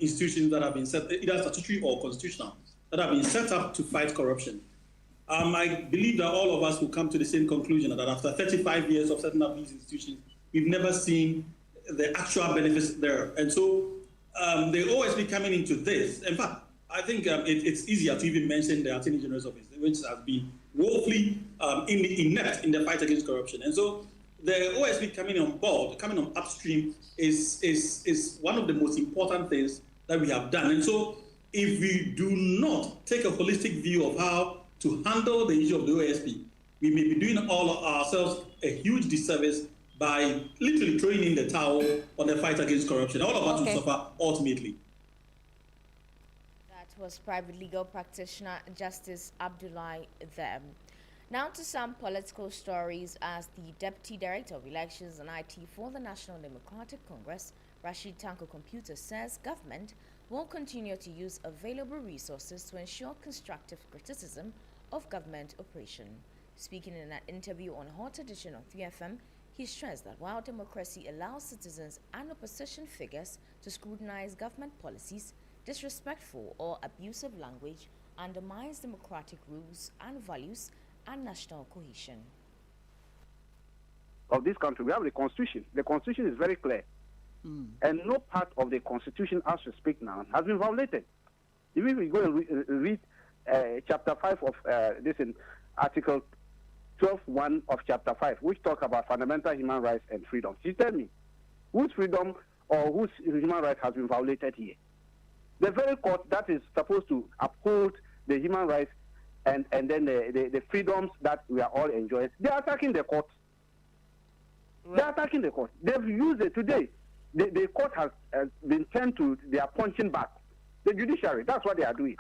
institutions that have been set, either statutory or constitutional, that have been set up to fight corruption. I believe that all of us will come to the same conclusion that after 35 years of setting up these institutions, we've never seen the actual benefits there. And so the OSP coming into this, in fact, I think it's easier to even mention the Attorney General's office, which has been woefully inept in the fight against corruption. And so the OSP coming on board, coming on upstream, is one of the most important things that we have done. And so if we do not take a holistic view of how to handle the issue of the OSP, we may be doing all of ourselves a huge disservice by literally throwing in the towel on the fight against corruption. All of us will suffer ultimately. That was private legal practitioner Justice Abdullahi there. Now to some political stories, as the Deputy Director of Elections and IT for the National Democratic Congress, Rashid Tanko Computer, says government will continue to use available resources to ensure constructive criticism of government operation. Speaking in an interview on Hot Edition of 3FM, he stressed that while democracy allows citizens and opposition figures to scrutinize government policies, disrespectful or abusive language undermines democratic rules and values and national cohesion. Of this country, we have the Constitution. The Constitution is very clear. And no part of the Constitution, as we speak now, has been violated. Even if we go and read Chapter 5 of this in Article 12.1 of Chapter 5, which talk about fundamental human rights and freedom. You tell me, whose freedom or whose human rights has been violated here? The very court that is supposed to uphold the human rights and then the freedoms that we are all enjoying, they are attacking the court. Right. They are attacking the court. They've used it today. The court has been turned to their punching bag. The judiciary, that's what they are doing.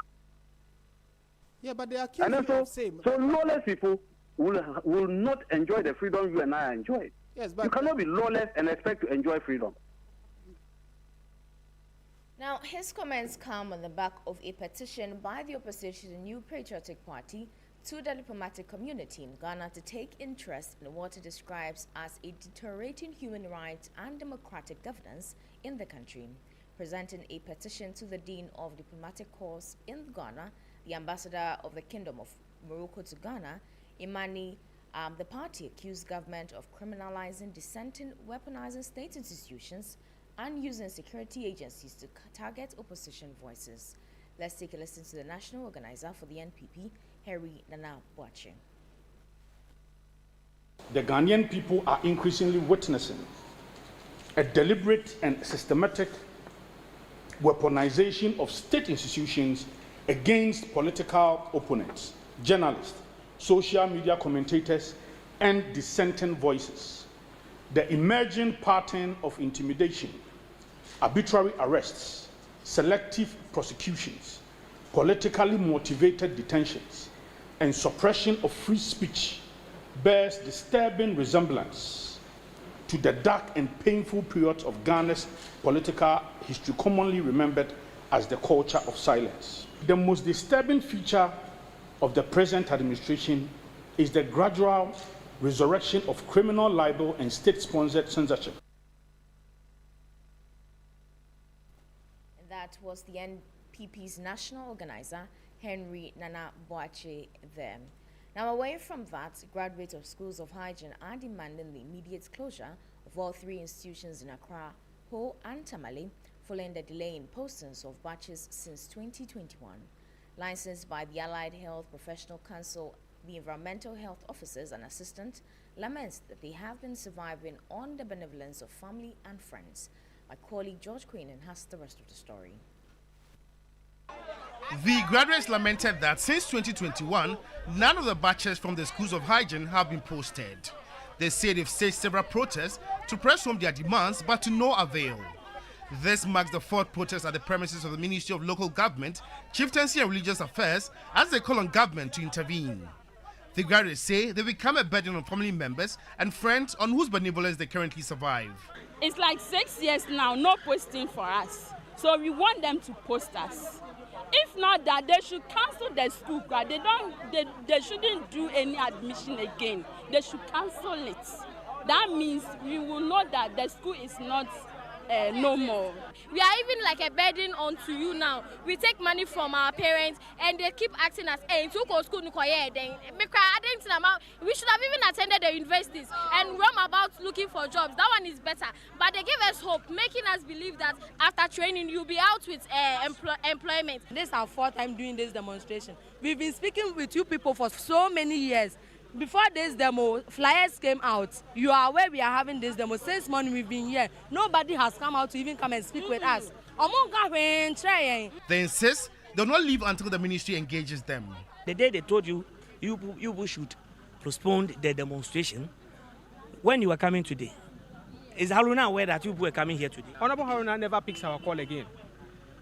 Yeah, but they are accusing you of same. So lawless people will not enjoy the freedom you and I enjoy. Yes, but you cannot be lawless and expect to enjoy freedom. Now, his comments come on the back of a petition by the opposition New Patriotic Party to the diplomatic community in Ghana to take interest in what it describes as a deteriorating human rights and democratic governance in the country. Presenting a petition to the Dean of Diplomatic Corps in Ghana, the Ambassador of the Kingdom of Morocco to Ghana, Imani, the party accused government of criminalizing dissenting, weaponizing state institutions, and using security agencies to target opposition voices. Let's take a listen to the national organizer for the NPP, Harry Nana Boache. The Ghanaian people are increasingly witnessing a deliberate and systematic weaponization of state institutions against political opponents, journalists, social media commentators, and dissenting voices. The emerging pattern of intimidation, arbitrary arrests, selective prosecutions, politically motivated detentions, and suppression of free speech bears disturbing resemblance to the dark and painful periods of Ghana's political history, commonly remembered as the culture of silence. The most disturbing feature of the present administration is the gradual resurrection of criminal libel and state-sponsored censorship. And that was the NPP's national organizer, Henry Nana Boache there. Now, away from that, graduates of schools of hygiene are demanding the immediate closure of all three institutions in Accra, Ho, and Tamale, following the delay in postings of batches since 2021. Licensed by the Allied Health Professional Council, the environmental health officers and assistants laments that they have been surviving on the benevolence of family and friends. My colleague George Queenan has the rest of the story. The graduates lamented that since 2021, none of the batches from the schools of hygiene have been posted. They say they've staged several protests to press home their demands, but to no avail. This marks the fourth protest at the premises of the Ministry of Local Government, Chieftaincy and Religious Affairs as they call on government to intervene. The graduates say they become a burden on family members and friends on whose benevolence they currently survive. It's like 6 years now, no posting for us. So we want them to post us. If not that, they should cancel the school. They shouldn't do any admission again. They should cancel it. That means we will know that the school is not no more. We are even like a burden onto you now. We take money from our parents and they keep asking us, hey, to go school, we should have even attended the universities and roam about looking for jobs. That one is better. But they give us hope, making us believe that after training, you'll be out with employment. This is our fourth time doing this demonstration. We've been speaking with you people for so many years. Before this demo, flyers came out. You are aware we are having this demo. Since morning we've been here. Nobody has come out to even come and speak with us. They insist they'll not leave until the ministry engages them. The day they told you should postpone the demonstration, when you were coming today, is Haruna aware that you were coming here today? Honorable Haruna never picks our call again.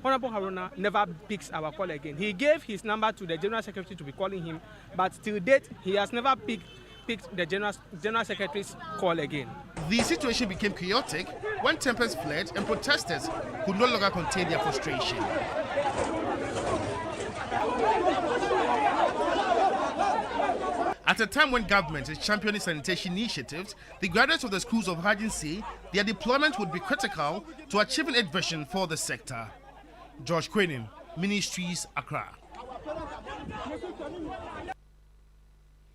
Honorable Haruna never picks our call again. He gave his number to the General Secretary to be calling him, but till date, he has never picked the General Secretary's call again. The situation became chaotic when tempers fled and protesters could no longer contain their frustration. At a time when government is championing sanitation initiatives, the graduates of the schools of Hygiene say their deployment would be critical to achieving its vision for the sector. George Quenin, Ministries, Accra.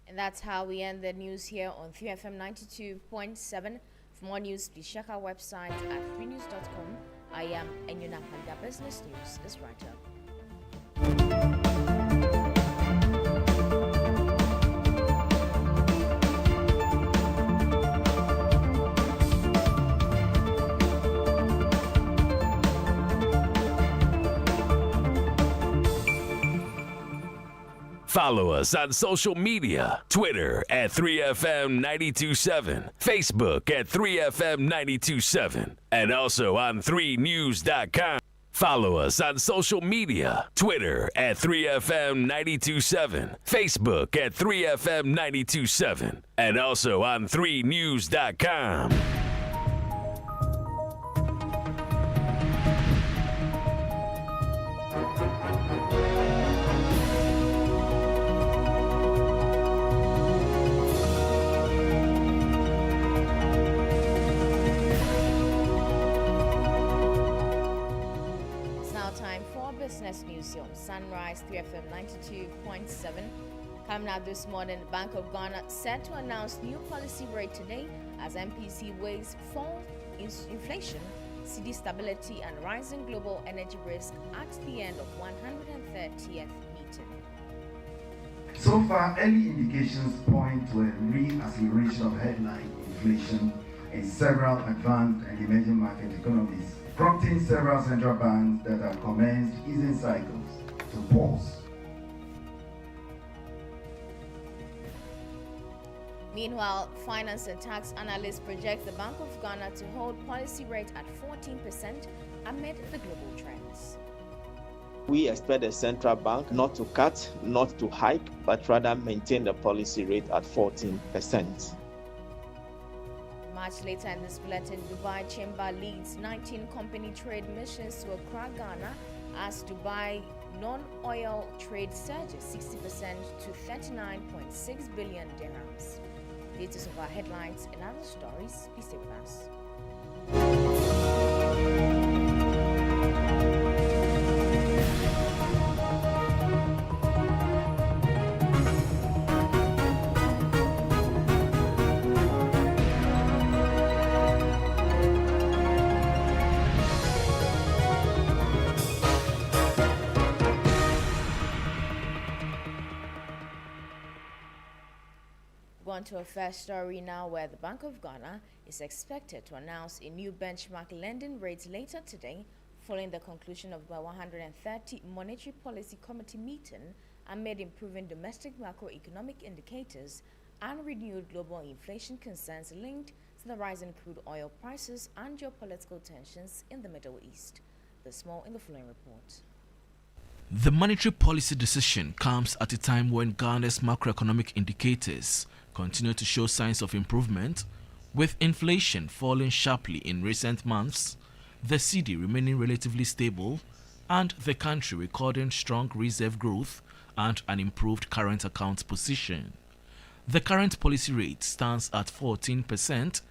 And that's how we end the news here on 3FM 92.7. For more news, please check our website at 3news.com. I am Enyuna Panda. Business News is right up. Follow us on social media, Twitter at 3FM927, Facebook at 3FM927, and also on 3news.com. Follow us on social media, Twitter at 3FM927, Facebook at 3FM927, and also on 3news.com. Business News on Sunrise 3FM 92.7. Coming out this morning, the Bank of Ghana set to announce new policy rate today as MPC weighs fall inflation, CD stability, and rising global energy risk at the end of 130th meeting. So far, early indications point to a re-acceleration of headline inflation in several advanced and emerging market economies, prompting several central banks that have commenced easing cycles to pause. Meanwhile, finance and tax analysts project the Bank of Ghana to hold policy rate at 14% amid the global trends. We expect the central bank not to cut, not to hike, but rather maintain the policy rate at 14%. Much later in this bulletin, Dubai Chamber leads 19 company trade missions to Accra, Ghana, as Dubai non-oil trade surges 60% to 39.6 billion dirhams. Details of our headlines and other stories, please stay with us. On to a first story now, where the Bank of Ghana is expected to announce a new benchmark lending rate later today, following the conclusion of the 130 Monetary Policy Committee meeting amid improving domestic macroeconomic indicators and renewed global inflation concerns linked to the rise in crude oil prices and geopolitical tensions in the Middle East. There's more in the following report. The monetary policy decision comes at a time when Ghana's macroeconomic indicators continue to show signs of improvement, with inflation falling sharply in recent months, the cedi remaining relatively stable, and the country recording strong reserve growth and an improved current account position. The current policy rate stands at 14%,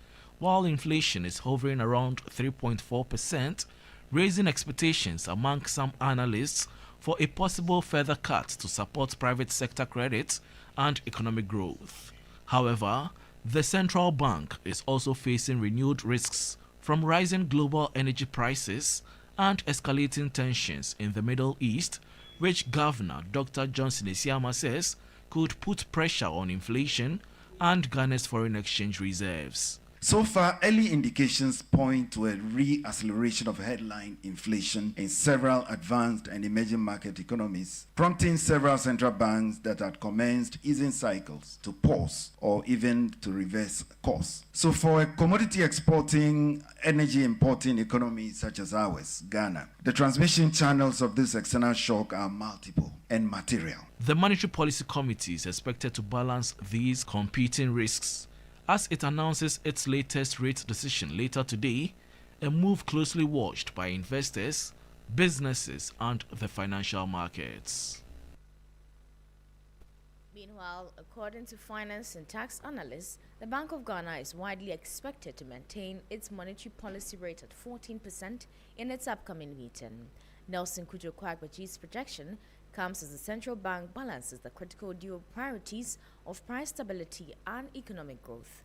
while inflation is hovering around 3.4%, raising expectations among some analysts for a possible further cut to support private sector credit and economic growth. However, the central bank is also facing renewed risks from rising global energy prices and escalating tensions in the Middle East, which Governor Dr. Johnson Esiama says could put pressure on inflation and Ghana's foreign exchange reserves. So far, early indications point to a re-acceleration of headline inflation in several advanced and emerging market economies, prompting several central banks that had commenced easing cycles to pause or even to reverse course. So for a commodity exporting, energy importing economy such as ours, Ghana, the transmission channels of this external shock are multiple and material. The Monetary Policy Committee is expected to balance these competing risks as it announces its latest rate decision later today, a move closely watched by investors, businesses, and the financial markets. Meanwhile, according to finance and tax analysts, the Bank of Ghana is widely expected to maintain its monetary policy rate at 14% in its upcoming meeting. Nelson Kujo Kwagbaji's projection comes as the central bank balances the critical dual priorities of price stability and economic growth.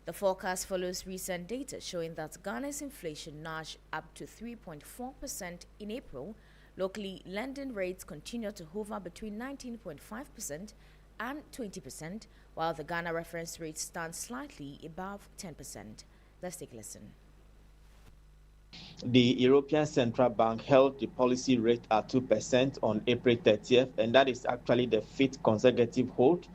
The forecast follows recent data showing that Ghana's inflation nudged up to 3.4% in April. Locally, lending rates continue to hover between 19.5% and 20%, while the Ghana reference rate stands slightly above 10%. Let's take a listen. The European Central Bank held the policy rate at 2% on April 30th, and that is actually the fifth consecutive hold.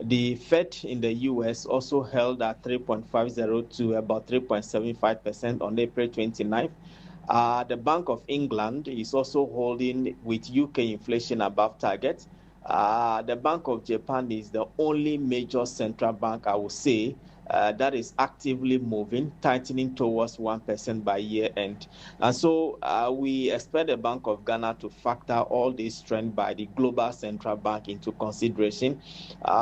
The Fed in the US also held at 3.50 to about 3.75% on April 29th. The Bank of England is also holding with UK inflation above target. The Bank of Japan is the only major central bank, I would say, that is actively moving, tightening towards 1% by year end. And so we expect the Bank of Ghana to factor all this trend by the global central bank into consideration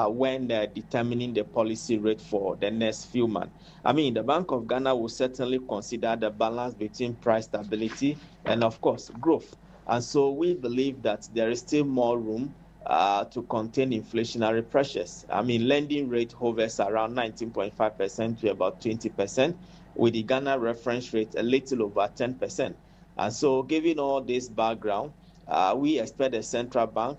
when determining the policy rate for the next few months. I mean, the Bank of Ghana will certainly consider the balance between price stability and, of course, growth. And so we believe that there is still more room to contain inflationary pressures. I mean, lending rate hovers around 19.5% to about 20%, with the Ghana reference rate a little over 10%. And so, given all this background, we expect the central bank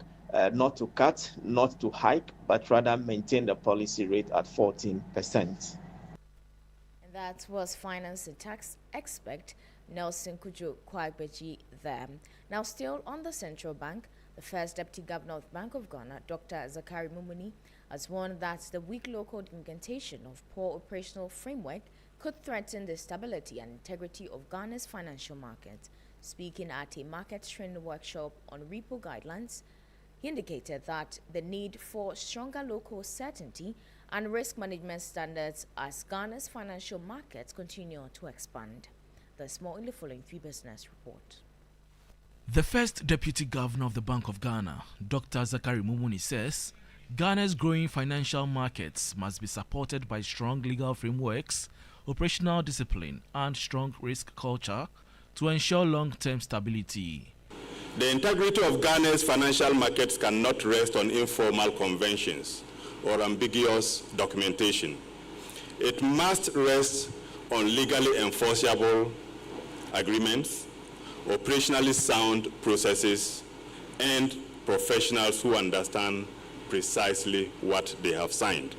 not to cut, not to hike, but rather maintain the policy rate at 14%. And that was finance and tax expert Nelson Kujo Kwagbaji there. Now, still on the central bank, the first Deputy Governor of the Bank of Ghana, Dr. Zakari Mumuni, has warned that the weak local implementation of poor operational framework could threaten the stability and integrity of Ghana's financial market. Speaking at a market training workshop on repo guidelines, he indicated that the need for stronger local certainty and risk management standards as Ghana's financial markets continue to expand. There's more in the following 3 Business report. The first Deputy Governor of the Bank of Ghana, Dr. Zakari Mumuni, says Ghana's growing financial markets must be supported by strong legal frameworks, operational discipline, and strong risk culture to ensure long-term stability. The integrity of Ghana's financial markets cannot rest on informal conventions or ambiguous documentation. It must rest on legally enforceable agreements, operationally sound processes, and professionals who understand precisely what they have signed.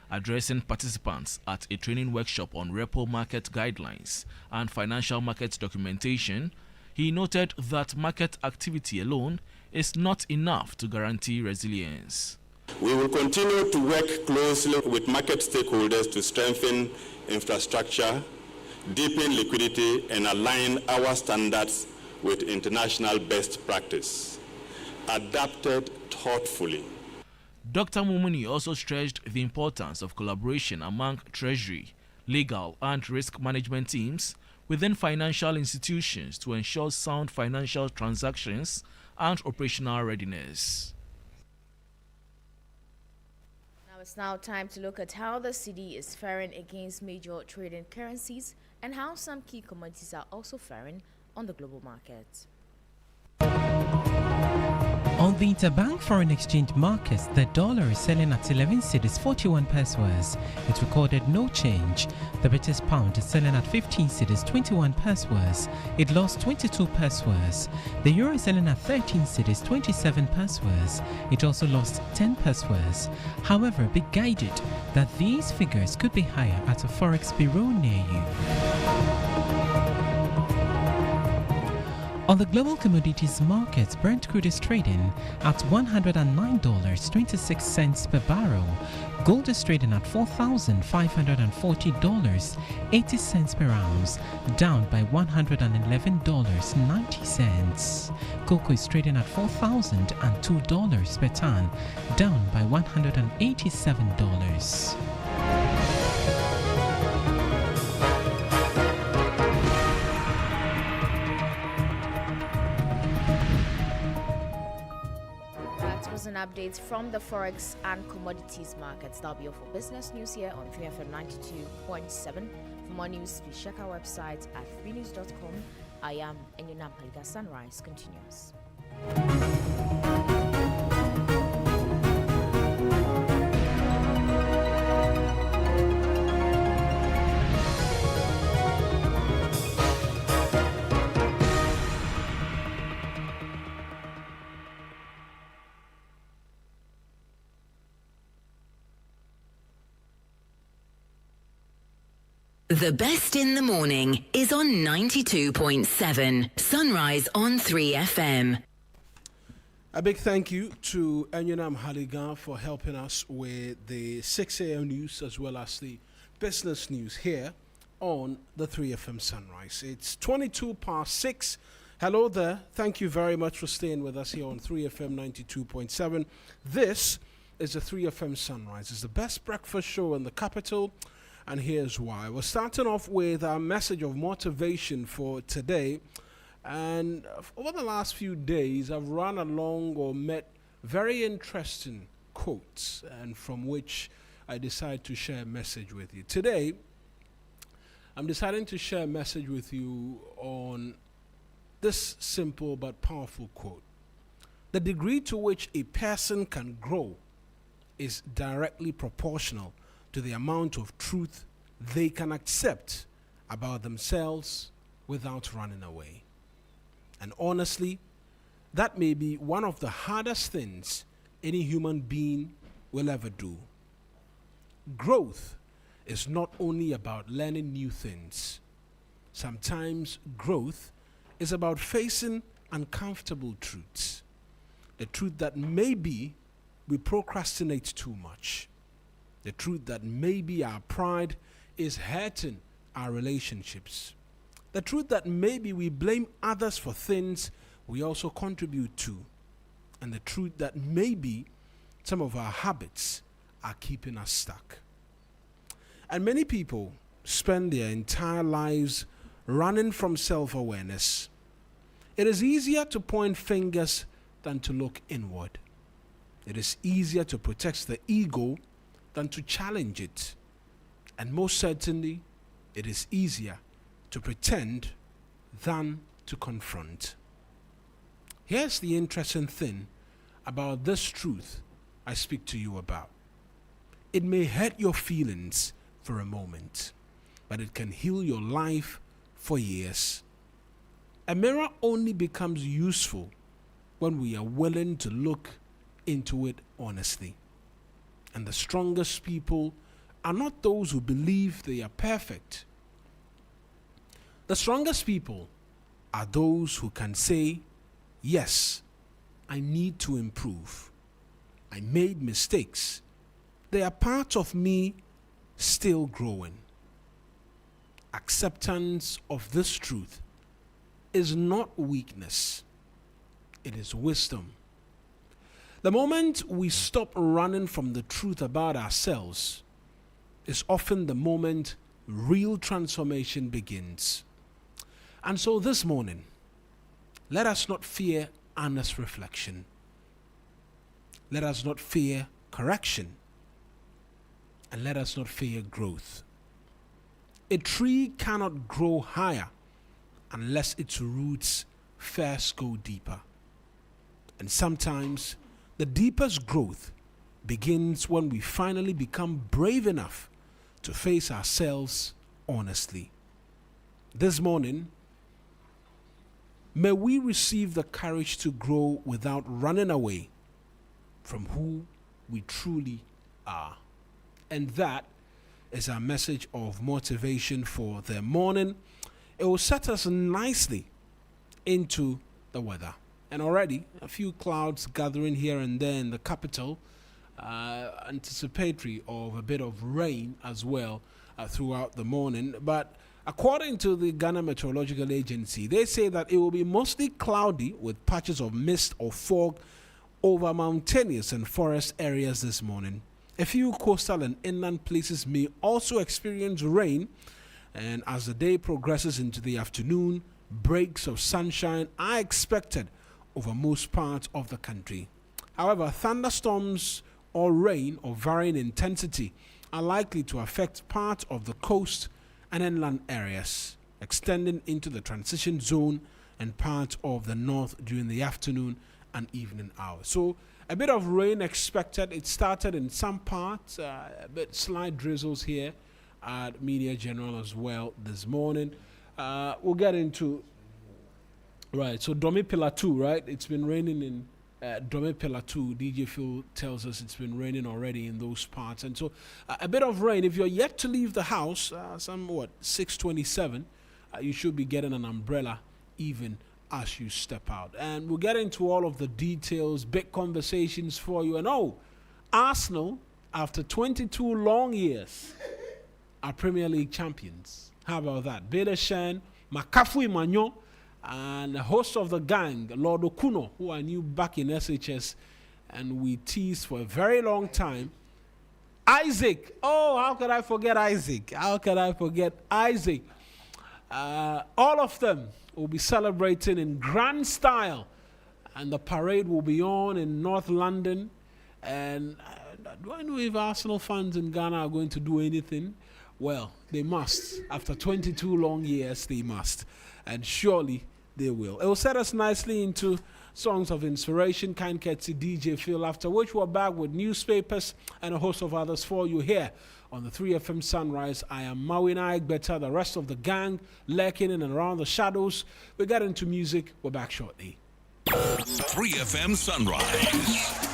Addressing participants at a training workshop on repo market guidelines and financial market documentation, he noted that market activity alone is not enough to guarantee resilience. We will continue to work closely with market stakeholders to strengthen infrastructure, deepen liquidity, and align our standards with international best practice, adapted thoughtfully. Dr. Mumuni also stressed the importance of collaboration among treasury, legal, and risk management teams within financial institutions to ensure sound financial transactions and operational readiness. Now It's now time to look at how the cedi is faring against major trading currencies and how some key commodities are also faring on the global market. On the interbank foreign exchange markets, the dollar is selling at 11 cedis 41 pesos. It recorded no change. The British pound is selling at 15 cedis 21 pesos. It lost 22 pesos. The euro is selling at 13 cedis 27 pesos. It also lost 10 pesos. However, be guided that these figures could be higher at a forex bureau near you. On the global commodities markets, Brent crude is trading at $109.26 per barrel. Gold is trading at $4,540.80 per ounce, down by $111.90. Cocoa is trading at $4,002 per ton, down by $187. And updates from the forex and commodities markets. That'll be all for business news here on 3FM 92.7. For more news, please check our website at 3news.com. I am Enyunam Haliga. Sunrise continues. The best in the morning is on 92.7 Sunrise on 3FM. A big thank you to Enyunam Haliga for helping us with the 6 a.m. news as well as the business news here on the 3FM Sunrise. It's 22 past 6. Hello there. Thank you very much for staying with us here on 3FM 92.7. This is the 3FM Sunrise. It's the best breakfast show in the capital. And here's why. We're starting off with our message of motivation for today. And over the last few days, I've run along or met very interesting quotes, and from which I decided to share a message with you. Today, I'm deciding to share a message with you on this simple but powerful quote. The degree to which a person can grow is directly proportional to the amount of truth they can accept about themselves without running away. And honestly, that may be one of the hardest things any human being will ever do. Growth is not only about learning new things. Sometimes growth is about facing uncomfortable truths. The truth that maybe we procrastinate too much. The truth that maybe our pride is hurting our relationships. The truth that maybe we blame others for things we also contribute to. And the truth that maybe some of our habits are keeping us stuck. And many people spend their entire lives running from self-awareness. It is easier to point fingers than to look inward. It is easier to protect the ego than to challenge it. And most certainly, it is easier to pretend than to confront. Here's the interesting thing about this truth I speak to you about. It may hurt your feelings for a moment, but it can heal your life for years. A mirror only becomes useful when we are willing to look into it honestly. And the strongest people are not those who believe they are perfect. The strongest people are those who can say, yes, I need to improve. I made mistakes. They are part of me still growing. Acceptance of this truth is not weakness. It is wisdom. The moment we stop running from the truth about ourselves is often the moment real transformation begins. And so this morning, let us not fear honest reflection. Let us not fear correction. and let us not fear growth. A tree cannot grow higher unless its roots first go deeper. And sometimes the deepest growth begins when we finally become brave enough to face ourselves honestly. This morning, may we receive the courage to grow without running away from who we truly are. And that is our message of motivation for the morning. It will set us nicely into the weather. And already a few clouds gathering here and there in the capital, anticipatory of a bit of rain as well throughout the morning. But according to the Ghana Meteorological Agency, they say that it will be mostly cloudy with patches of mist or fog over mountainous and forest areas this morning. A few coastal and inland places may also experience rain, and as the day progresses into the afternoon, breaks of sunshine are expected over most parts of the country. However, thunderstorms or rain of varying intensity are likely to affect parts of the coast and inland areas, extending into the transition zone and parts of the north during the afternoon and evening hours. So a bit of rain expected. It started in some parts, a bit slight drizzles here at Media General as well this morning. We'll get into, right, so Domi Pillar 2, right? It's been raining in Domi Pillar 2. DJ Phil tells us it's been raining already in those parts. And so a bit of rain. If you're yet to leave the house, 6:27, you should be getting an umbrella even as you step out. And we'll get into all of the details, big conversations for you. And Arsenal, after 22 long years, are Premier League champions. How about that? Bela Shan, Makafui Manyo, and the host of the gang, Lord Okuno, who I knew back in SHS, and we teased for a very long time. Isaac. Oh, how could I forget Isaac? How could I forget Isaac? All of them will be celebrating in grand style, and the parade will be on in North London. And do I know if Arsenal fans in Ghana are going to do anything? Well, they must. After 22 long years, they must. And surely they will. It will set us nicely into songs of inspiration, kind courtesy DJ Phil, after which we're back with newspapers and a host of others for you here on the 3FM Sunrise. I am Mawuena, Egbeta, the rest of the gang lurking in and around the shadows. We get into music. We're back shortly. 3FM Sunrise.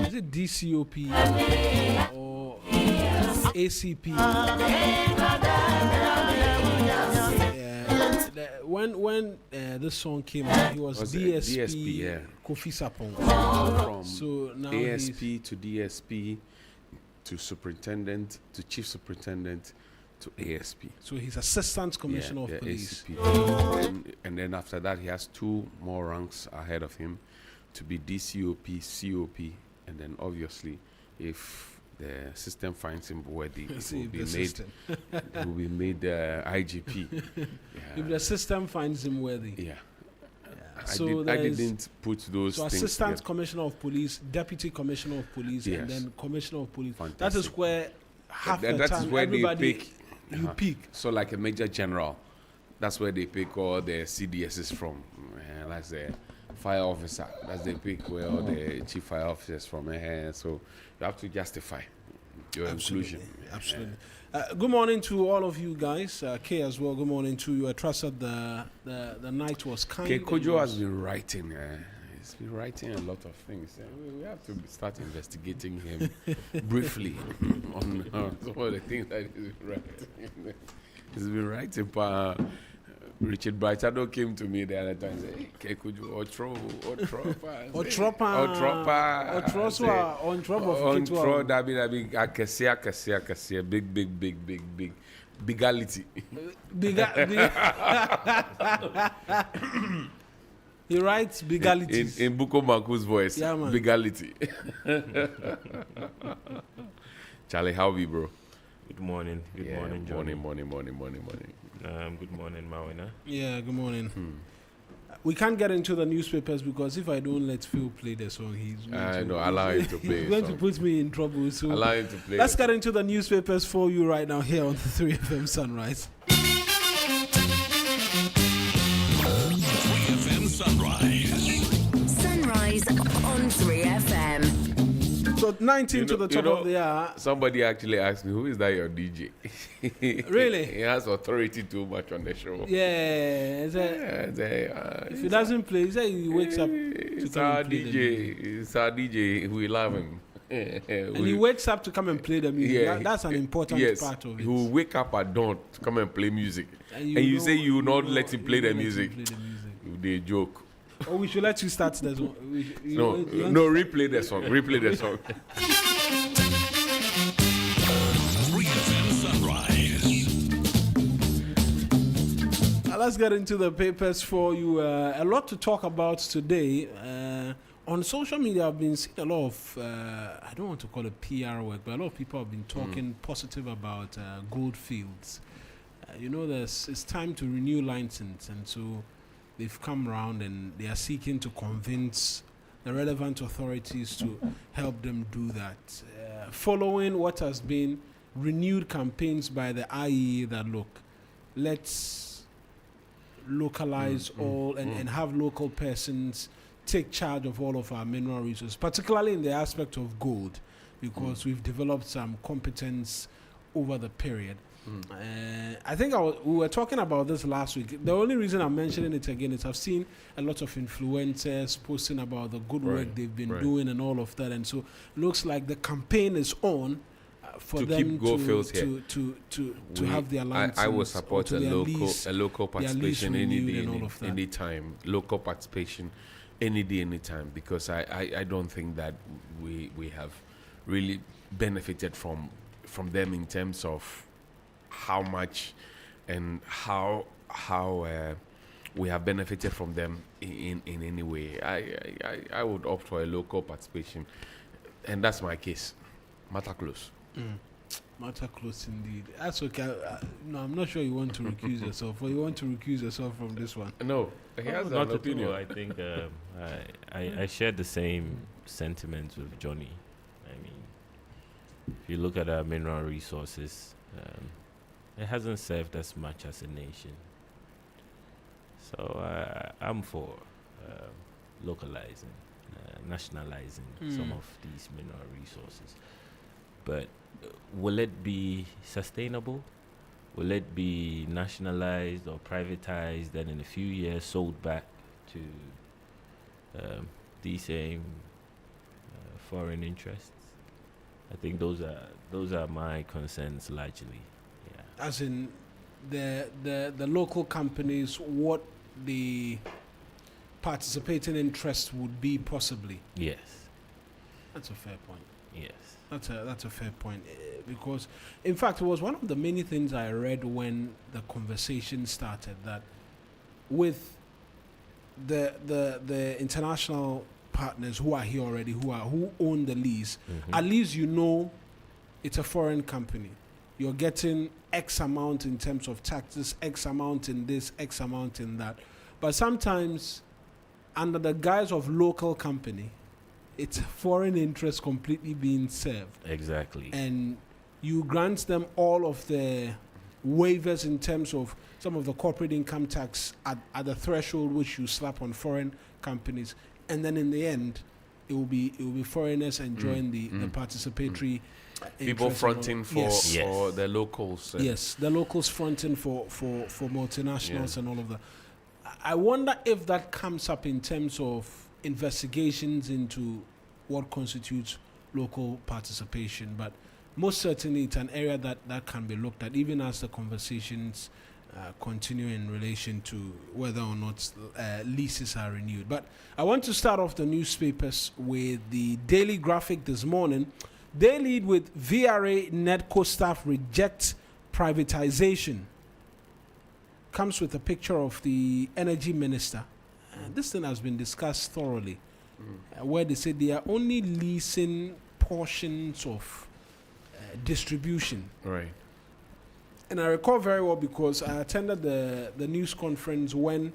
Is it DCOP or ACP? When this song came out, he was DSP, yeah. Kofi Sapong. From So now ASP to DSP to superintendent to chief superintendent to ASP. So he's assistant commissioner of police. ACP. And then after that, he has 2 more ranks ahead of him to be DCOP, COP, and then obviously, if the system finds him worthy, it will be made IGP. Yeah. If the system finds him worthy. Yeah. So I didn't put those so things assistant together. commissioner of police, deputy commissioner of police, Yes. and then commissioner of police. Fantastic. That is where half the that time is where everybody they pick. you pick. So like a major general, that's where they pick all the CDSs from. Like the fire officer, that's they pick where all the chief fire officers from. So you have to justify your inclusion. Absolutely. Good morning to all of you guys. Kay as well. Good morning to you. I trust that the night was kind. Okay, Kojo has been writing. He's been writing a lot of things. We have to start investigating him briefly on some of the things that he's been writing. He's been writing. Richard Brighton came to me the other time and said, hey, Kojo, bigality. He writes bigalities. In Buko Manku's voice, yeah, bigality. Charlie, how are you, bro? Good morning. Good morning, Johnnie. Morning. Good morning, Mawuena. Yeah, good morning. We can't get into the newspapers because if I don't let Phil play the song, allow him to play. He's going to put me in trouble. So allow him to play. Let's get into the newspapers for you right now here on the 3FM Sunrise. 3FM Sunrise. Sunrise on 3FM. So 19 to the top of the hour. Somebody actually asked me, who is that your DJ? Really? He has authority too much on the show. Yeah. If he doesn't play, he wakes up. It's our DJ. It's our DJ. We love him. And he wakes up to come and play the music. Yeah, that's an important part of it. He will wake up at dawn to come and play music. And you say you will not let him play the music. They joke. Oh, we should let you start the song. No, replay the song. Replay the song. 3FM Sunrise. Let's get into the papers for you. A lot to talk about today. On social media, I've been seeing a lot of, I don't want to call it PR work, but a lot of people have been talking positive about gold fields. It's time to renew license, and so they've come around and they are seeking to convince the relevant authorities to help them do that. Following what has been renewed campaigns by the IEA that, look, let's localize and have local persons take charge of all of our mineral resources, particularly in the aspect of gold, because we've developed some competence over the period. I think we were talking about this last week. The only reason I'm mentioning it again is I've seen a lot of influencers posting about the good work they've been doing and all of that, and so looks like the campaign is on for them to have their license. I will support a local participation any day, any time. Local participation any day, any time, because I don't think that we have really benefited from them in terms of how much and how we have benefited from them in any way. I would opt for a local participation, and that's my case. Matter close. Matter close indeed. That's okay. No, I'm not sure you want to recuse yourself, or you want to recuse yourself from this one. No, he has an opinion. I think I share the same sentiments with Johnnie. I mean, if you look at our mineral resources, it hasn't served us much as a nation. So I'm for localizing, nationalizing some of these mineral resources. But will it be sustainable? Will it be nationalized or privatized, then in a few years sold back to these same foreign interests. I think those are my concerns largely. Yeah. As in the local companies, what the participating interest would be possibly. Yes. That's a fair point. Yes. That's a fair point, because in fact it was one of the many things I read when the conversation started, that with the international partners who are here already, who own the lease, at least you know it's a foreign company. You're getting X amount in terms of taxes, X amount in this, X amount in that. But sometimes under the guise of local company, it's foreign interest completely being served. Exactly. And you grant them all of the waivers in terms of some of the corporate income tax at the threshold which you slap on foreign companies, and then in the end it will be foreigners enjoying the participatory people fronting for the locals. Yes, the locals fronting for multinationals and all of that. I wonder if that comes up in terms of investigations into what constitutes local participation, but most certainly it's an area that can be looked at, even as the conversations continue in relation to whether or not leases are renewed. But I want to start off the newspapers with the Daily Graphic this morning. They lead with VRA NEDCO staff reject privatization. Comes with a picture of the energy minister. This thing has been discussed thoroughly, where they say they are only leasing portions of distribution. Right. And I recall very well because I attended the news conference when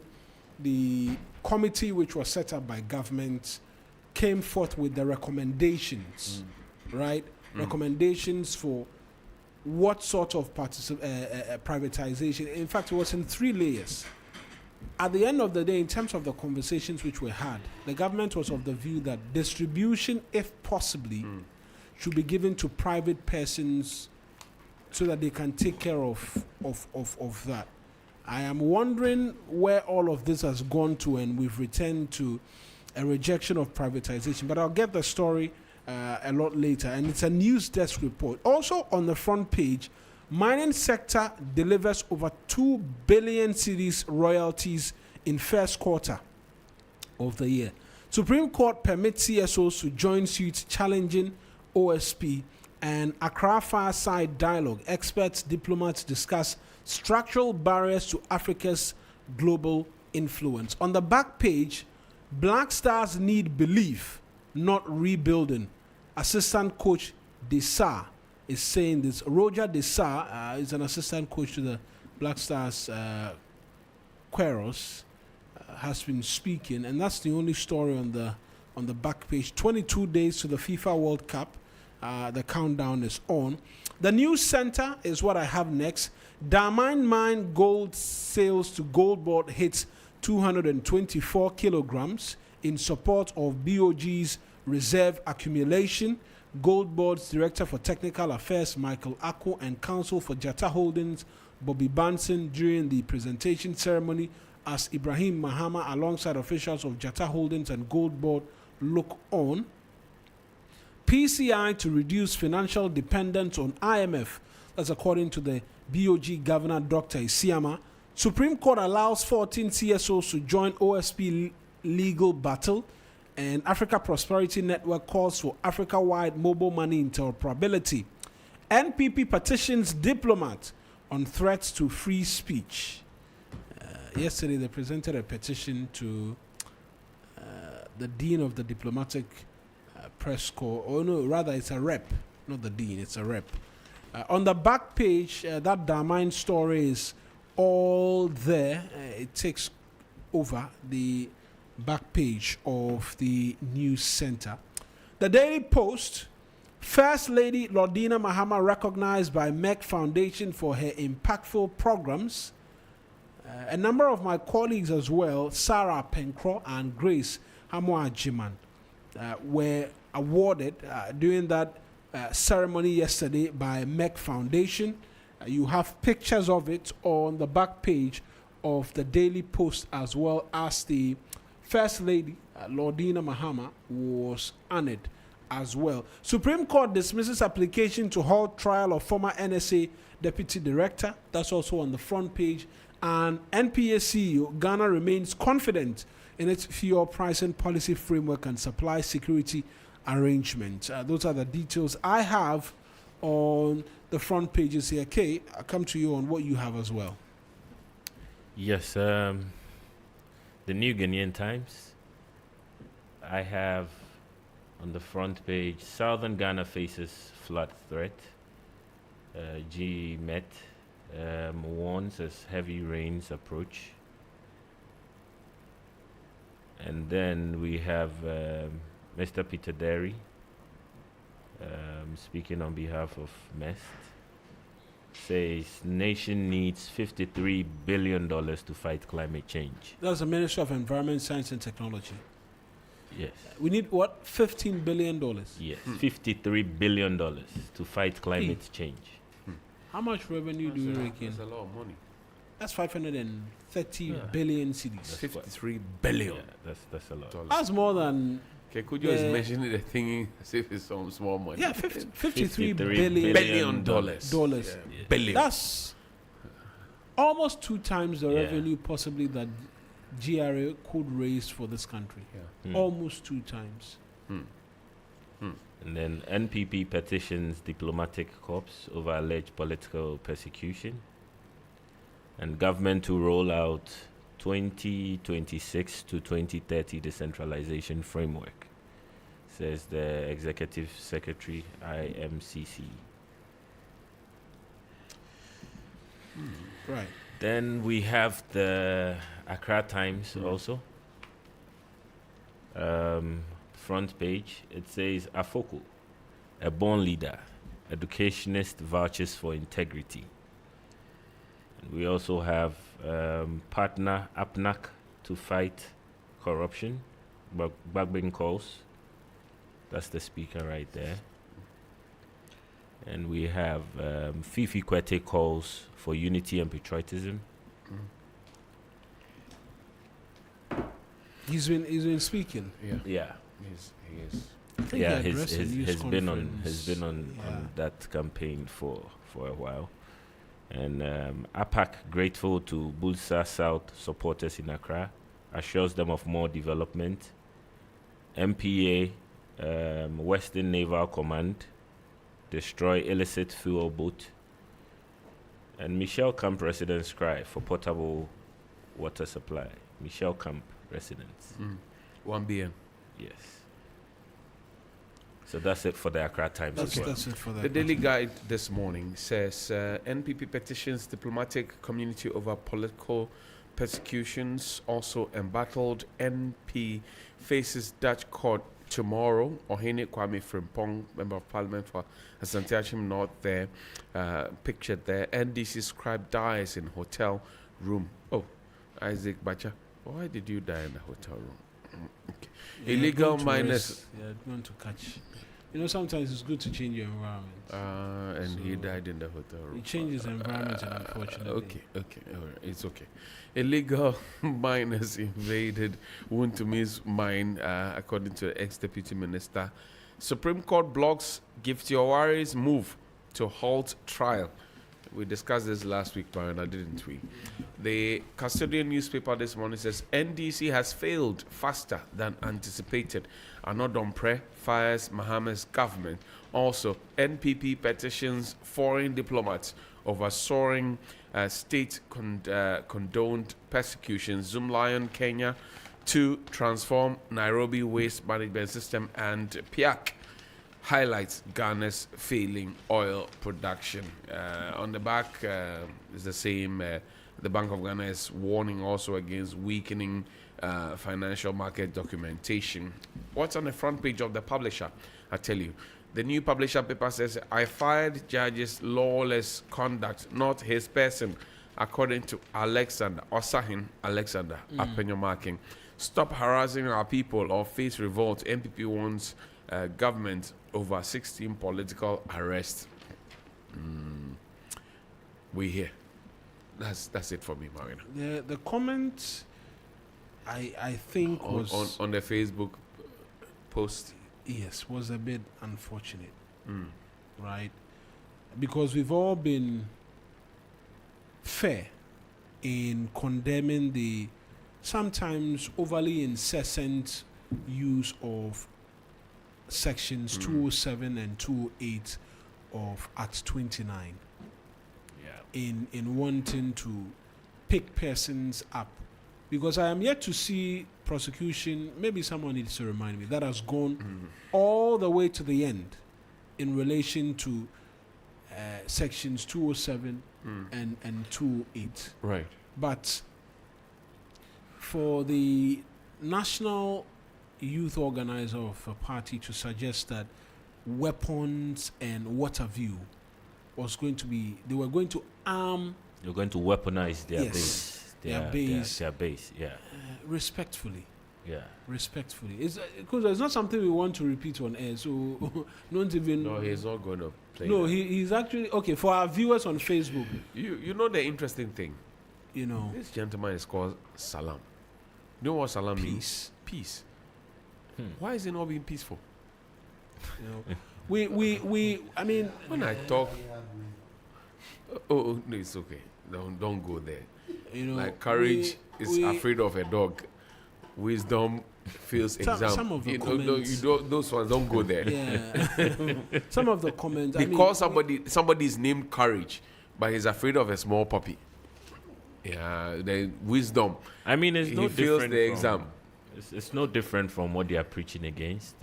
the committee which was set up by government came forth with the recommendations, right? Recommendations for what sort of privatization. In fact, it was in 3 layers. At the end of the day, in terms of the conversations which we had, the government was of the view that distribution, if possibly, should be given to private persons so that they can take care of that. I am wondering where all of this has gone to, and we've returned to a rejection of privatization. But I'll get the story a lot later, and it's a news desk report. Also on the front page, mining sector delivers over 2 billion cedis royalties in first quarter of the year. Supreme Court permits CSOs to join suits challenging OSP, and Accra Fireside Dialogue. Experts, diplomats discuss structural barriers to Africa's global influence. On the back page, Black Stars need belief, not rebuilding. Assistant coach Desar is saying this. Roger Desar is an assistant coach to the Black Stars Queros, has been speaking, and that's the only story on the back page. 22 days to the FIFA World Cup. The countdown is on. The news center is what I have next. Damine Mine gold sales to Gold Board hits 224 kilograms in support of BOG's reserve accumulation. Gold Board's Director for Technical Affairs, Michael Ako, and Counsel for Jata Holdings, Bobby Banson, during the presentation ceremony as Ibrahim Mahama, alongside officials of Jata Holdings and Gold Board, look on. PCI to reduce financial dependence on IMF. That's according to the BOG Governor, Dr. Isiama. Supreme Court allows 14 CSOs to join OSP legal battle. And Africa Prosperity Network calls for Africa-wide mobile money interoperability. NPP petitions diplomat on threats to free speech. Yesterday, they presented a petition to the Dean of the Diplomatic Press Corps. Oh, no, rather, it's a rep, not the Dean, it's a rep. On the back page, that Damine story is all there. It takes over the back page of the news center. The Daily Post, First Lady Lordina Mahama recognized by MEC Foundation for her impactful programs. A number of my colleagues as well, Sarah Pencro and Grace Hamwa-Jiman, were awarded during that ceremony yesterday by MEC Foundation. You have pictures of it on the back page of the Daily Post, as well as the First Lady Lordina Mahama was honored as well. Supreme Court dismisses application to halt trial of former NSA Deputy Director. That's also on the front page. And NPA CEO, Ghana remains confident in its fuel pricing policy framework and supply security arrangement. Those are the details I have on the front pages here. Kay, I'll come to you on what you have as well. Yes, the New Guinean Times. I have on the front page, Southern Ghana faces flood threat. GMET warns as heavy rains approach. And then we have Mr. Peter Derry speaking on behalf of MEST. Says nation needs $53 billion to fight climate change. That's the Ministry of Environment, Science and Technology. Yes. We need what? $15 billion? Yes, $53 billion to fight climate change. How much revenue do you reckon? That's a lot of money. That's 530 billion cedis. 53 billion. Yeah, that's a lot. That's more than... Okay, could you just mention the thing as if it's some small money? Yeah, $53 billion. Yeah. Billion. That's almost 2 times the revenue possibly that GRA could raise for this country. Almost 2 times. And then NPP petitions diplomatic corps over alleged political persecution. And government to roll out 2026 to 2030 decentralization framework, says the Executive Secretary, IMCC. Right. Then we have the Accra Times also. Front page, it says Afoko, a born leader, educationist vouches for integrity. And we also have partner APNAC to fight corruption, Bagbin calls. That's the speaker right there. And we have Fifi Kwete calls for unity and patriotism. He's been speaking. Yeah. He's been on that campaign for a while. And APAC grateful to Bulsa South supporters in Accra, assures them of more development. MPA Western Naval Command destroy illicit fuel boat. And Michelle Camp residents cry for potable water supply. Michelle Camp residents. 1 billion. Yes. So that's it for the Accra Times. That's it for the Daily Guide this morning says NPP petitions diplomatic community over political persecutions. Also embattled NP faces Dutch court tomorrow. Ohene Kwame Frimpong, Member of Parliament for Asante Achim North, there pictured there. NDC scribe dies in hotel room. Oh, Isaac Bacha, why did you die in the hotel room? Okay. Illegal miners. Going to catch. You know, sometimes it's good to change your environment. And he died in the hotel room. He changes environment, unfortunately. Okay, all right, it's okay. Illegal miners invaded Wuntumi's mine, according to the ex-deputy minister. Supreme Court blocks Giftiowari's move to halt trial. We discussed this last week, Parana, didn't we? The custodian newspaper this morning says NDC has failed faster than anticipated. Anodompre fires Mahama's government. Also, NPP petitions foreign diplomats over soaring state condoned persecution. Zoom Lion Kenya to transform Nairobi waste management system, and PIAC highlights Ghana's failing oil production. On the back is the same. The Bank of Ghana is warning also against weakening financial market documentation. What's on the front page of the publisher? I tell you. The new publisher paper says, I fired judge's lawless conduct, not his person, according to Alexander Osahin Alexander Apenyomarking. Stop harassing our people or face revolt. MPP wants government over 16 political arrests. We hear. That's it for me, Mawuena. The comment I think was on the Facebook post. yes, was a bit unfortunate, right? Because we've all been fair in condemning the sometimes overly incessant use of sections 207 and 208 of Act 29 in wanting to pick persons up. Because I am yet to see prosecution, maybe someone needs to remind me, that has gone all the way to the end in relation to sections 207 and 208. Right. But for the national youth organizer of a party to suggest that weapons and what have you was going to be, they were going to arm. They were going to weaponize their base. Their base. Their base, yeah. Respectfully. Yeah. Respectfully. Because it's not something we want to repeat on air, so don't even. No, he's not going to play. No, he's actually. Okay, for our viewers on Facebook. You know the interesting thing? You know. This gentleman is called Salam. You know what Salam means? Peace. Why is it not being peaceful? You know, we I mean, when I talk, no, it's okay. Don't go there. You know, like courage is afraid of a dog. Wisdom feels exam. Some of the comments, those ones don't go there. Yeah. Some of the comments. Because somebody is named Courage, but he's afraid of a small puppy. Yeah, the wisdom. I mean, it's no feels different. The exam. It's no different from what they are preaching against.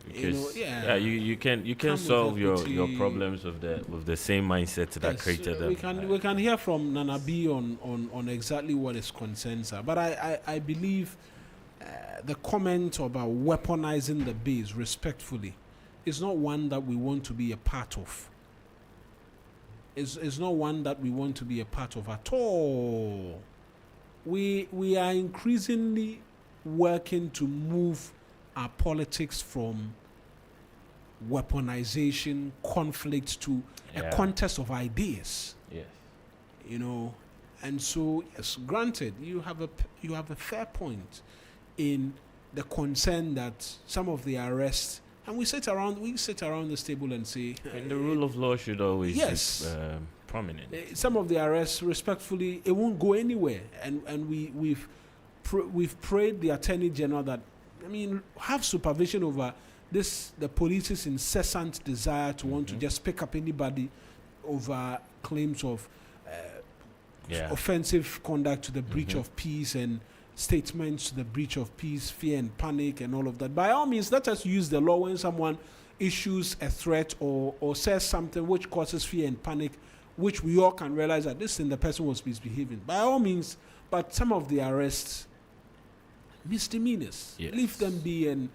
Because you can solve your problems with the same mindset that created them. We can hear from Nana B on exactly what his concerns are, but I believe the comment about weaponizing the base respectfully is not one that we want to be a part of. It's not one that we want to be a part of at all. We are increasingly working to move our politics from weaponization, conflict to a contest of ideas. Yes. You know, and so yes, granted, you have a fair point in the concern that some of the arrests, and we sit around this table and say, and the rule of law should always be prominent. Some of the arrests, respectfully, it won't go anywhere, and we've prayed the Attorney General that, I mean, have supervision over the police's incessant desire to want to just pick up anybody over claims of offensive conduct to the breach of peace and statements to the breach of peace, fear and panic and all of that. By all means, let us use the law when someone issues a threat or says something which causes fear and panic, which we all can realize that this thing, the person was misbehaving. By all means, but some of the arrests, misdemeanors, leave them be and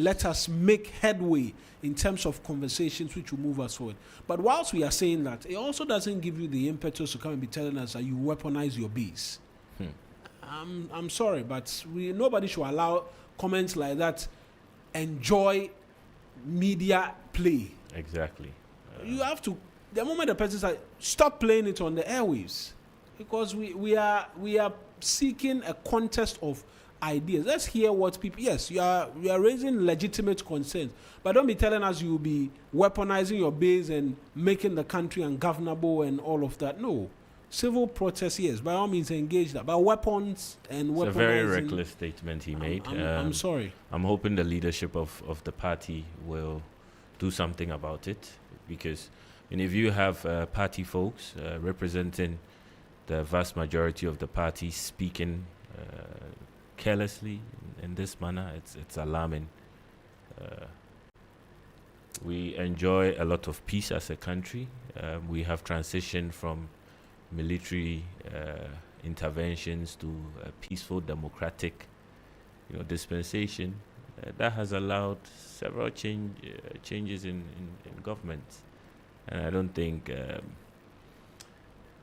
let us make headway in terms of conversations which will move us forward. But whilst we are saying that, it also doesn't give you the impetus to come and be telling us that you weaponize your base. I'm sorry, but nobody should allow comments like that enjoy media play. Exactly. You have to, the moment the person says, stop playing it on the airwaves, because we are seeking a contest of ideas. Let's hear what people. Yes, you are raising legitimate concerns, but don't be telling us you'll be weaponizing your base and making the country ungovernable and all of that. No, civil protests, yes, by all means engage that. But weapons and weaponizing. It's a very reckless statement he made. I'm sorry. I'm hoping the leadership of the party will do something about it, because if you have party folks representing the vast majority of the party speaking carelessly in this manner, it's alarming. We enjoy a lot of peace as a country. We have transitioned from military interventions to a peaceful democratic dispensation that has allowed several changes in government, and I don't think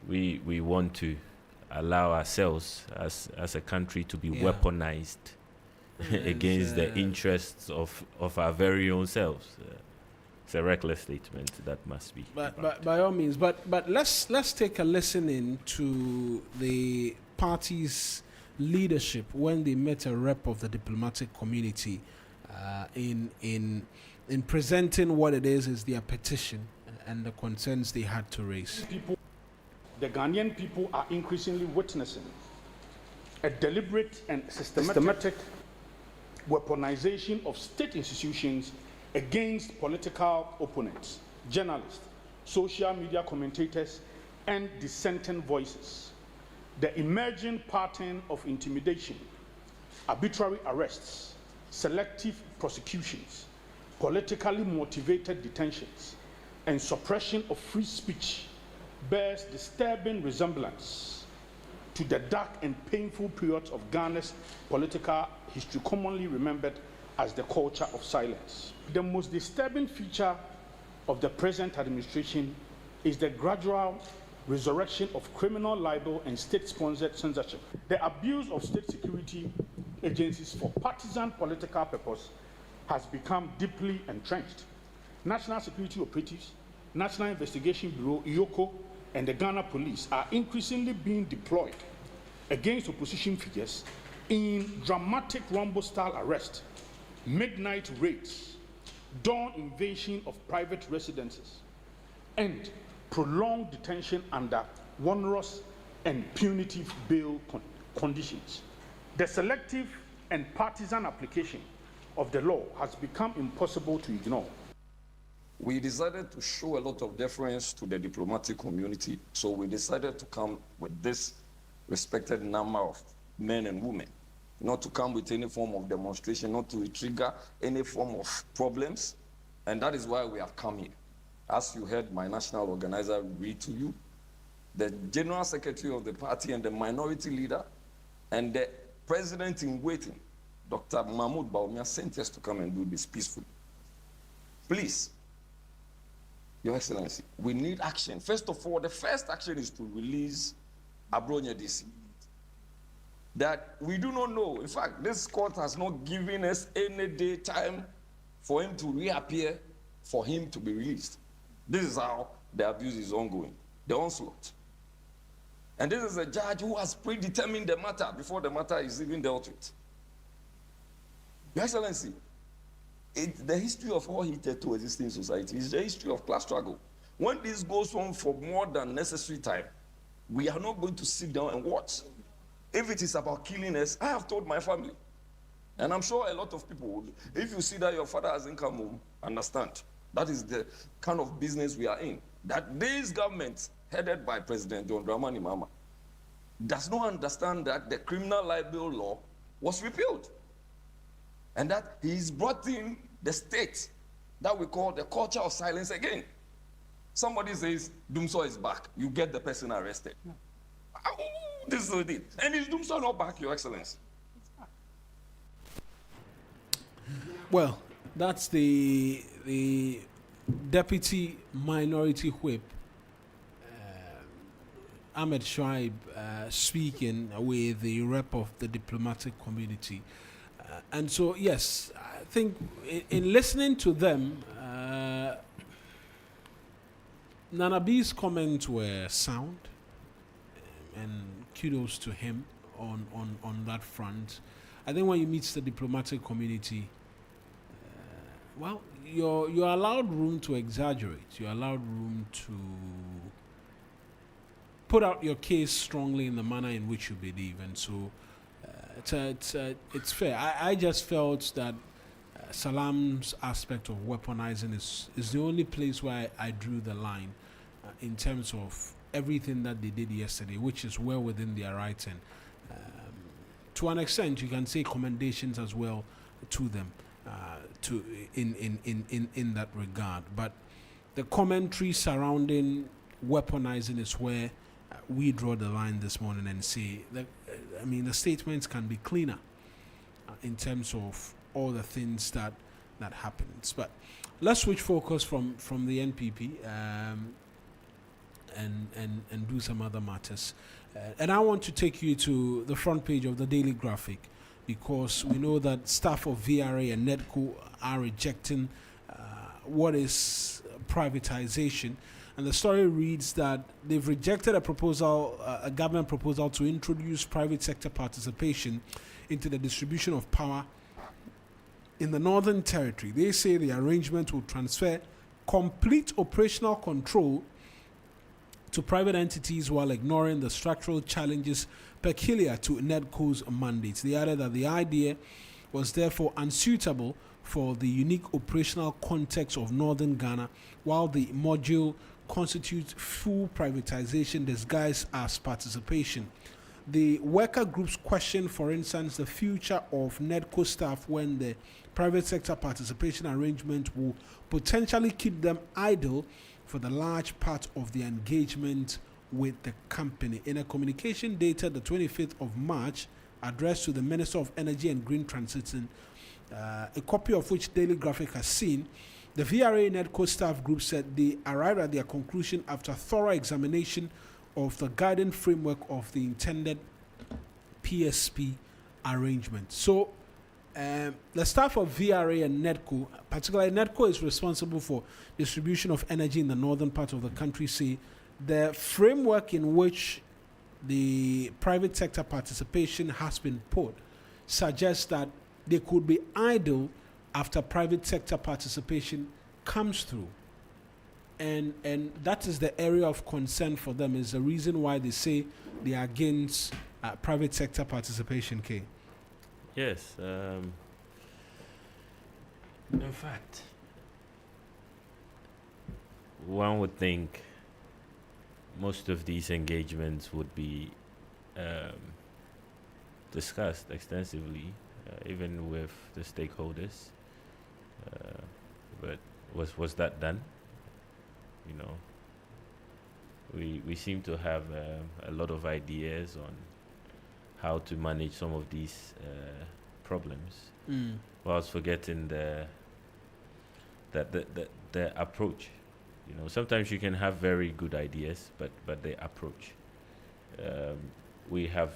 we want to allow ourselves as a country to be weaponized against the interests of our very own selves. It's a reckless statement that must be. But by all means, but let's take a listen in to the party's leadership when they met a rep of the diplomatic community in presenting what it is their petition and the concerns they had to raise. The Ghanaian people are increasingly witnessing a deliberate and systematic weaponization of state institutions against political opponents, journalists, social media commentators, and dissenting voices. The emerging pattern of intimidation, arbitrary arrests, selective prosecutions, politically motivated detentions, and suppression of free speech bears disturbing resemblance to the dark and painful periods of Ghana's political history, commonly remembered as the culture of silence. The most disturbing feature of the present administration is the gradual resurrection of criminal libel and state-sponsored censorship. The abuse of state security agencies for partisan political purpose has become deeply entrenched. National security operatives, National Investigation Bureau, IOCO, and the Ghana Police are increasingly being deployed against opposition figures in dramatic Rambo-style arrest, midnight raids, dawn invasion of private residences, and prolonged detention under onerous and punitive bail conditions. The selective and partisan application of the law has become impossible to ignore. We decided to show a lot of deference to the diplomatic community, so we decided to come with this respected number of men and women, not to come with any form of demonstration, not to trigger any form of problems, and that is why we have come here. As you heard my national organizer read to you, the general secretary of the party and the minority leader and the president in waiting, Dr. Mahmoud Bawumia, sent us to come and do this peacefully. Please, Your Excellency, we need action. First of all, the first action is to release Abronya DC. That we do not know. In fact, this court has not given us any day time for him to reappear, for him to be released. This is how the abuse is ongoing, the onslaught. And this is a judge who has predetermined the matter before the matter is even dealt with. Your Excellency, the history of all hitherto existing in society is the history of class struggle. When this goes on for more than necessary time, we are not going to sit down and watch. If it is about killing us, I have told my family, and I'm sure a lot of people would. If you see that your father hasn't come home, understand. That is the kind of business we are in. That this government, headed by President John Dramani Mahama, does not understand that the criminal libel law was repealed. And that he's brought in the state that we call the culture of silence again. Somebody says, Dumso is back. You get the person arrested. This is it. And is Dumso not back, Your Excellency? Well, that's the Deputy Minority Whip, Ahmed Shaib, speaking with the rep of the diplomatic community. And so, yes, I think in listening to them, Nana B's comments were sound, and kudos to him on that front. I think when you meet the diplomatic community, well, you're allowed room to exaggerate. You're allowed room to put out your case strongly in the manner in which you believe, and so it's fair. I just felt that Salam's aspect of weaponizing is the only place where I drew the line in terms of everything that they did yesterday, which is well within their rights, and to an extent you can say commendations as well to them in that regard. But the commentary surrounding weaponizing is where we draw the line this morning and say that the statements can be cleaner in terms of all the things that happens. But let's switch focus from the NPP and do some other matters. And I want to take you to the front page of the Daily Graphic, because we know that staff of VRA and NEDCO are rejecting what is privatization. And the story reads that they've rejected a proposal, a government proposal to introduce private sector participation into the distribution of power in the Northern Territory. They say the arrangement will transfer complete operational control to private entities while ignoring the structural challenges peculiar to NEDCO's mandates. They added that the idea was therefore unsuitable for the unique operational context of Northern Ghana, while the module constitutes full privatization disguised as participation. The worker groups question, for instance, the future of NEDCO staff when the private sector participation arrangement will potentially keep them idle for the large part of the engagement with the company. In a communication dated the 25th of March, addressed to the Minister of Energy and Green Transition, a copy of which Daily Graphic has seen, the VRA NEDCO staff group said they arrived at their conclusion after thorough examination of the guiding framework of the intended PSP arrangement. So, the staff of VRA and NEDCO, particularly NEDCO, is responsible for distribution of energy in the northern part of the country, say the framework in which the private sector participation has been put suggests that they could be idle after private sector participation comes through. And that is the area of concern for them, is the reason why they say they are against private sector participation, Kay. Yes. In fact, one would think most of these engagements would be discussed extensively, even with the stakeholders. But was that done? You know, we seem to have a lot of ideas on how to manage some of these problems, whilst forgetting the approach. You know, sometimes you can have very good ideas, but the approach. We have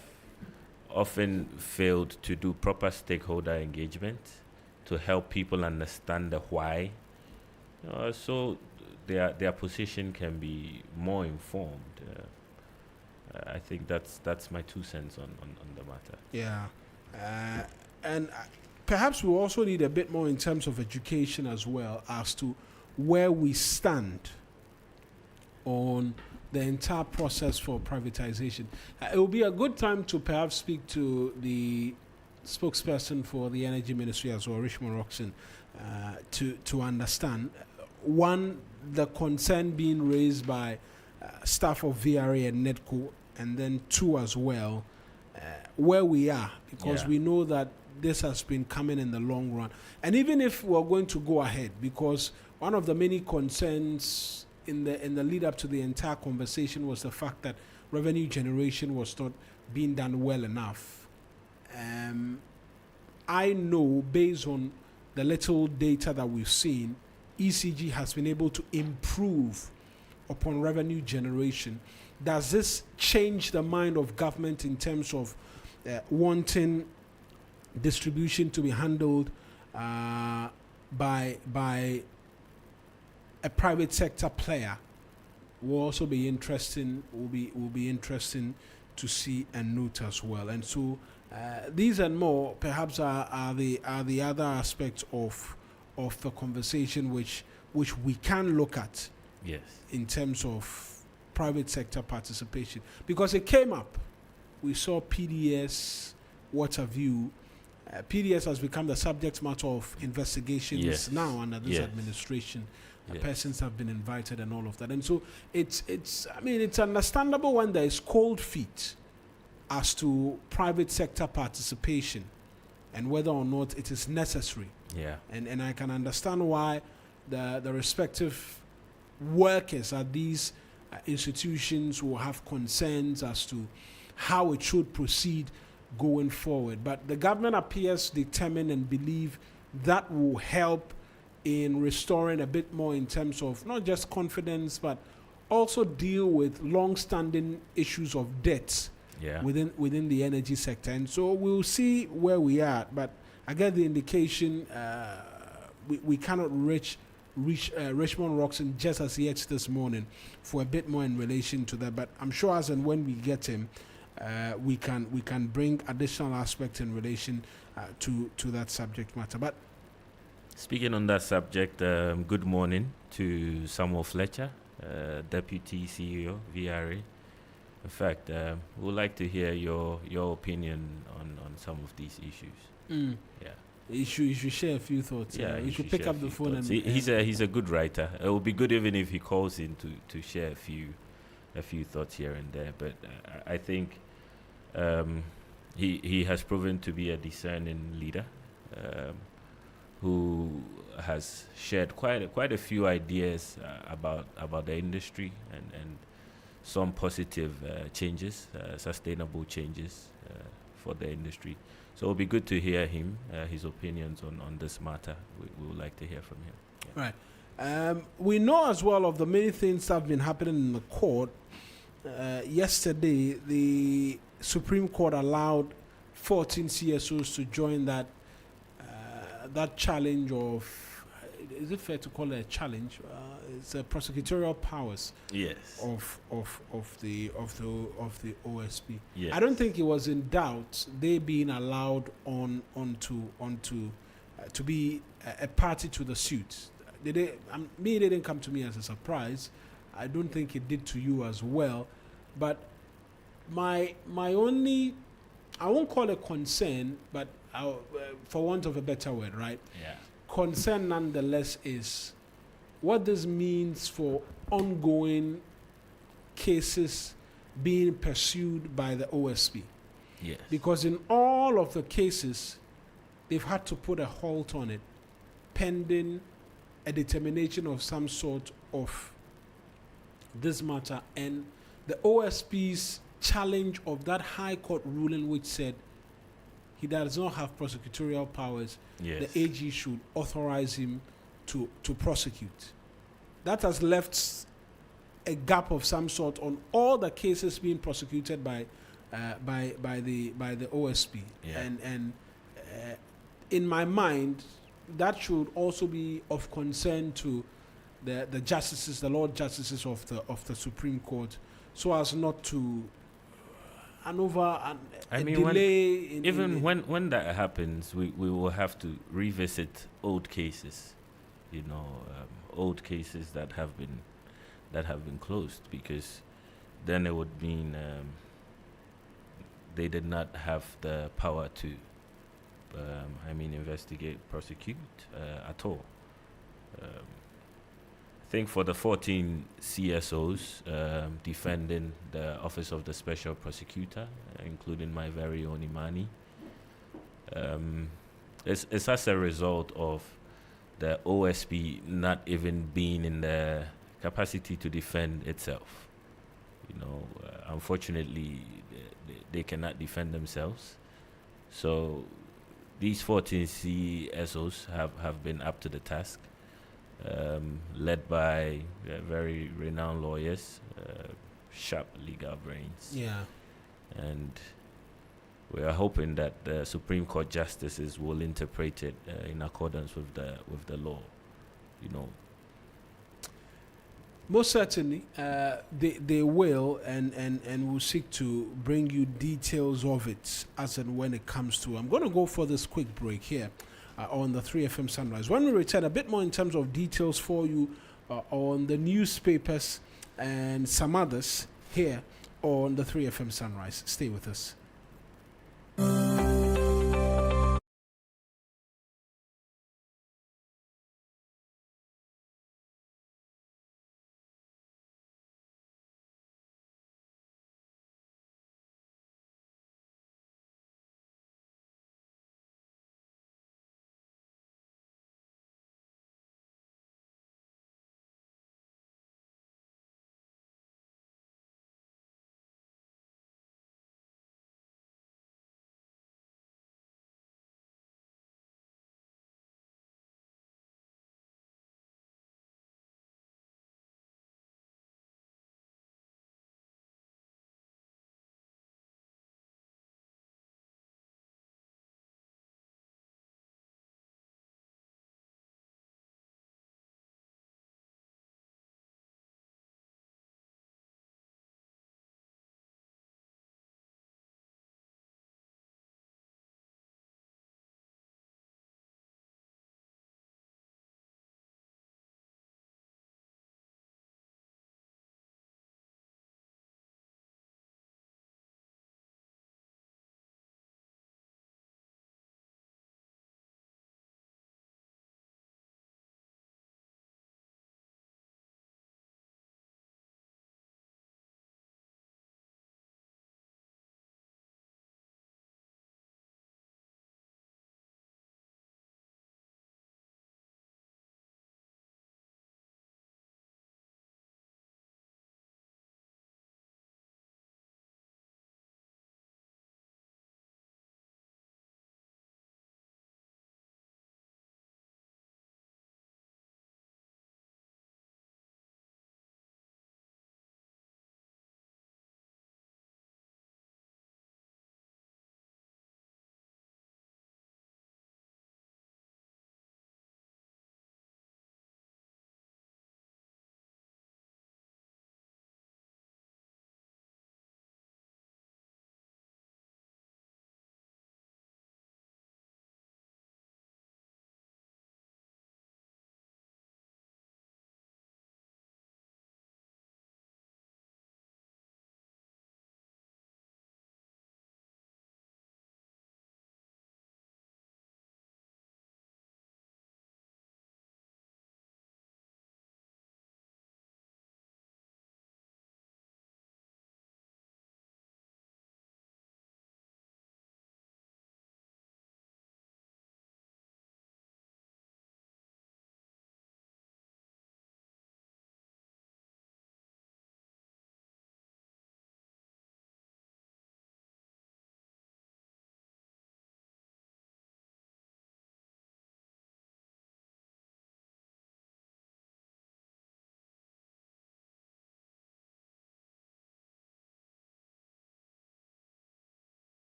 often failed to do proper stakeholder engagement to help people understand the why, so their position can be more informed. I think that's my 2 cents on the matter. Yeah, and perhaps we also need a bit more in terms of education as well as to where we stand on the entire process for privatization. It will be a good time to perhaps speak to the spokesperson for the Energy Ministry as well, Richmond Roxon, to understand, one, the concern being raised by staff of VRA and NEDCO, and then two as well, where we are, because we know that this has been coming in the long run. And even if we're going to go ahead, because one of the many concerns in the lead up to the entire conversation was the fact that revenue generation was not being done well enough. I know, based on the little data that we've seen, ECG has been able to improve upon revenue generation. Does this change the mind of government in terms of wanting distribution to be handled by a private sector player? Will also be interesting. Will be interesting to see and note as well. And so these and more perhaps are the other aspects of the conversation which we can look at. Yes. In terms of private sector participation, because it came up. We saw PDS, what have you. PDS has become the subject matter of investigations now under this administration. Persons have been invited and all of that. And so it's understandable when there is cold feet as to private sector participation and whether or not it is necessary. Yeah. And I can understand why the respective workers at these institutions will have concerns as to how it should proceed going forward. But the government appears determined and believe that will help in restoring a bit more in terms of not just confidence, but also deal with long-standing issues of debts within the energy sector. And so we'll see where we are. But I get the indication we cannot reach Richmond Roxon just as yet this morning for a bit more in relation to that. But I'm sure as and when we get him, we can bring additional aspects in relation to that subject matter. But speaking on that subject, good morning to Samuel Fletcher, Deputy CEO, VRA. In fact, we would like to hear your opinion on some of these issues. Yeah. You should share a few thoughts. Yeah, you should pick up the phone and he's a good writer. It would be good even if he calls in to share a few thoughts here and there. But I think he has proven to be a discerning leader who has shared quite a few ideas about the industry and some positive changes, sustainable changes for the industry. So it'll be good to hear him, his opinions on this matter. We would like to hear from him. Yeah. Right. We know as well of the many things that have been happening in the court. Yesterday, the Supreme Court allowed 14 CSOs to join that challenge of, is it fair to call it a challenge? It's a prosecutorial powers. Yes. Of the OSP. Yes. I don't think it was in doubt they being allowed to be a party to the suit. It didn't come to me as a surprise. I don't think it did to you as well. But my only, I won't call it concern, but for want of a better word, right? Yeah. Concern nonetheless is what this means for ongoing cases being pursued by the OSP. Yes. Because in all of the cases, they've had to put a halt on it, pending a determination of some sort of this matter, and the OSP's challenge of that High Court ruling which said he does not have prosecutorial powers. Yes. The AG should authorize him to prosecute. That has left a gap of some sort on all the cases being prosecuted by the OSP. Yeah. And in my mind, that should also be of concern to the justices, the Lord Justices of the Supreme Court, so as not to delay. When that happens, we will have to revisit old cases, old cases that have been closed, because then it would mean they did not have the power to investigate, prosecute at all. I think for the 14 CSOs defending the Office of the Special Prosecutor, including my very own Imani, it's as a result of the OSP not even being in the capacity to defend itself. Unfortunately, they cannot defend themselves. So these 14 CSOs have been up to the task, led by very renowned lawyers, sharp legal brains. Yeah. And we are hoping that the Supreme Court justices will interpret it in accordance with the law. Most certainly, they will, and will seek to bring you details of it as and when it comes to. I'm going to go for this quick break here on the 3FM Sunrise. When we return, a bit more in terms of details for you on the newspapers and some others here on the 3FM Sunrise. Stay with us.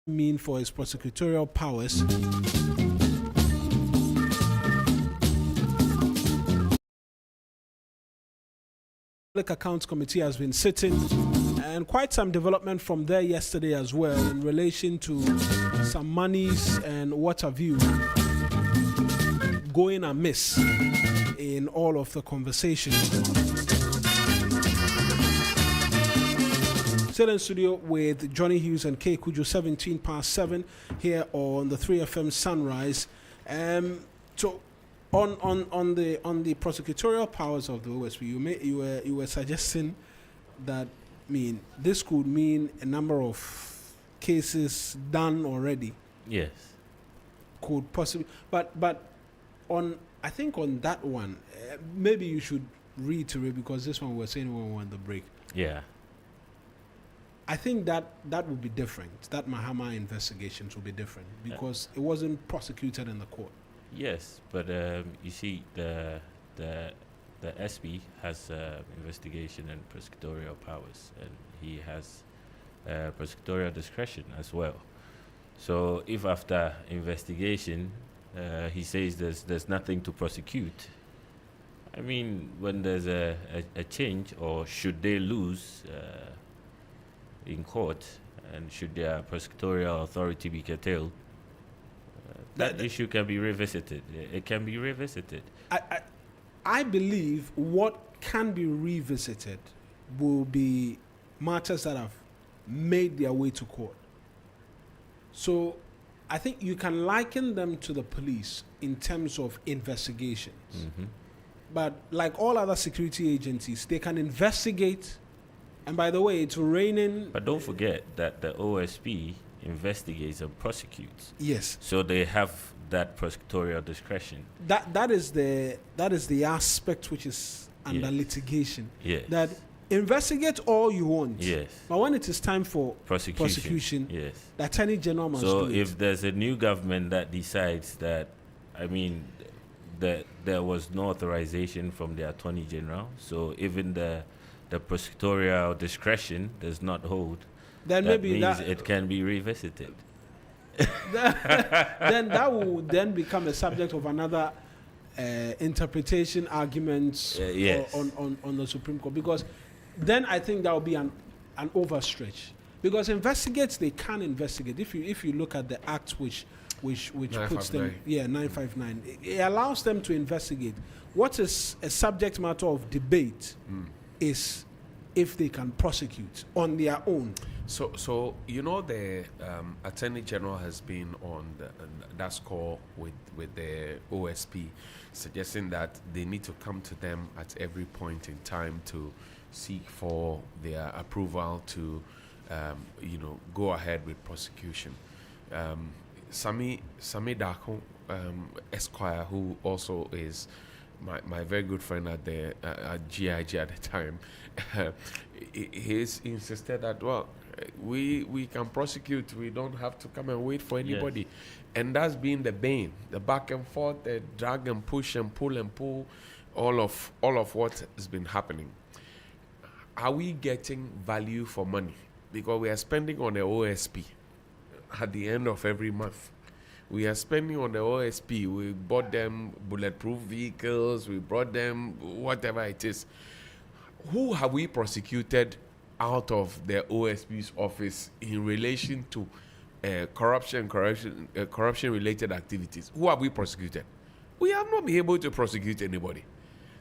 mean for his prosecutorial powers. Public Accounts Committee has been sitting, and quite some development from there yesterday as well in relation to some monies and what have you going amiss in all of the conversations. Still in studio with Johnnie Hughes and K. Kujo, 7:17 here on the 3FM Sunrise. So on the prosecutorial powers of the OSP, you were suggesting that this could mean a number of cases done already. Yes. Could possibly, but I think on that one, maybe you should reiterate, because this one we're saying when we want the break. Yeah. I think that would be different. That Mahama investigations will be different because it wasn't prosecuted in the court. Yes, but you see, the SB has investigation and prosecutorial powers, and he has prosecutorial discretion as well. So if after investigation he says there's nothing to prosecute, I mean, when there's a change, or should they lose in court, and should their prosecutorial authority be curtailed, that issue can be revisited. It can be revisited. I believe what can be revisited will be matters that have made their way to court. So I think you can liken them to the police in terms of investigations. Mm-hmm. But like all other security agencies, they can investigate. And by the way, it's raining. But don't forget that the OSP investigates and prosecutes. Yes. So they have that prosecutorial discretion. That is the aspect which is under litigation. Yes. That investigate all you want. Yes. But when it is time for prosecution, yes, the Attorney General must do it. So if there's a new government that decides that, that there was no authorization from the Attorney General, so even the prosecutorial discretion does not hold, then that maybe means it can be revisited. Then that will then become a subject of another interpretation arguments yes. on the Supreme Court, because then I think that will be an overstretch. Because investigates, they can investigate. If you look at the act which puts them 959, it allows them to investigate. What is a subject matter of debate is if they can prosecute on their own. So the Attorney General has been on that score with the OSP, suggesting that they need to come to them at every point in time to seek for their approval to go ahead with prosecution. Sami Dako, Esquire, who also is my very good friend at GIG at the time, he's insisted that, well, we can prosecute, we don't have to come and wait for anybody. Yes. And that's been the bane, the back and forth, the drag and push and pull, all of what has been happening. Are we getting value for money? Because we are spending on the OSP at the end of every month. We are spending on the OSP. We bought them bulletproof vehicles. We brought them whatever it is. Who have we prosecuted out of the OSP's office in relation to corruption-related activities? Who have we prosecuted? We have not been able to prosecute anybody.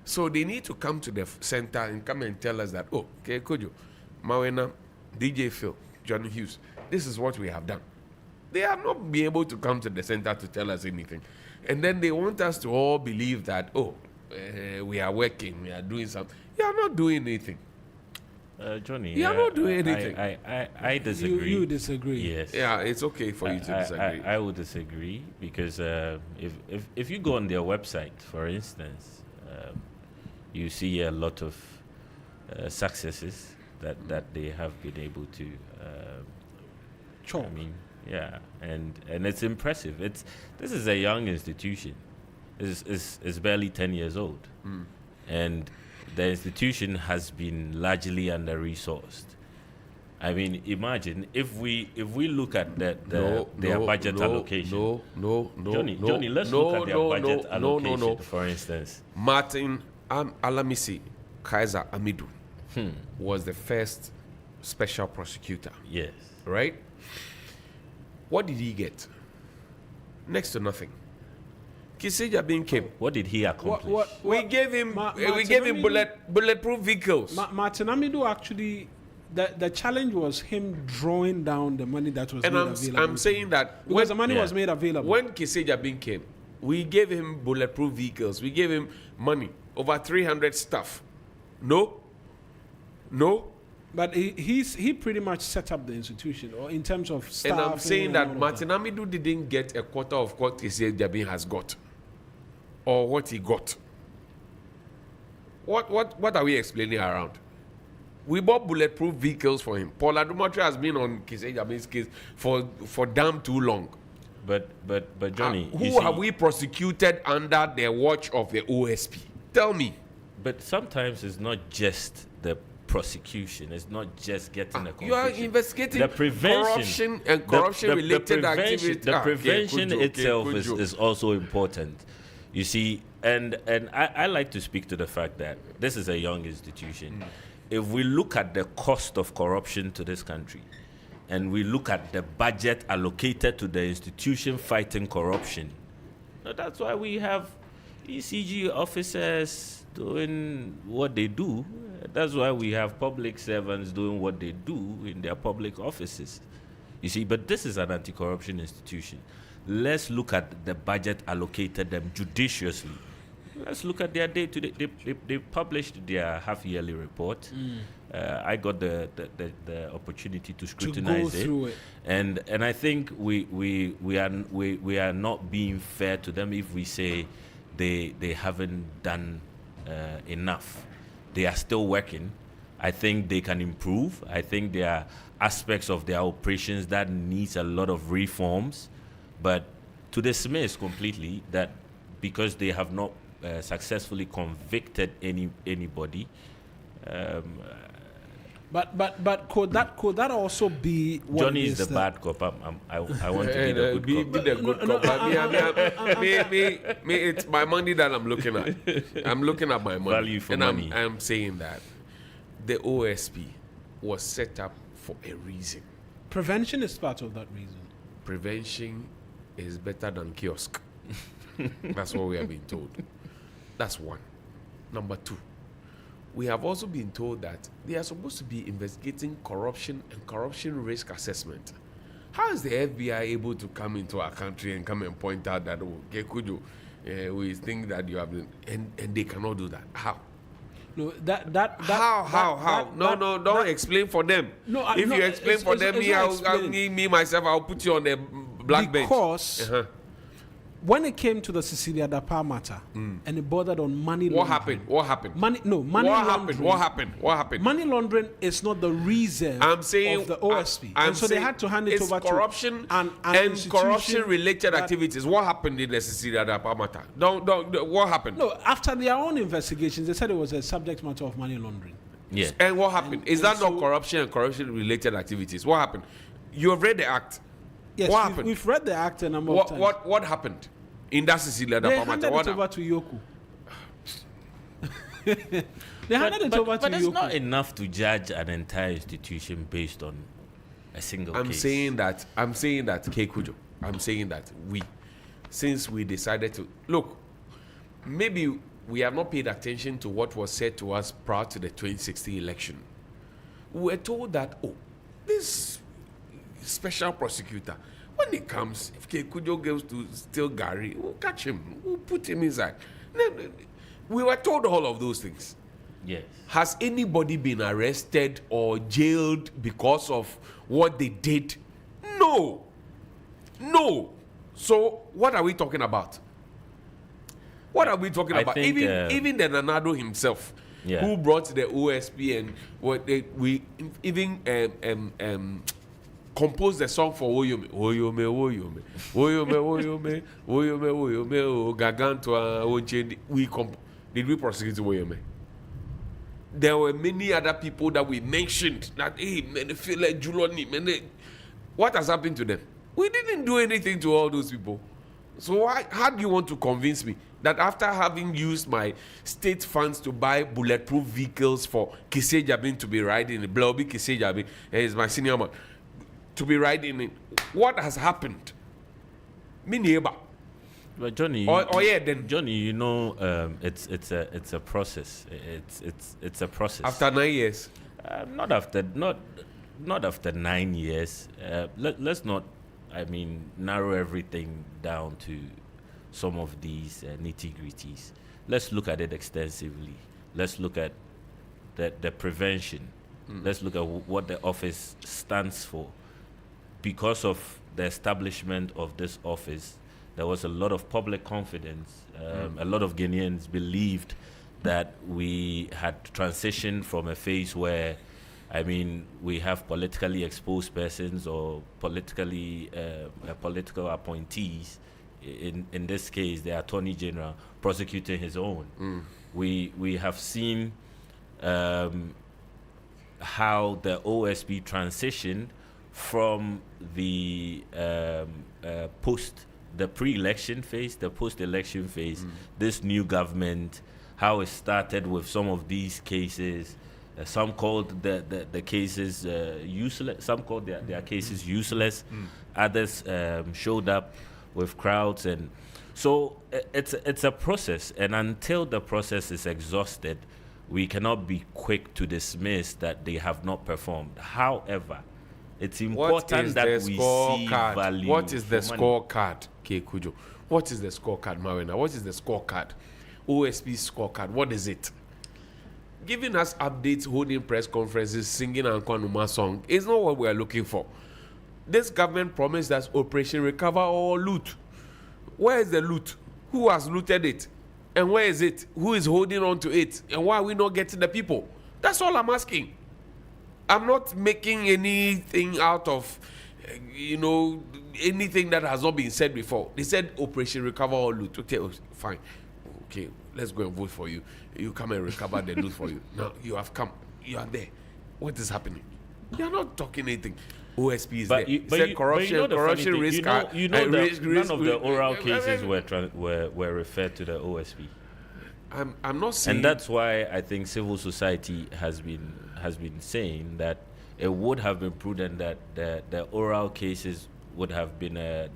So they need to come to the center and come and tell us that, oh, okay, Kojo, Mawuena, DJ Phil, Johnnie Hughes, this is what we have done. They have not been able to come to the center to tell us anything. And then they want us to all believe that, we are working, we are doing something. You are not doing anything. Johnny, you are not doing anything. I disagree. You disagree. Yes. Yeah, it's okay for you to disagree. I would disagree because if you go on their website, for instance, you see a lot of successes that they have been able to. Chalk. Yeah, and it's impressive. This is a young institution. It's barely 10 years old, and the institution has been largely under-resourced. I mean, imagine if we look at their budget allocation. Johnnie, let's look at their budget allocation, for instance. Martin Alamisi Kaiser Amidu was the first special prosecutor. Yes. Right? What did he get? Next to nothing. Kiseja Bin came. What did he accomplish? We gave him bulletproof vehicles. Martin Amidu actually, the challenge was him drawing down the money that was made available. I'm saying that because the money was made available. When Kiseja Bin came, we gave him bulletproof vehicles. We gave him money, over 300 staff. No. But he pretty much set up the institution, or in terms of staff. And I'm saying that Martin Amidu didn't get a quarter of what Kiseja Bin has got, or what he got. What are we explaining around? We bought bulletproof vehicles for him. Paul Adumatri has been on Kiseja Bin's case for damn too long. But Johnnie, who have we prosecuted under the watch of the OSP? Tell me. But sometimes it's not just the prosecution. It's not just getting a conviction. You are investigating the prevention, corruption-related activities. The prevention itself is also important. You see, and I like to speak to the fact that this is a young institution. If we look at the cost of corruption to this country, and we look at the budget allocated to the institution fighting corruption, that's why we have ECG officers doing what they do. That's why we have public servants doing what they do in their public offices. You see, but this is an anti-corruption institution. Let's look at the budget allocated them judiciously. Let's look at their day-to-day. They published their half-yearly report. I got the opportunity to scrutinize it. And I think we are not being fair to them if we say they haven't done enough. They are still working. I think they can improve. I think there are aspects of their operations that needs a lot of reforms. But to dismiss completely that because they have not successfully convicted anybody. But could that also be what Johnnie is the bad cop? I want to be the good cop. Be the good cop. Me, it's my money that I'm looking at. I'm looking at my money. Value for money. I'm saying that the OSP was set up for a reason. Prevention is part of that reason. Prevention is better than kiosk. That's what we have been told. That's one. Number two, we have also been told that they are supposed to be investigating corruption and corruption risk assessment. How is the FBI able to come into our country and come and point out that, we think that you have been, and they cannot do that? How? No, How? No, don't explain for them. No, if you explain for them, I'll put you on the black bench. Because when it came to the Cecilia Dapa matter and it bordered on money laundering. What happened? Money laundering. What happened? Money laundering is not the reason of the OSP. and so they had to hand it over corruption to and corruption-related activities. What happened in the Cecilia Dapa matter? What happened? No, after their own investigations, they said it was a subject matter of money laundering. Yeah. And what happened? Is that not corruption and corruption-related activities? What happened? You have read the act. Yes, what happened? We've read the act a number of times. What happened in that Cecilia Dapa matter? They handed it over to Yoku. But it's not enough to judge an entire institution based on a single case. I'm saying that, Kekujo. I'm saying that since we decided to look, maybe we have not paid attention to what was said to us prior to the 2016 election. We were told that, this special prosecutor, when he comes, if Kekujo goes to steal Gary, we'll catch him, we'll put him inside. We were told all of those things. Yes. Has anybody been arrested or jailed because of what they did? No. So what are we talking about? What are we talking about? Think, even the Nanado himself, who brought the OSP and we even composed the song for Oyome, Gagantua, Did we prosecute Oyome? there were many other people that we mentioned that, hey, man, they feel like Johnnie, man. What has happened to them? We didn't do anything to all those people. So how do you want to convince me that after having used my state funds to buy bulletproof vehicles for Kisejabin to be riding in, Bloby Kisejabin is my senior man, to be riding in, what has happened? Me neighbor. But Johnnie, then Johnnie, you know, it's a process. It's a process. After 9 years, not after 9 years. Let's not, narrow everything down to some of these nitty-gritties. Let's look at it extensively. Let's look at the prevention. Let's look at what the office stands for. Because of the establishment of this office, there was a lot of public confidence. A lot of Guineans believed that we had transitioned from a phase where, we have politically exposed persons or political appointees. In this case, the Attorney General prosecuting his own. We have seen how the OSP transitioned from the pre-election phase, the post-election phase, this new government, how it started with some of these cases. Some called the cases useless. Some called their cases useless. Others showed up with crowds, and so it's a process. And until the process is exhausted, we cannot be quick to dismiss that they have not performed. However, it's important that we see value. What is the scorecard, Kekujo? What is the scorecard, Mawuena? What is the scorecard? OSP scorecard. What is it? Giving us updates, holding press conferences, singing Ankwanuma song is not what we are looking for. This government promised us Operation Recover or Loot. Where is the loot? Who has looted it? And where is it? Who is holding on to it? And why are we not getting the people? That's all I'm asking. I'm not making anything out of, anything that has not been said before. They said Operation Recover or Loot. Okay, fine. Okay, let's go and vote for you. You come and recover the loot for you. Now, you have come. You are there. What is happening? You're not talking anything. OSP is there. Corruption risk. None of the oral cases were referred to the OSP. I'm not saying. And that's why I think civil society has been saying that it would have been prudent that the oral cases would have been there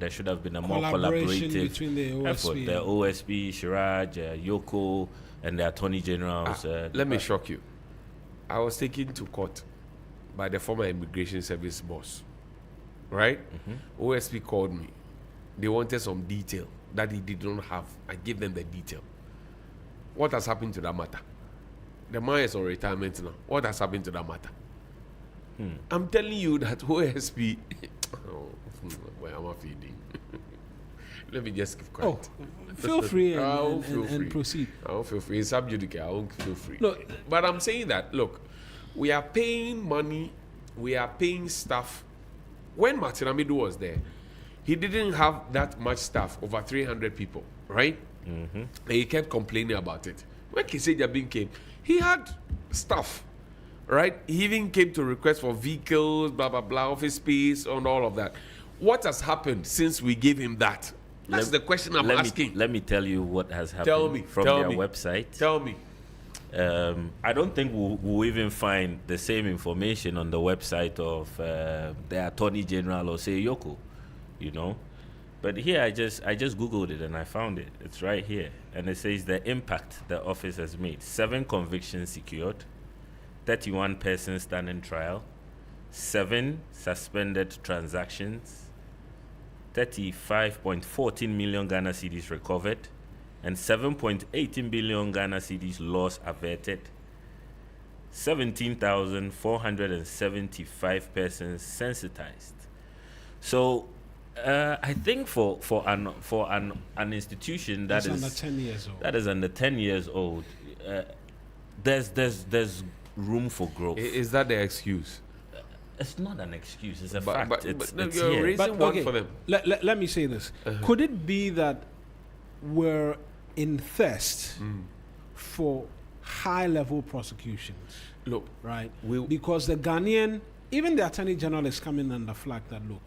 should have been a more collaborative between the effort. The OSP, Shiraj, Yoko, and the Attorney Generals. Let me shock you. I was taken to court by the former Immigration Service boss, right? OSP called me. They wanted some detail that he did not have. I gave them the detail. What has happened to that matter? The man is on retirement now. What has happened to that matter? I'm telling you that OSP... where am I feeding? Let me just keep quiet. Feel free and proceed. I won't feel free. It's subjudice. I won't feel free. But I'm saying that, look, we are paying money, we are paying staff. When Martin Amidu was there, he didn't have that much staff, over 300 people, right? And he kept complaining about it. When Kisejabin came, he had staff, right? He even came to request for vehicles, blah, blah, blah, office space, and all of that. What has happened since we gave him that? That's the question I'm asking. Let me tell you what has happened from their website. Tell me. I don't think we'll even find the same information on the website of the Attorney General or say Yoko, But here I just Googled it and I found it. It's right here. And it says the impact the office has made. 7 convictions secured, 31 persons standing trial, 7 suspended transactions, 35.14 million Ghana cedis recovered, and 7.18 billion Ghana cedis loss averted. 17,475 persons sensitized. So I think for an institution that is under 10 years old, that is under 10 years old, there's room for growth. Is that the excuse? It's not an excuse. It's a fact. But it's you're raising one for them. Let me say this. Could it be that we're in thirst for high-level prosecutions. Look, right? Because the Ghanaian, even the Attorney General is coming under flag that, look,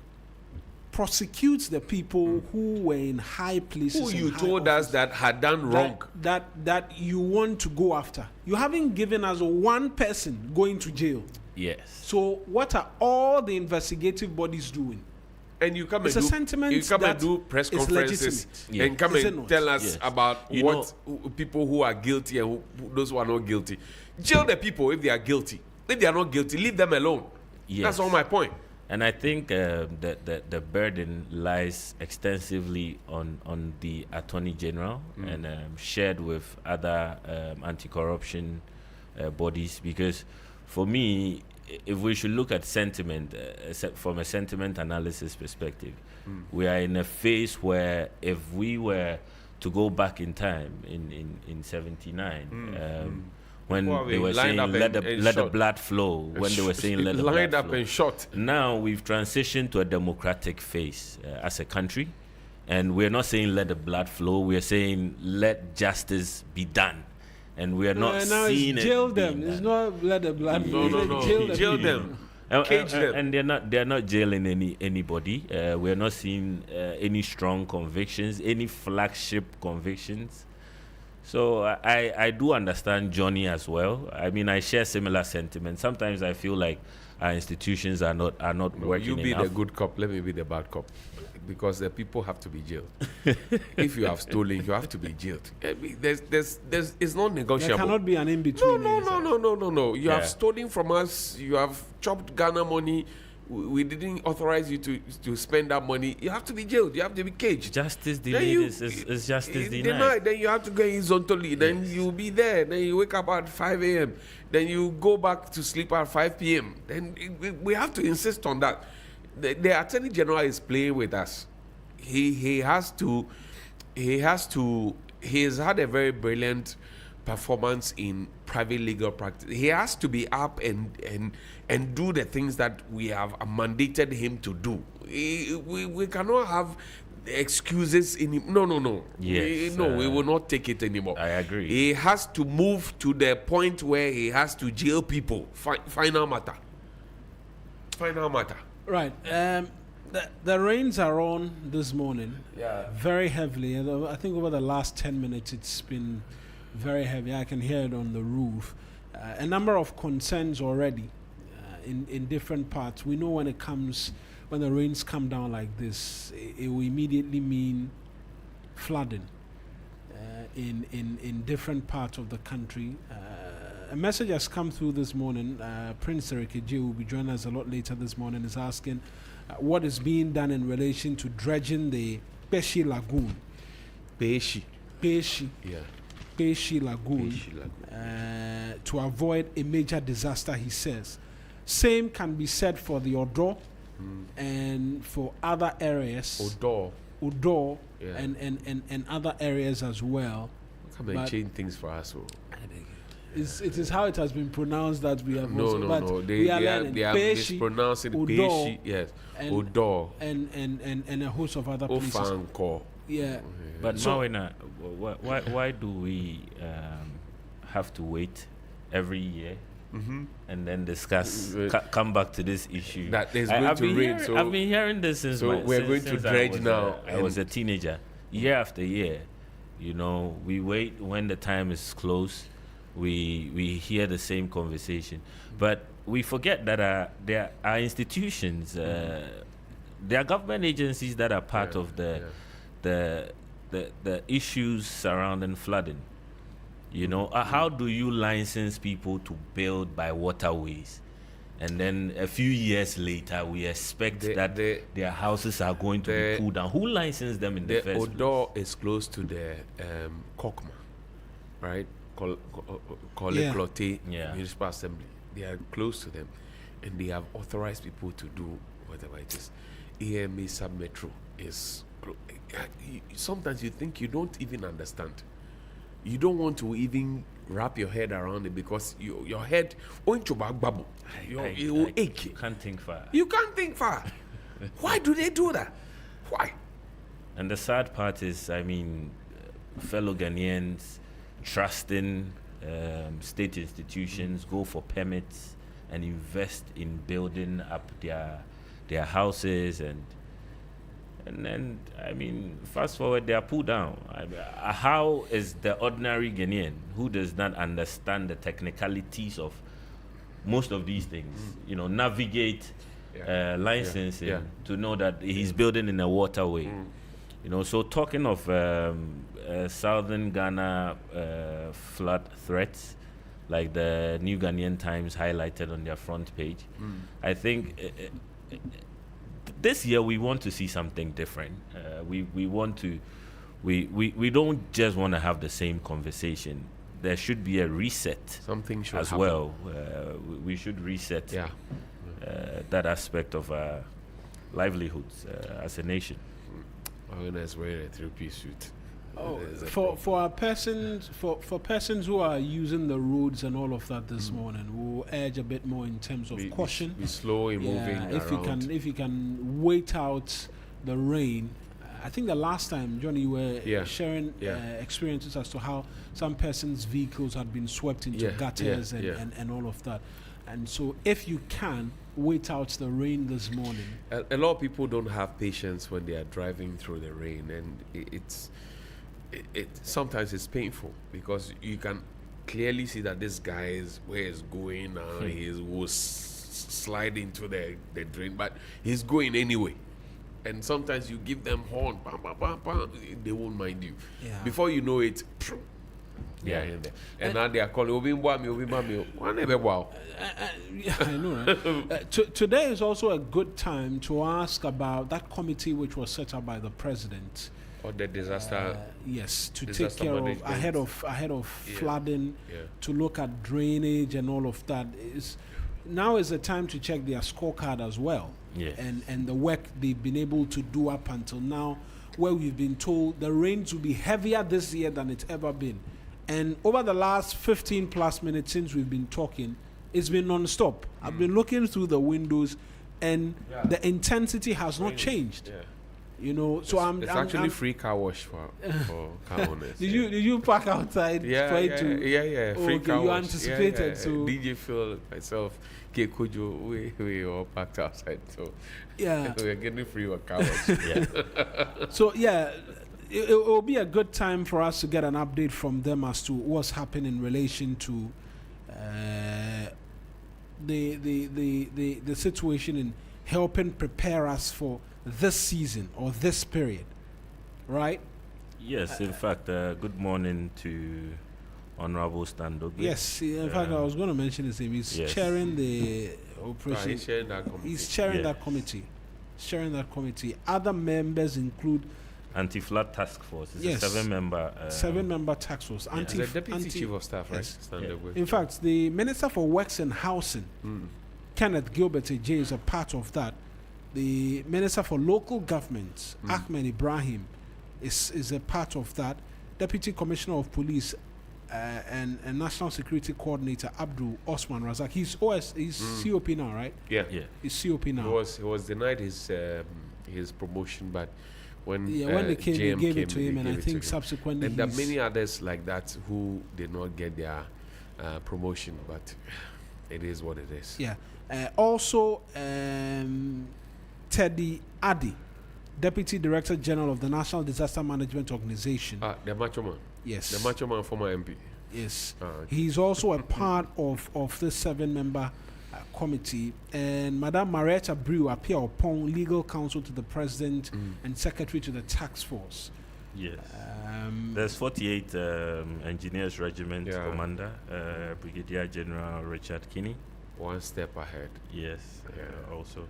prosecutes the people who were in high places. Who you told us that had done wrong. That you want to go after. You haven't given us one person going to jail. Yes. So what are all the investigative bodies doing? And you come it's and a sentiment you come and do press conferences and come and tell us about people who are guilty and those who are not guilty. Jail the people if they are guilty. If they are not guilty, leave them alone. Yes. That's all my point. And I think that the burden lies extensively on the Attorney General and shared with other anti-corruption bodies, because for me, if we should look at sentiment from a sentiment analysis perspective, we are in a phase where if we were to go back in time in 79, when they were saying let the blood flow, when they were saying let the blood flow, and shot. Now we've transitioned to a democratic phase as a country, and we're not saying let the blood flow, we're saying let justice be done. And we are not seeing jail it. Them. It's not let the blood. No. Jail them. Cage them. And they're not jailing anybody. We're not seeing any strong convictions, any flagship convictions. So I do understand Johnnie as well. I mean, I share similar sentiments. Sometimes I feel like our institutions are not working You be enough. the good cop, let me be the bad cop. Because the people have to be jailed. If you have stolen, you have to be jailed. I mean, it's not negotiable. There cannot be an in-between. No. You have stolen from us. You have chopped Ghana money. We didn't authorize you to spend that money. You have to be jailed. You have to be caged. Justice delayed is justice denied. Then you have to go horizontally. Then you'll be there. Then you wake up at 5 a.m. Then you go back to sleep at 5 p.m. Then we have to insist on that. The Attorney General is playing with us. He has had a very brilliant performance in private legal practice. He has to be up and do the things that we have mandated him to do. We cannot have excuses No. Yes, we will not take it anymore. I agree. He has to move to the point where he has to jail people. Final matter. Right. The rains are on this morning. Yeah. Very heavily. I think over the last 10 minutes it's been very heavy. I can hear it on the roof. A number of concerns already in different parts. We know when the rains come down like this, it will immediately mean flooding in different parts of the country. A message has come through this morning. Prince Erekejie will be joining us a lot later this morning. Is asking what is being done in relation to dredging the Peshi Lagoon. Peshi Lagoon. To avoid a major disaster, he says. Same can be said for the Ullo and for other areas. Ullo and other areas as well. Come and change things for us. It is how it has been pronounced that we have no. They are mispronouncing Peshi, yes. Ullo and a host of other places. Yeah. But Mawuena, why do we have to wait every year and then discuss, come back to this issue? That is going to rain. I've been hearing this since we're going to dredge now. I was a teenager. Year after year, we wait when the time is close. We hear the same conversation, but we forget that there are institutions, there are government agencies that are part of the issues surrounding flooding. How do you license people to build by waterways, and then a few years later we expect that their houses are going to be pulled down? Who licensed them in the first place? The Ullo is close to the Kokma, right? Cloté Municipal Assembly. They are close to them, and they have authorized people to do whatever it is. AMA Submetro is. Sometimes you think you don't even understand. You don't want to even wrap your head around it because your head it will ache. You can't think far. You can't think far. Why do they do that? Why? And the sad part is, fellow Ghanaians trusting state institutions go for permits and invest in building up their houses, and then, I mean, fast forward, they are pulled down. How is the ordinary Ghanaian who does not understand the technicalities of most of these things, navigate licensing to know that he's building in a waterway? So talking of Southern Ghana flood threats, like the New Ghanaian Times highlighted on their front page, I think this year we want to see something different. We want to, we don't just want to have the same conversation. There should be a reset. Something should as happen. well. We should reset that aspect of our livelihoods as a nation. Mawuena is wearing a three-piece suit. For persons who are using the roads and all of that this morning, we'll urge a bit more in terms of caution. Be slow in moving around. If you can wait out the rain. I think the last time, Johnny, you were sharing experiences as to how some persons' vehicles had been swept into gutters and all of that. And so if you can, wait out the rain this morning. A lot of people don't have patience when they are driving through the rain, and sometimes it's painful because you can clearly see that this guy is where he's going now. He will slide into the drain, but he's going anyway. And sometimes you give them horn, bam, bam, bam, bam, they won't mind you. Before you know it, they are in there. And now they are calling, I know, right? Today is also a good time to ask about that committee which was set up by the president. Or the disaster. Yes, to take care of ahead of flooding, to look at drainage and all of that. Now is the time to check their scorecard as well. Yes. And the work they've been able to do up until now, where we've been told the rains will be heavier this year than it's ever been. And over the last 15 plus minutes since we've been talking, it's been non-stop. I've been looking through the windows and the intensity has not changed. So it's actually free car wash for car owners. Did you park outside? Free car wash. You anticipated. So DJ Phil, myself, Kujo, we all parked outside. So we're getting free car wash. So it will be a good time for us to get an update from them as to what's happening in relation to the situation in helping prepare us for this season or this period, right? Yes, in fact, good morning to Honorable Stando. Yes, in fact, I was going to mention his name. He's chairing the operation. He's chairing that committee. He's chairing that committee. Chairing that committee. Other members include Anti-Flood Task Force. It's a seven-member task force. The Deputy Chief of Staff, right? In fact, the Minister for Works and Housing, Kenneth Gilbert J, is a part of that. The Minister for Local Government, Ahmed Ibrahim, is a part of that. Deputy Commissioner of Police and National Security Coordinator Abdul Osman Razak. He's COP now, right? Yeah. He's COP now. He was denied his promotion, but when they came, they gave it to him, and I think subsequently. And there are many others like that who did not get their promotion, but it is what it is. Yeah. Also, Teddy Addy, Deputy Director General of the National Disaster Management Organization. The Macho Man. Yes. The Macho Man, former MP. Yes. He's also a part of this 7-member committee. And Madame Marietta Brew appear upon legal counsel to the President and Secretary to the Task Force. Yes. There's 48 Engineers Regiment Commander, Brigadier General Richard Kinney. One step ahead. Yes. Also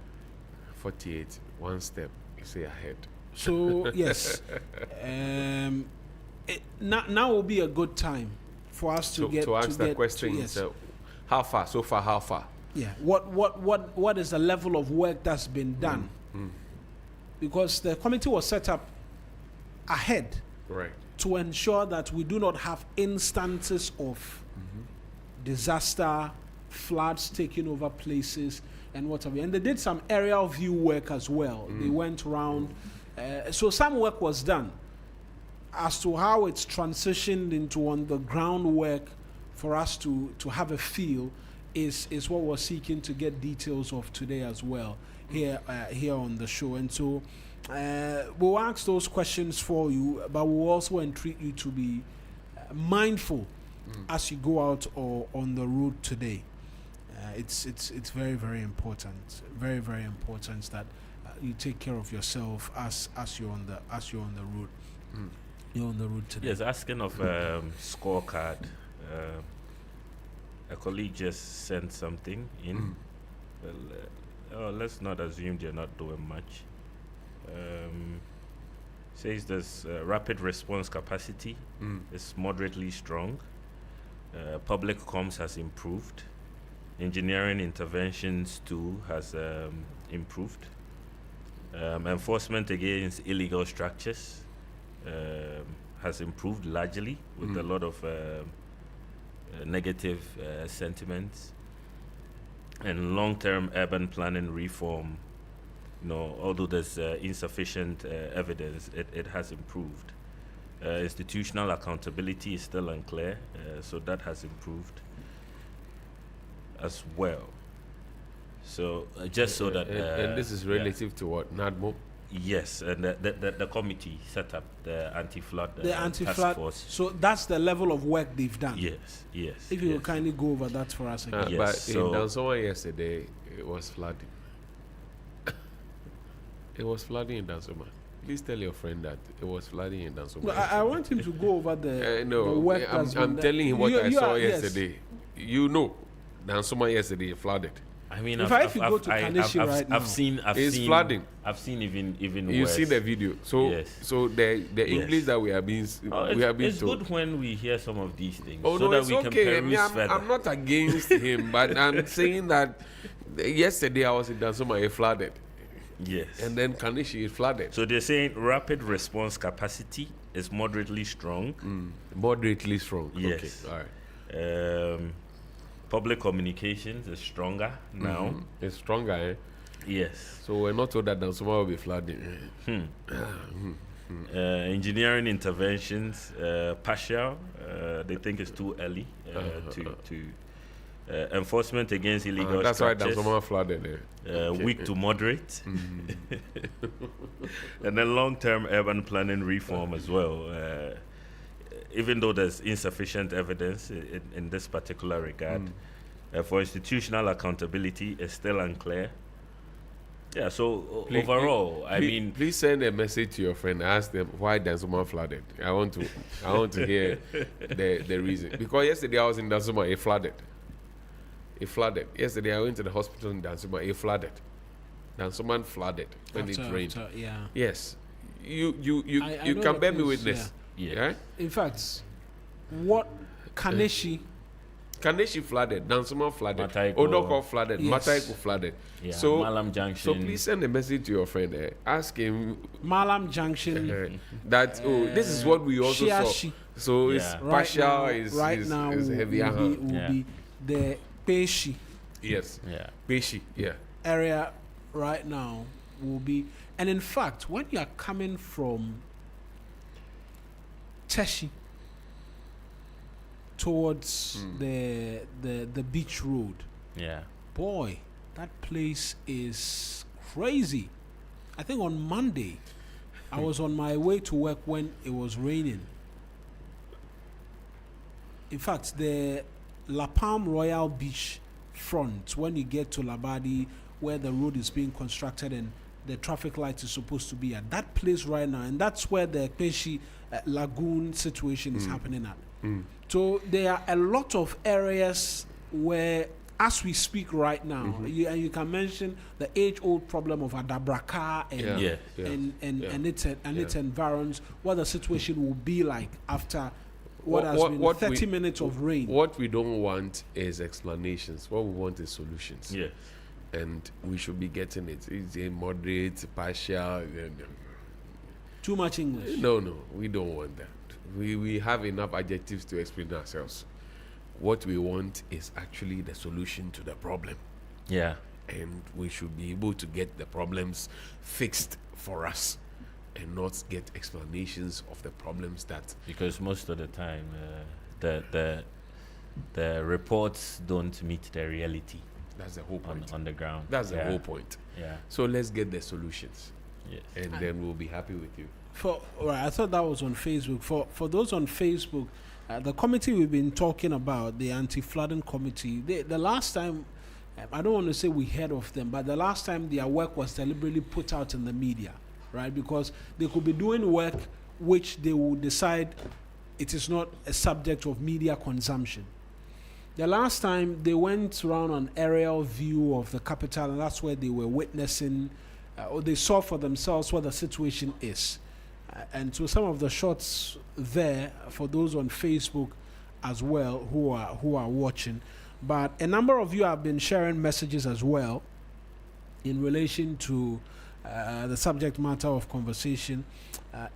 48, one step, you say ahead. So yes, now will be a good time for us to ask the question. How far? So far, how far? Yeah. What is the level of work that's been done? Because the committee was set up ahead, right, to ensure that we do not have instances of disaster, floods taking over places and whatever. And they did some aerial view work as well. They went around. So some work was done. As to how it's transitioned into on the ground work for us to have a feel is what we're seeking to get details of today as well here on the show. And so we'll ask those questions for you, but we'll also entreat you to be mindful as you go out or on the road today. It's very, very important, very, very important that you take care of yourself as you're on the road. You're on the road today. Yes, asking of scorecard. A colleague just sent something in. Well, let's not assume they're not doing much. Says there's rapid response capacity is moderately strong. Public comms has improved. Engineering interventions too has improved. Enforcement against illegal structures has improved largely with a lot of negative sentiments. And long-term urban planning reform, although there's insufficient evidence, it has improved. Institutional accountability is still unclear, so that has improved as well. So just so that... and this is relative to what? NADMO? Yes, and the committee set up the anti-flood task force. So that's the level of work they've done. Yes. If you will kindly go over that for us again. But in Dansoma yesterday, it was flooding. It was flooding in Dansoma. Please tell your friend that it was flooding in Dansoma. No, I want him to go over the work that's I'm telling him what I saw yesterday. Yes. Dansoma yesterday flooded. I mean, if you go to Kaneshi right now, I've seen flooding. I've seen even you worse. see the video. So yes. So the English that we have been it's told. good when we hear some of these things. Oh so no, that it's we okay. can peruse further. I'm not against him, but I'm saying that yesterday I was in Dansoma, it flooded. Yes. And then Kaneshi, it flooded. So they're saying rapid response capacity is moderately strong. Moderately strong. Yes. Okay. All right. Public communications is stronger now. It's stronger, eh? Yes. So we're not told that Dansoma will be flooding. Engineering interventions, partial. They think it's too early to enforcement against illegal that's structures. That's why Dansoma flooded. Weak to moderate. And then long-term urban planning reform as well. Even though there's insufficient evidence in this particular regard, for institutional accountability, it's still unclear. Yeah, so overall, please send a message to your friend. Ask them why Dansoma flooded. I want to hear the reason. Because yesterday I was in Dansoma, it flooded. It flooded. Yesterday I went to the hospital in Dansoma, it flooded. Dansoma flooded when it rained. Yes, you can bear me witness. Yeah. In fact, what Kaneshi flooded, Dansoma flooded, Mataiko. Odoko flooded, Yes. Mataiko flooded. Yeah, So Malam Junction. So please send a message to your friend. Ask him Malam Junction. that this is what we also Shiashi. saw. So it's partial. Right now is heavy. will be the Peshi. Yes. Yeah. Peshi. Yeah. Area right now will be, and in fact, when you are coming from Teshi towards the beach road, boy, that place is crazy. I think on Monday I was on my way to work when it was raining. In fact, the La Palm Royal Beach front, when you get to Labadi, where the road is being constructed and the traffic light is supposed to be at, that place right now, and that's where the Peshi Lagoon situation is happening at. So there are a lot of areas where, as we speak right now, you can mention the age-old problem of Adabraka and its environs, what the situation will be like after what has been 30 minutes of rain. What we don't want is explanations. What we want is solutions. Yeah. And we should be getting it. It's a moderate, partial. Too much English. No, we don't want that. We have enough adjectives to explain ourselves. What we want is actually the solution to the problem. Yeah. And we should be able to get the problems fixed for us and not get explanations of the problems that... Because most of the time, the the reports don't meet the reality. That's the whole point. On the ground. That's the whole point. Yeah. So let's get the solutions. Yes. And then we'll be happy with you. I thought that was on Facebook. For those on Facebook, the committee we've been talking about, the anti-flooding committee, the last time, I don't want to say we heard of them, but the last time their work was deliberately put out in the media, right? Because they could be doing work which they will decide it is not a subject of media consumption. The last time they went around an aerial view of the capital, and that's where they were witnessing, or they saw for themselves what the situation is. And so some of the shots there, for those on Facebook as well who are watching, but a number of you have been sharing messages as well in relation to the subject matter of conversation.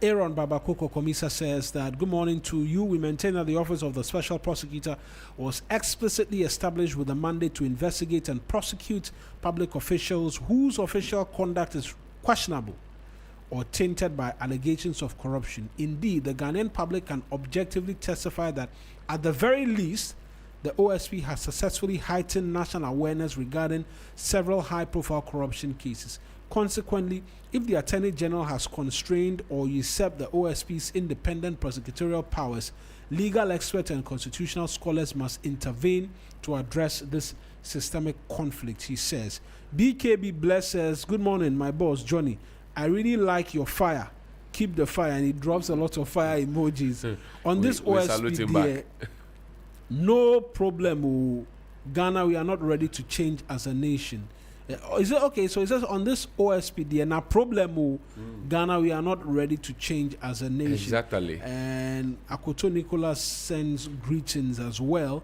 Aaron Babakoko Komisa says that, good morning to you. We maintain that the office of the special prosecutor was explicitly established with a mandate to investigate and prosecute public officials whose official conduct is questionable or tainted by allegations of corruption. Indeed, the Ghanaian public can objectively testify that at the very least, the OSP has successfully heightened national awareness regarding several high-profile corruption cases. Consequently, if the Attorney General has constrained or usurped the OSP's independent prosecutorial powers, legal experts and constitutional scholars must intervene to address this systemic conflict, he says. BKB Bless says, good morning, my boss, Johnnie. I really like your fire. Keep the fire. And he drops a lot of fire emojis. On this OSP, no problem. Oh, Ghana, we are not ready to change as a nation. Is it okay? So it says on this OSP, no problem. Ghana, we are not ready to change as a nation. Exactly. And Akoto Nicholas sends greetings as well.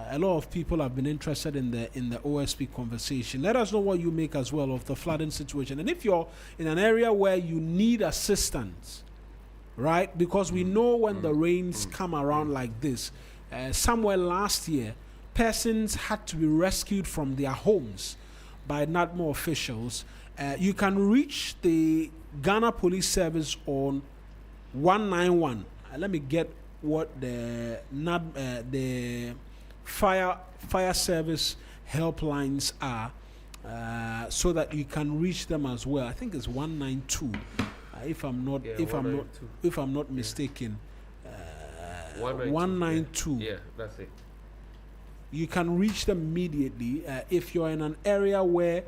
A lot of people have been interested in the OSP conversation. Let us know what you make as well of the flooding situation. And if you're in an area where you need assistance, right? Because we know when the rains come around like this, somewhere last year, persons had to be rescued from their homes by NADMO officials. You can reach the Ghana Police Service on 191. Let me get what the fire service helplines are, so that you can reach them as well. I think it's 192, if I'm not mistaken. 192. Yeah, that's it. You can reach them immediately if you're in an area where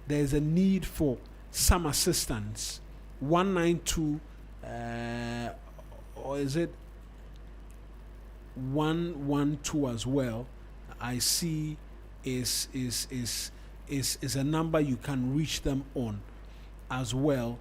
there's a need for some assistance. 192, or is it 112 as well? I see is a number you can reach them on as well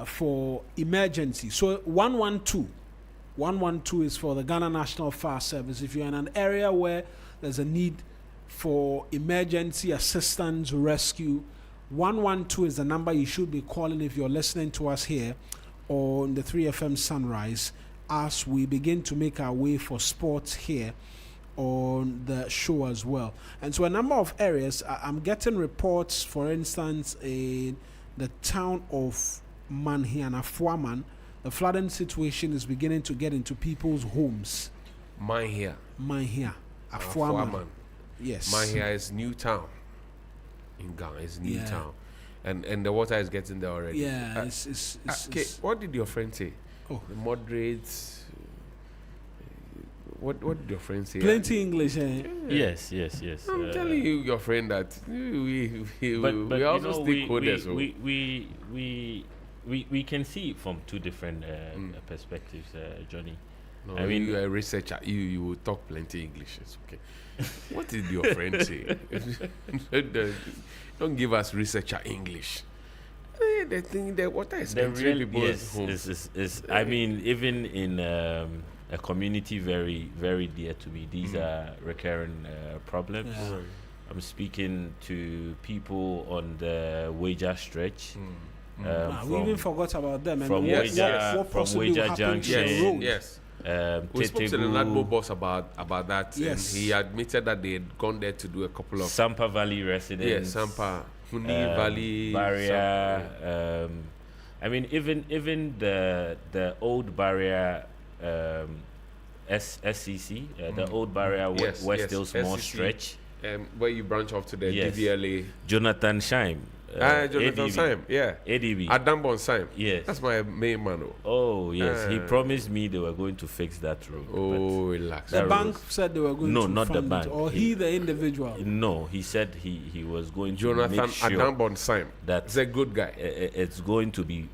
for emergency. So 112 is for the Ghana National Fire Service. If you're in an area where there's a need for emergency assistance, rescue, 112 is the number you should be calling if you're listening to us here on the 3FM Sunrise, as we begin to make our way for sports here on the show as well. And so a number of areas, I'm getting reports, for instance, in the town of Manhiana Fuaman, the flooding situation is beginning to get into people's homes. Manhia. Afuaman. Yes. Manhia is new town in Ghana. It's new town. And the water is getting there already. Yeah. What did your friend say? Oh. The moderates. What did your friend say? Plenty English, eh? Yes. I'm telling you, your friend, that we also stakeholders. We can see it from two different perspectives, Johnnie. No, I mean, you are a researcher. You will talk plenty English. It's okay. What did your friend say? Don't give us researcher English. The thing, the water is entering people's homes. I mean, even in a community very, very dear to me, these are recurring problems. Yeah. I'm speaking to people on the Wager stretch. We even forgot about them. From Wager Junction. Yes. We spoke to the NADMO boss about that. Yes. And he admitted that they had gone there to do a couple of Sampa Valley residents. Yes, Sampa, Huni Valley barrier. I mean, even the old barrier SCC, the old barrier were still small SCC, stretch. Where you branch off to the DVLA. Jonathan Shime. Jonathan ADB. Syme, yeah. ADB. Adambon Syme. Yes. That's my main man. Oh, yes. He promised me they were going to fix that road. Oh, relax. The bank said they were going to No, not the fund bank. it, or he the individual. No, he said he was going to Jonathan make sure Adambon Syme. that He's a good guy. It's going to be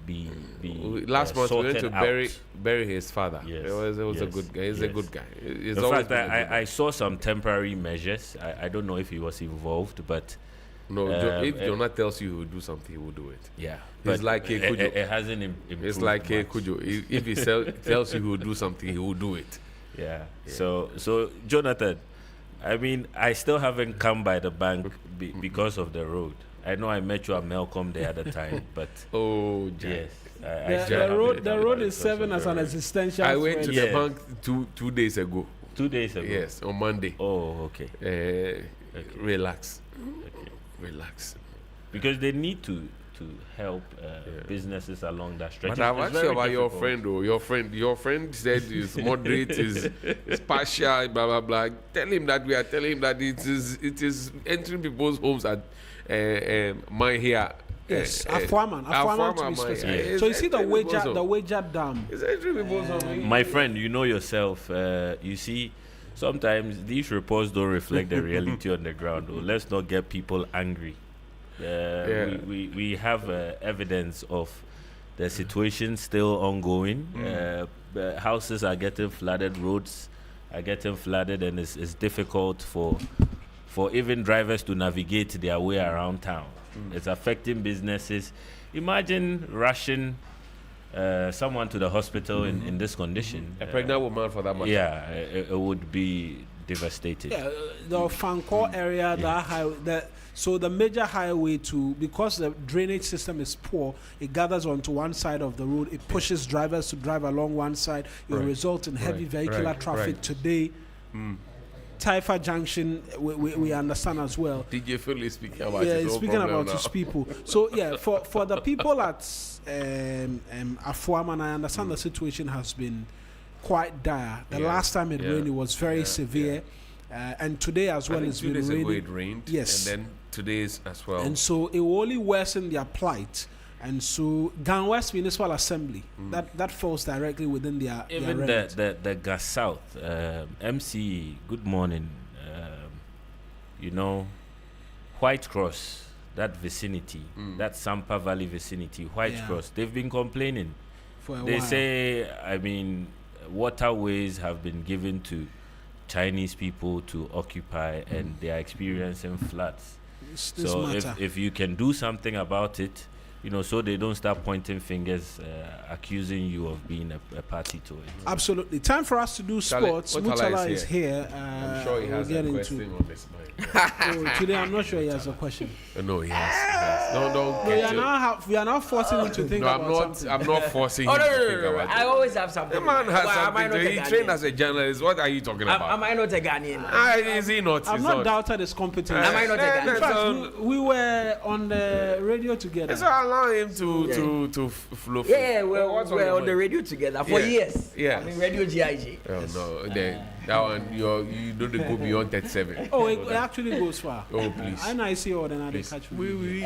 Last month we went to sorted bury his father. Yes. It was a good guy. He's a good guy. He's In always fact, been a good guy. I saw some temporary measures. I don't know if he was involved, but no, if Jonah tells you he will do something, he will do it. Yeah, it's but like Kujo. it hasn't improved. It's like much. Kujo. If he tells you he will do something, he will do it. Yeah. So Jonathan, I mean, I still haven't come by the bank because of the road. I know I met you at Melcom the other time, but yes. The road is serving as an existential I went threat. to the bank two days ago. 2 days ago? Yes, on Monday. Oh, okay. Relax. Okay. Relax. Because they need to help businesses along that stretch. But I've asked you about your friend, though. Your friend said it's moderate, is partial, blah blah blah. Tell him that we are telling him that it is entering people's homes at my here. Yes, Afuaman to be specific. So you see the wager dam. It's entering people's homes. My friend, you know yourself. You see, sometimes these reports don't reflect the reality on the ground. Let's not get people angry. We have evidence of the situation still ongoing. Houses are getting flooded, roads are getting flooded, and it's difficult for even drivers to navigate their way around town. It's affecting businesses. Imagine rushing someone to the hospital in this condition. A pregnant woman, for that matter. Yeah, it would be devastating. Yeah, the Fancourt area, so the major highway because the drainage system is poor, it gathers onto one side of the road. It pushes drivers to drive along one side. It will result in heavy vehicular traffic today. Taifa Junction, we understand as well. DJ Phil is speaking about he's speaking about his people. So yeah, for the people at Afuaman, I understand the situation has been quite dire. The last time it rained, it was very severe. And today as well, it's been raining. It rained. Yes. And then today's as well. And so it will only worsen their plight. And so Gan West Municipal Assembly, that falls directly within their even the Gas South, MC, good morning. White Cross, that vicinity, that Sampa Valley vicinity, White Cross, they've been complaining. For a they while. say, waterways have been given to Chinese people to occupy, and they are experiencing floods. So if you can do something about it, so they don't start pointing fingers, accusing you of being a party to it. Absolutely. Time for us to do sports. Mutala is here. I'm sure he has a question on his mind. Today, I'm not sure he has a question. No, he has. No, we are not forcing him to think about something. I'm not forcing him to think about it. I always have something. The man has something. He trained as a journalist. What are you talking about? Am I not a Ghanaian? Is he not? I've not doubted his competence. Am I not a Ghanaian? In fact, we were on the radio together. So allow him to flow. Yeah, we're on the radio together for years. Yeah. I mean, Radio GIG. Oh, no. That one, you don't go beyond 37. Oh, it actually goes far. Oh, please. I see all the catch me.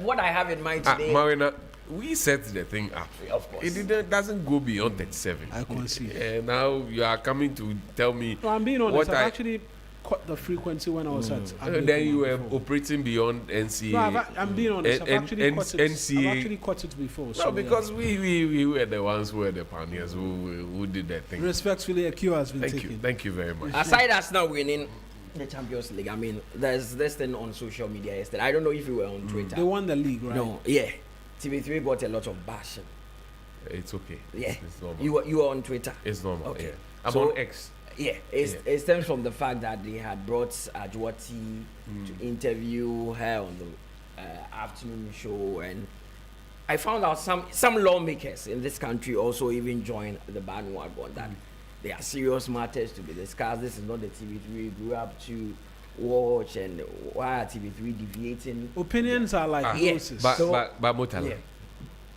What I have in mind today. Mawuena, we set the thing up. Of course. It doesn't go beyond 37. I can see. Now you are coming to tell me. No, I'm being honest. I've actually cut the frequency when I was at. Then you were operating beyond NCA. No, I'm being honest. I've actually cut it before. No, so because we were the ones who were the pioneers who did that thing. Respectfully, a cue has been taken. Thank you very much. Aside us now winning the Champions League, I mean, there's this thing on social media yesterday. I don't know if you were on Twitter. They won the league, right? No, yeah. TV3 got a lot of bashing. It's okay. Yeah. It's normal. You were on Twiter. It's normal. Okay. Yeah. I'm on X. Yeah, it stems from the fact that they had brought Ajwati to interview her on the afternoon show, and I found out some lawmakers in this country also even joined the bandwagon that there are serious matters to be discussed. This is not the TV3 we grew up to watch, and why are TV3 deviating? Opinions are like roses. But Mutala,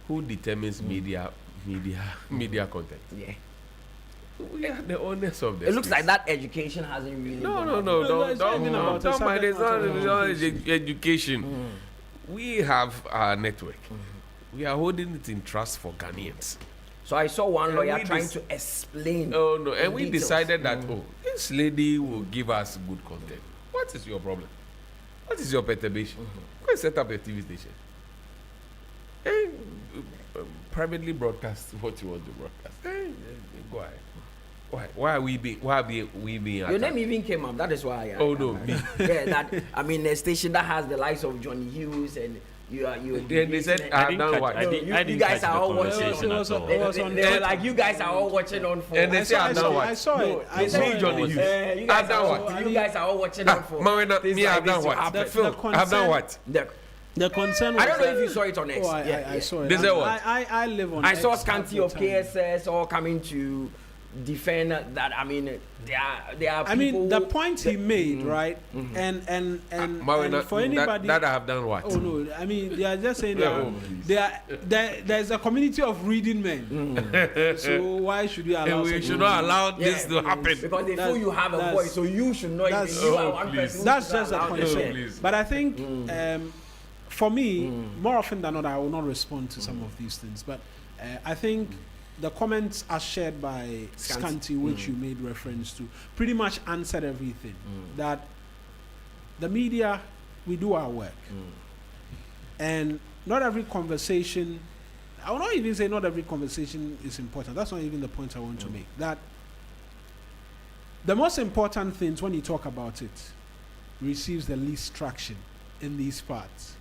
who determines media content? Yeah. We are the owners of this. It looks like that education hasn't really. No. Don't Don't it's not education. We have our network. We are holding it in trust for Ghanaians. So I saw one lawyer trying to explain. Oh no! And we details. decided that this lady will give us good content. What is your problem? What is your perturbation? Go and set up a TV station and privately broadcast what you want to broadcast. Go ahead. Why are we being? Your attacked? name even came up. That is why. A station that has the likes of Johnnie Hughes and you. They said I have done what? You guys are all watching. They were like, you guys are all watching on phone. And they say I've done what? I saw it. I saw Johnnie Hughes. I've done what? You guys are all watching on phone. Mawuena, me I've done what? I've done what? The concern was I don't know if you saw it on X. I saw it. They said what? I live on I X saw Scanty of half the time. KSS all coming to defend that. I mean, there are people. I mean, the point he made, right? And for anybody that I have done what? Oh no! I mean, they are just saying there's a community of reading men. So why should we allow? We should not allow this to happen because they feel you have a voice, so you should not even. You are one person. That's just a concern. But I think, for me, more often than not, I will not respond to some of these things. But I think. The comments are shared by Scanty, which you made reference to, pretty much answered everything. That the media, we do our work. And not every conversation, I will not even say not every conversation is important. That's not even the point I want to make. That the most important things, when you talk about it, receives the least traction in these parts.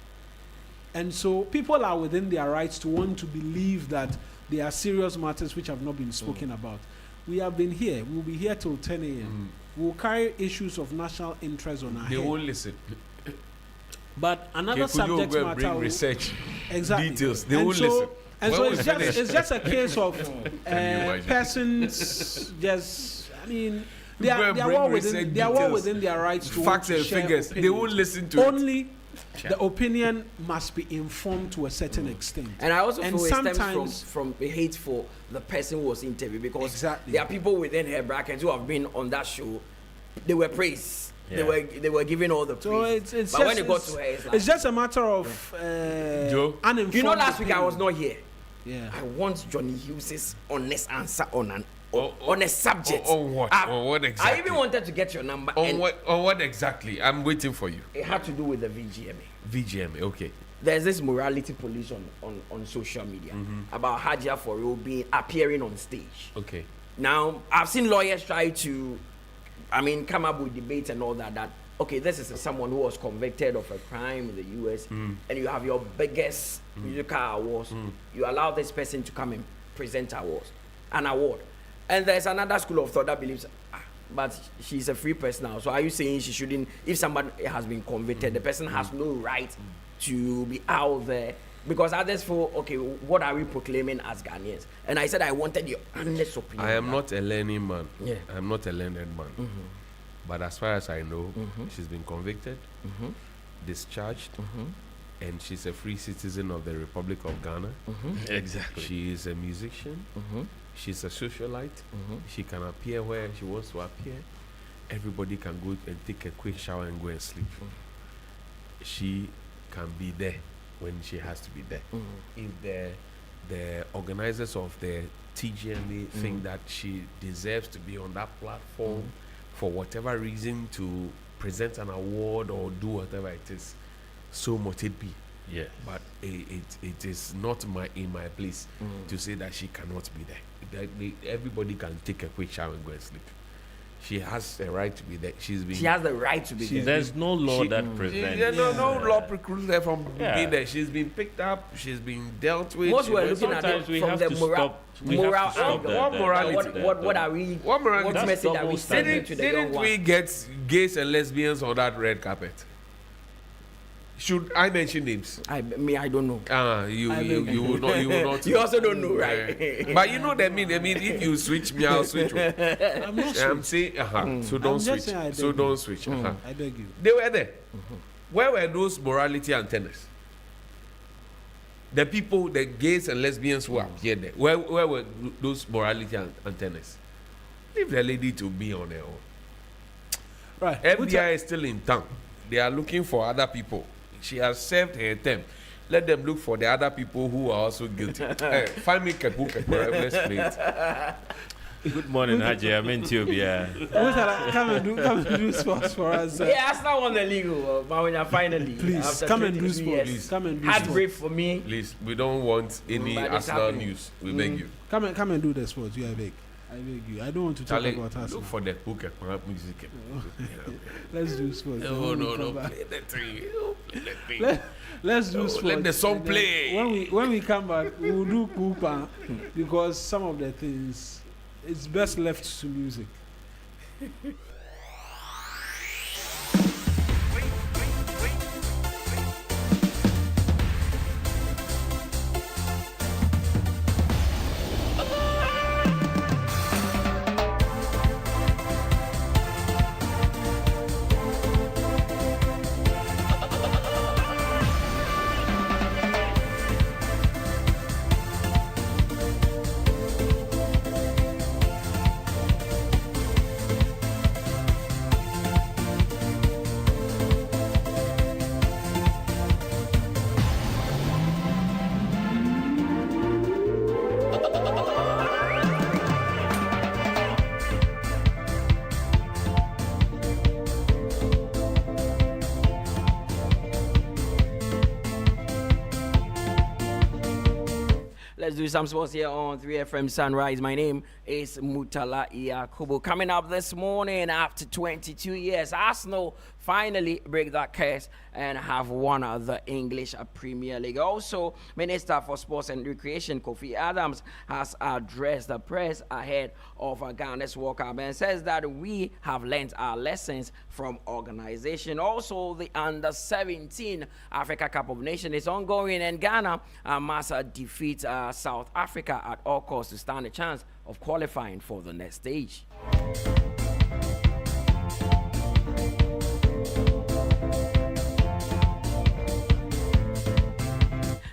And so people are within their rights to want to believe that there are serious matters which have not been spoken about. We have been here. We'll be here till 10 a.m. We'll carry issues of national interest on our head. They won't listen. But another subject matter. Bring research exactly. Details. They won't listen. And so it's just a case of persons just, I mean, they are well within their rights to facts and figures. They won't listen to only the opinion must be informed to a certain extent. And I also feel it stems from the hate for the person who was interviewed, because there are people within her bracket who have been on that show. They were praised. Yeah. They were given all the praise. So it's but just, when it got to her, it's just a matter of uninformed. You know, last week I was not here. Yeah. I want Johnnie Hughes' honest answer on a subject. On what? On what exactly? I even wanted to get your number. On what exactly? I'm waiting for you. It had to do with the VGMA. VGMA, okay. There's this morality police on social media about Hajia for real appearing on stage. Okay. Now, I've seen lawyers try to, come up with debates and all that, okay, this is someone who was convicted of a crime in the US, and you have your biggest musical awards. You allow this person to come and present an award. And there's another school of thought that believes, but she's a free person now. So are you saying she shouldn't, if somebody has been convicted, the person has no right to be out there? Because others feel, okay, what are we proclaiming as Ghanaians? And I said I wanted your honest opinion. I am not a learning man. Yeah. I'm not a learned man. But as far as I know, she's been convicted, discharged, and she's a free citizen of the Republic of Ghana. Exactly. She is a musician. She's a socialite. She can appear where she wants to appear. Everybody can go and take a quick shower and go and sleep. She can be there when she has to be there. If the organizers of the TGMA think that she deserves to be on that platform for whatever reason to present an award or do whatever it is, so much it be. Yeah. But it is not in my place to say that she cannot be there. Everybody can take a quick shower and go and sleep. She has a right to be there. She has the right to be there. There's no law that prevents. No law precludes her from being there. She's been picked up. She's been dealt with. Most we're looking at it from the moral angle. What morality? What are we? What morality? What message are we sending to the young Didn't we get gays and lesbians on that red carpet? Should I mention names? I don't know. You will not. You also don't know, right? But you know that mean. If you switch me, I'll switch. I'm saying, so don't switch. So don't switch. I beg you. They were there. Where were those morality antennas? The people, the gays and lesbians who appeared there. Where were those morality antennas? Leave the lady to be on her own. Right. FBI is still in town. They are looking for other people. She has served her term. Let them look for the other people who are also guilty. Find me Kepu. Let's play it. Good morning, Haji. I'm in Ethiopia. Come and do sports for us. Yeah, Arsenal won the league, Mawuena, finally. Please, come and do sports. Please. Come and do Heartbreak sports. for me. Please, we don't want any Arsenal news. We beg you. Come and do the sports. You are big. I beg you. I don't want to talk about Arsenal. Look for the poker music. Let's do sports. No. Play the thing. Let's do sports. Let the song play. When we come back, we will do Cooper because some of the things it's best left to music. Let's do some sports here on 3FM Sunrise. My name is Mutala Yakubu. Coming up this morning after 22 years, Arsenal finally break that curse and have won the English Premier League. Also, Minister for Sports and Recreation Kofi Adams has addressed the press ahead of Ghana's World Cup and says that we have learned our lessons from organization. Also, the Under-17 Africa Cup of Nations is ongoing, and Ghana must defeat South Africa at all costs to stand a chance of qualifying for the next stage.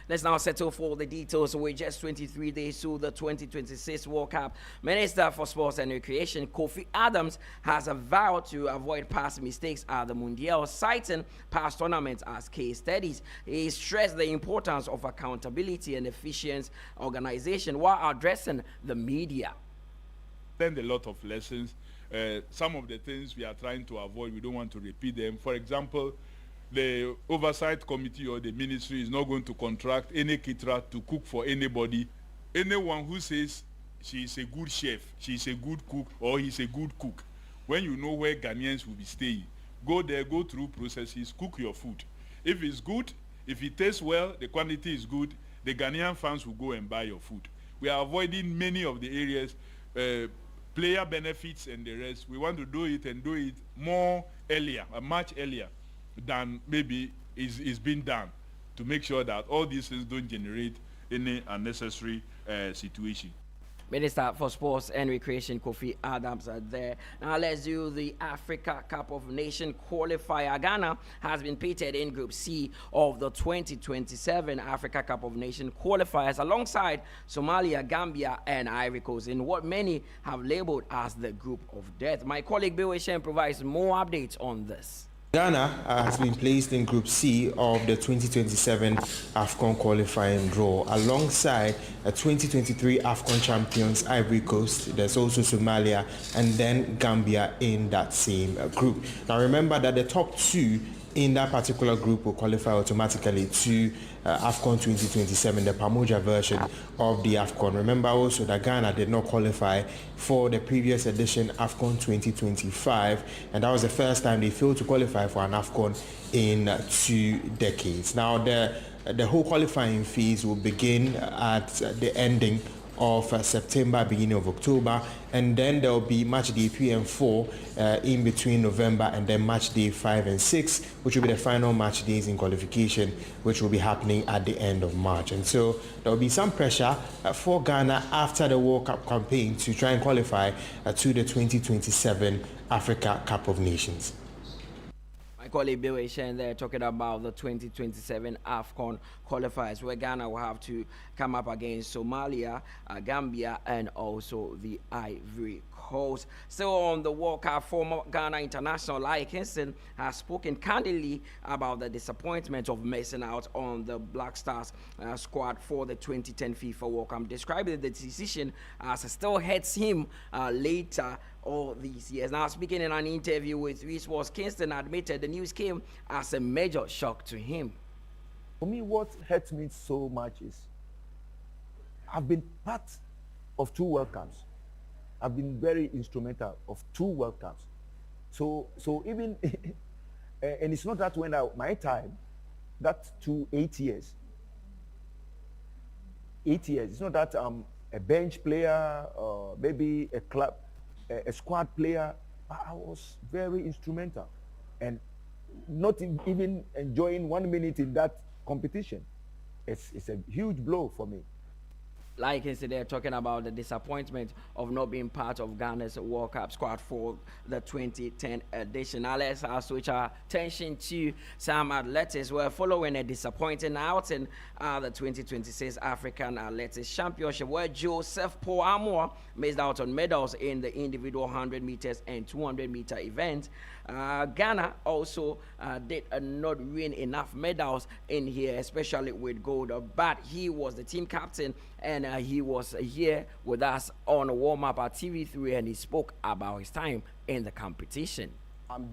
Let's now settle for the details. We're just 23 days to the 2026 World Cup. Minister for Sports and Recreation Kofi Adams has vowed to avoid past mistakes at the Mundial, citing past tournaments as case studies. He stressed the importance of accountability and efficient organization while addressing the media. Learned a lot of lessons. Some of the things we are trying to avoid, we don't want to repeat them. For example, the oversight committee or the ministry is not going to contract any caterer to cook for anybody. Anyone who says she is a good chef, she is a good cook, or he's a good cook, when you know where Ghanaians will be staying, go there, go through processes, cook your food. If it's good, if it tastes well, the quantity is good, the Ghanaian fans will go and buy your food. We are avoiding many of the areas, player benefits and the rest. We want to do it more earlier, much earlier than maybe is being done, to make sure that all these things don't generate any unnecessary situation. Minister for Sports and Recreation Kofi Adams are there. Now let's do the Africa Cup of Nations qualifier. Ghana has been pitted in Group C of the 2027 Africa Cup of Nations qualifiers alongside Somalia, Gambia, and Ivory Coast in what many have labeled as the group of death. My colleague Bill Shen provides more updates on this. Ghana has been placed in Group C of the 2027 AFCON qualifying draw alongside a 2023 AFCON champions Ivory Coast. There's also Somalia and then Gambia in that same group. Now remember that the top two in that particular group will qualify automatically to AFCON 2027, the Pamoja version of the AFCON. Remember also that Ghana did not qualify for the previous edition AFCON 2025, and that was the first time they failed to qualify for an AFCON in 2 decades. Now the whole qualifying phase will begin at the ending of September, beginning of October, and then there will be match day 3 and 4 in between November, and then match day 5 and 6, which will be the final match days in qualification, which will be happening at the end of March. And so there will be some pressure for Ghana after the World Cup campaign to try and qualify to the 2027 Africa Cup of Nations. My colleague Bill Shen there talking about the 2027 AFCON qualifiers, where Ghana will have to come up against Somalia, Gambia, and also the Ivory host. Still on the World Cup, former Ghana international Lai Kingston has spoken candidly about the disappointment of missing out on the Black Stars squad for the 2010 FIFA World Cup, describing the decision as it still hurts him later all these years. Now, speaking in an interview with Reese, Kingston admitted the news came as a major shock to him. For me, what hurts me so much is I've been part of 2 World Cups. I've been very instrumental of 2 World Cups. So even, and it's not that when my time, that's 8 years. 8 years. It's not that I'm a bench player or maybe a club, a squad player. I was very instrumental and not even enjoying 1 minute in that competition. It's a huge blow for me. Like I said, they're talking about the disappointment of not being part of Ghana's World Cup squad for the 2010 edition. Now let's switch our attention to some athletics. We're following a disappointing outing the 2026 African Athletics Championship, where Joseph Paul Amoah missed out on medals in the individual 100 meters and 200 meter event. Ghana also did not win enough medals in here, especially with gold, but he was the team captain and he was here with us on a warm-up at TV3 and he spoke about his time in the competition. I'm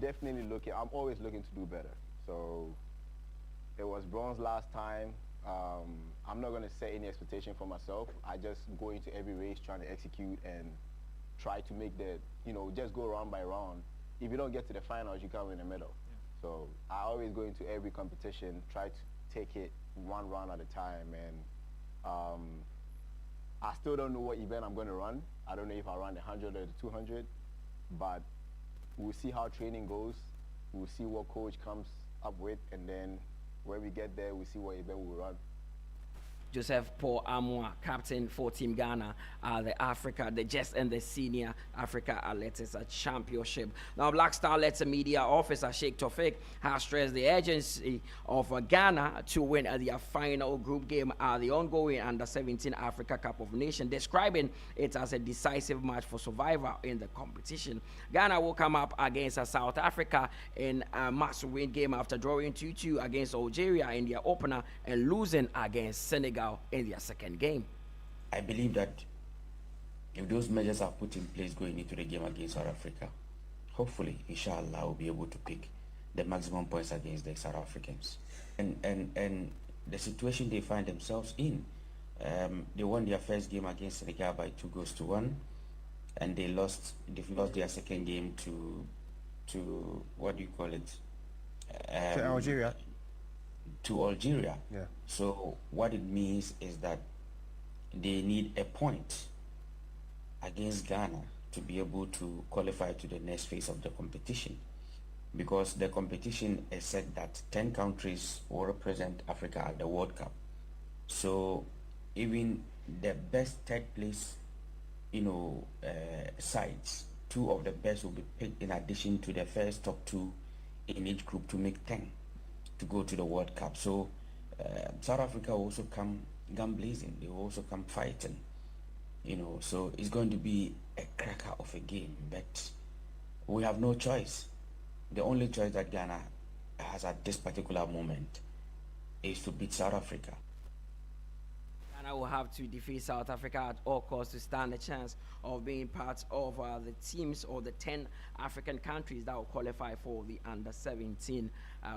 always looking to do better. So it was bronze last time. I'm not going to set any expectation for myself. I just go into every race trying to execute and try to make just go round by round. If you don't get to the finals, you can't win a medal. Yeah. So I always go into every competition, try to take it 1 round at a time. And I still don't know what event I'm going to run. I don't know if I run the 100 or the 200, but we'll see how training goes. We'll see what coach comes up with, and then when we get there, we'll see what event we'll run. Joseph Paul Amoah, captain for Team Ghana, the Just and the Senior Africa Athletics Championship. Now, Black Star Letter Media Officer Sheikh Tofik has stressed the urgency of Ghana to win their final group game at the ongoing Under-17 Africa Cup of Nations, describing it as a decisive match for survival in the competition. Ghana will come up against South Africa in a must-win game after drawing 2-2 against Algeria in their opener and losing against Senegal in their second game. I believe that if those measures are put in place going into the game against South Africa, hopefully, inshallah, we'll be able to pick the maximum points against the South Africans. And the situation they find themselves in, they won their first game against Senegal by 2-1, and they've lost their second game to what do you call it? To Algeria. To Algeria. Yeah. So what it means is that they need a point against Ghana to be able to qualify to the next phase of the competition, because the competition is said that 10 countries will represent Africa at the World Cup. So even the best third place sides, 2 of the best will be picked in addition to the first top 2 in each group to make 10 to go to the World Cup. So South Africa will also come gun blazing. They will also come fighting, so it's going to be a cracker of a game, but we have no choice. The only choice that Ghana has at this particular moment is to beat South Africa. Ghana will have to defeat South Africa at all costs to stand a chance of being part of the teams or the 10 African countries that will qualify for the Under-17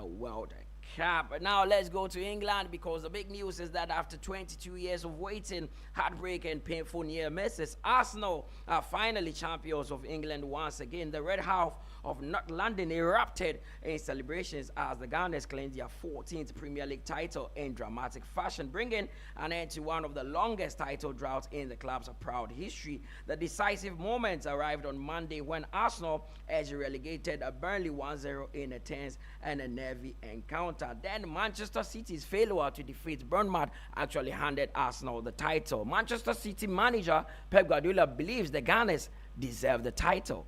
World Cup. Now let's go to England, because the big news is that after 22 years of waiting, heartbreak and painful near misses, Arsenal are finally champions of England once again. The Red Half of North London erupted in celebrations as the Gunners claimed their 14th Premier League title in dramatic fashion, bringing an end to one of the longest title droughts in the club's proud history. The decisive moment arrived on Monday when Arsenal edged relegated Burnley 1-0 in a tense and a nervy encounter. Then Manchester City's failure to defeat Bournemouth actually handed Arsenal the title. Manchester City manager Pep Guardiola believes the Gunners deserve the title.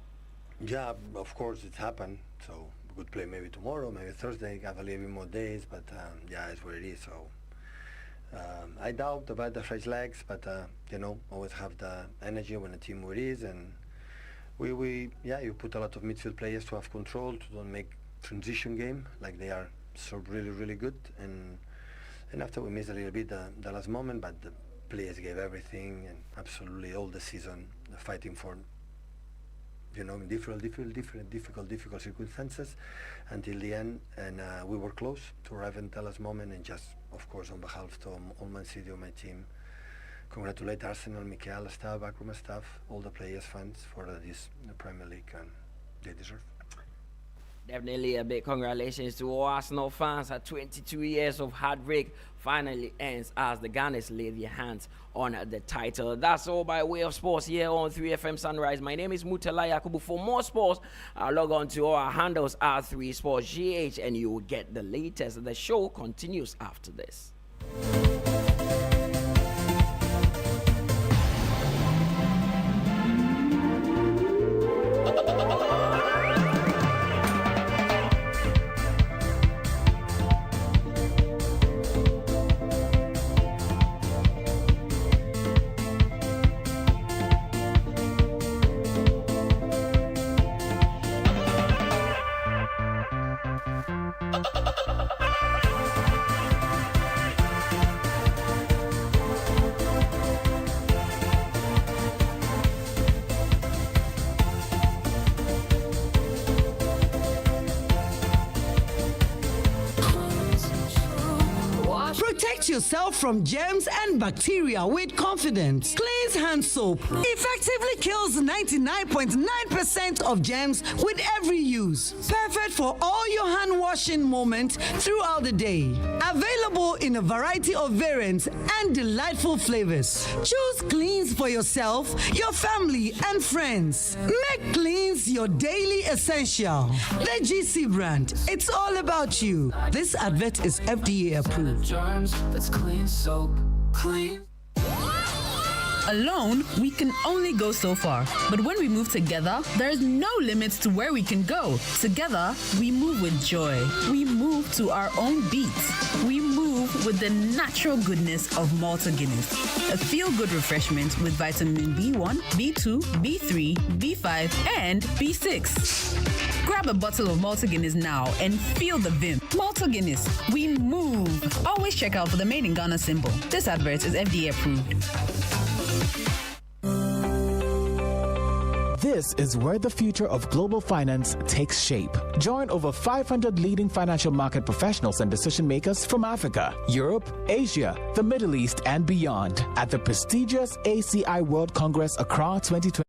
Yeah, of course it happened. So we could play maybe tomorrow, maybe Thursday, have a little bit more days, but yeah, it's what it is. So I doubt about the fresh legs, but always have the energy when the team where it is, and you put a lot of midfield players to have control, to don't make transition game like they are so really good, and after we missed a little bit the last moment, but the players gave everything and absolutely all the season fighting for, in difficult circumstances until the end, and we were close to arrive until the last moment. And just, of course, on behalf of all Man City, my team, congratulate Arsenal, Mikel, staff, backroom staff, all the players, fans for this Premier League, and they deserve. Definitely a big congratulations to all Arsenal fans. 22 years of heartbreak finally ends as the Gunners lay their hands on the title. That's all by way of sports here on 3FM Sunrise. My name is Mutala Yakubu. For more sports, log on to our handles R3 Sports GH and you will get the latest. The show continues after this. Yourself from germs and bacteria with confidence. Cleanse hand soap effectively kills 99.9% of germs with every use. Perfect for all your hand washing moments throughout the day. Available in a variety of variants and delightful flavors. Choose Cleanse for yourself, your family, and friends. Make Cleanse your daily essential. The GC brand. It's all about you. This advert is FDA approved. That's clean soap, clean. Alone, we can only go so far. But when we move together, there's no limits to where we can go. Together, we move with joy. We move to our own beats. We move with the natural goodness of Malta Guinness. A feel-good refreshment with vitamin B1, B2, B3, B5, and B6. Grab a bottle of Malta Guinness now and feel the vim. Malta Guinness, we move. Always check out for the Made in Ghana symbol. This advert is FDA approved. This is where the future of global finance takes shape. Join over 500 leading financial market professionals and decision makers from Africa, Europe, Asia, the Middle East, and beyond at the prestigious ACI World Congress Accra 2020.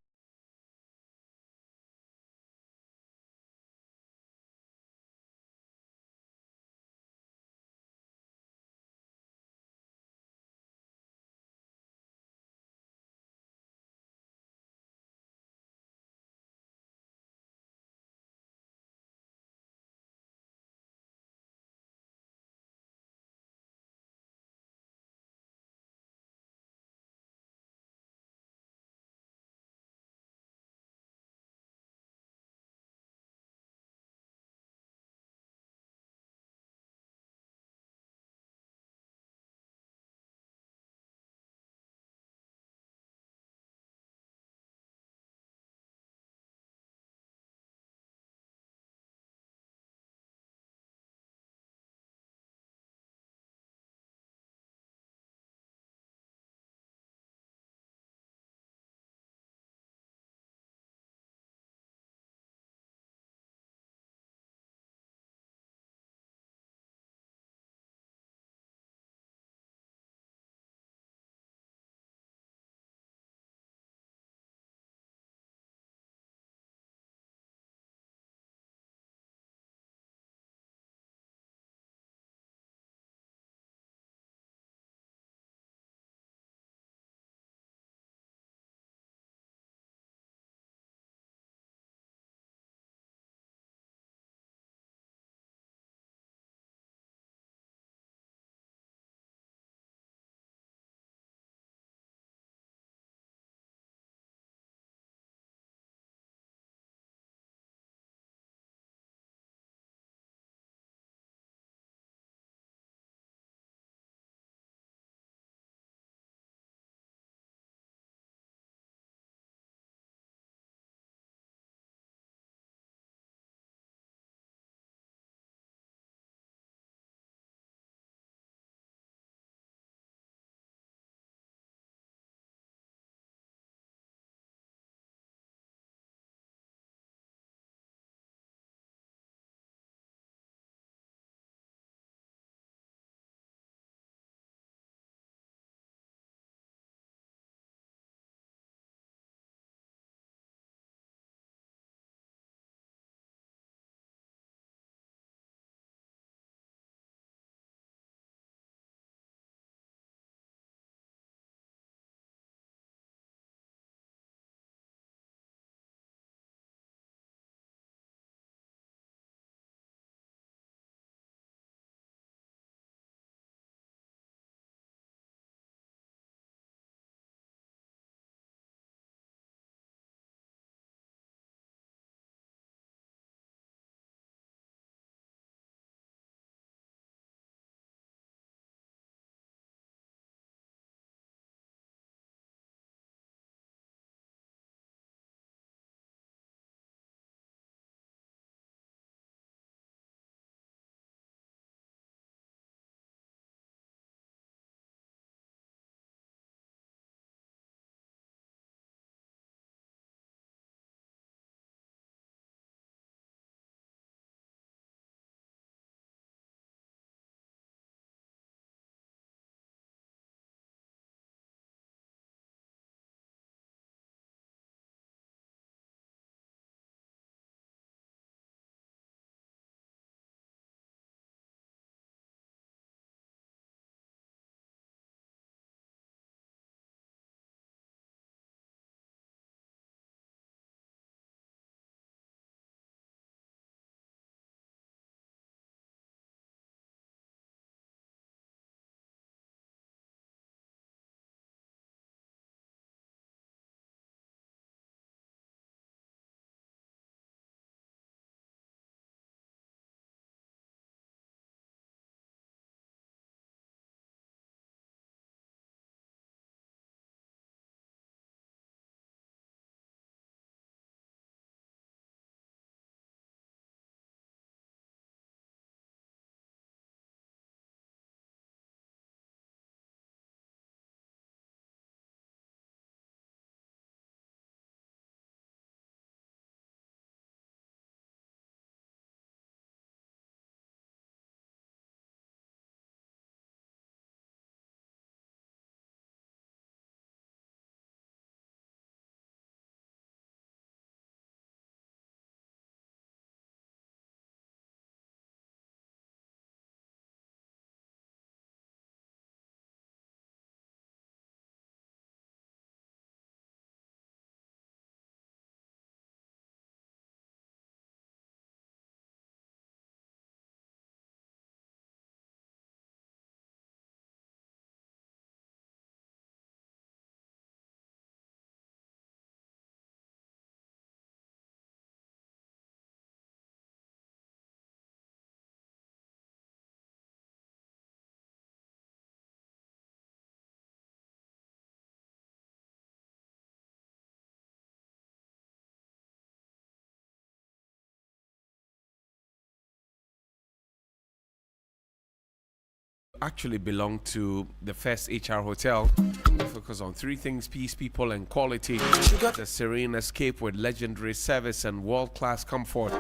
actually belong to the First HR Hotel. We focus on three things: peace, people, and quality. It's a serene escape with legendary service and world-class comfort.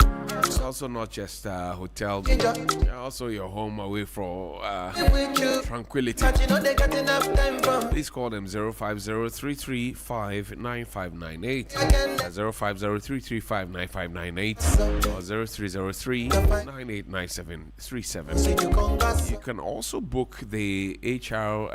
It's also not just a hotel, also your home away from tranquility. Please call them 050-335-9598, 050-335-9598, or 0303-989737. You can also book the HR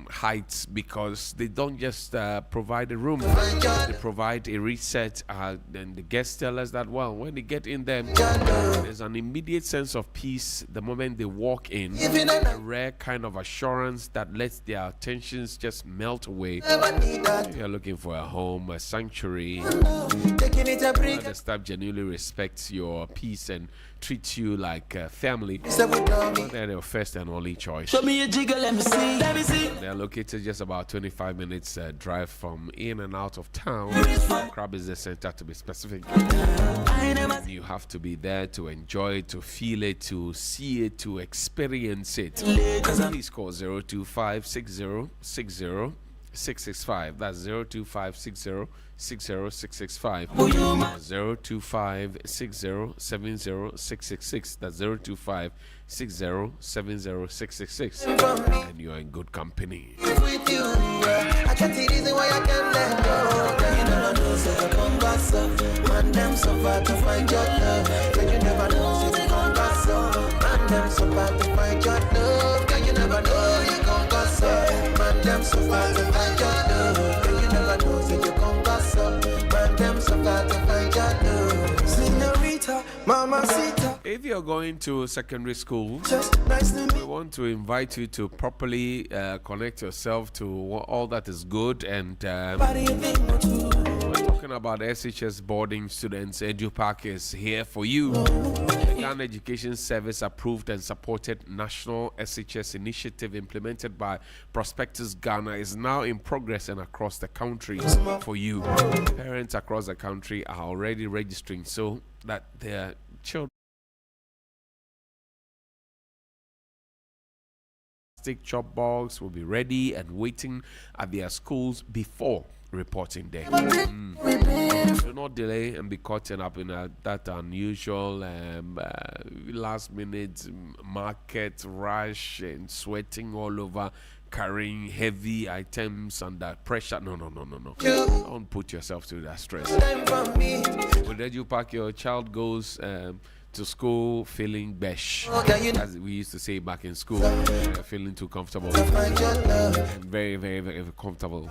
Heights, because they don't just provide a room, they provide a reset, and the guests tell us that, well, when they get in there, there's an immediate sense of peace the moment they walk in, a rare kind of assurance that lets their tensions just melt away. If you're looking for a home, a sanctuary, the staff genuinely respects your peace and treats you like family, they're your first and only choice. Show me a jiggle, let me see. Let me see. They're located just about 25 minutes drive from in and out of town. Crab is the center, to be specific. You have to be there to enjoy it, to feel it, to see it, to experience it. Please call 0256060 665. That's 02560 60665. 02560706666. That's 02560706666. And you are in good company. With you, I can't see reason why I can't let go. You never know, so you come back so. Man, them so far to find your love. But you never know, so you come back so. Man, them so far to find your love. But you never know, you come back so. Man, them so far to find your love. But you never know, so you come back so. Man, them so far to find your love. Senorita, mamacita. If you're going to secondary school, we want to invite you to properly connect yourself to all that is good. And we're talking about SHS boarding students. EduPark is here for you. The Ghana Education Service approved and supported national SHS initiative implemented by Prospectus Ghana is now in progress and across the country for you. Parents across the country are already registering so that their children chop box will be ready and waiting at their schools before reporting day. Do not delay and be caught up in that unusual last minute market rush and sweating all over, carrying heavy items under pressure. No. Don't put yourself through that stress. With EduPark, your child goes to school feeling besh, as we used to say back in school, feeling too comfortable, and very, very, very comfortable.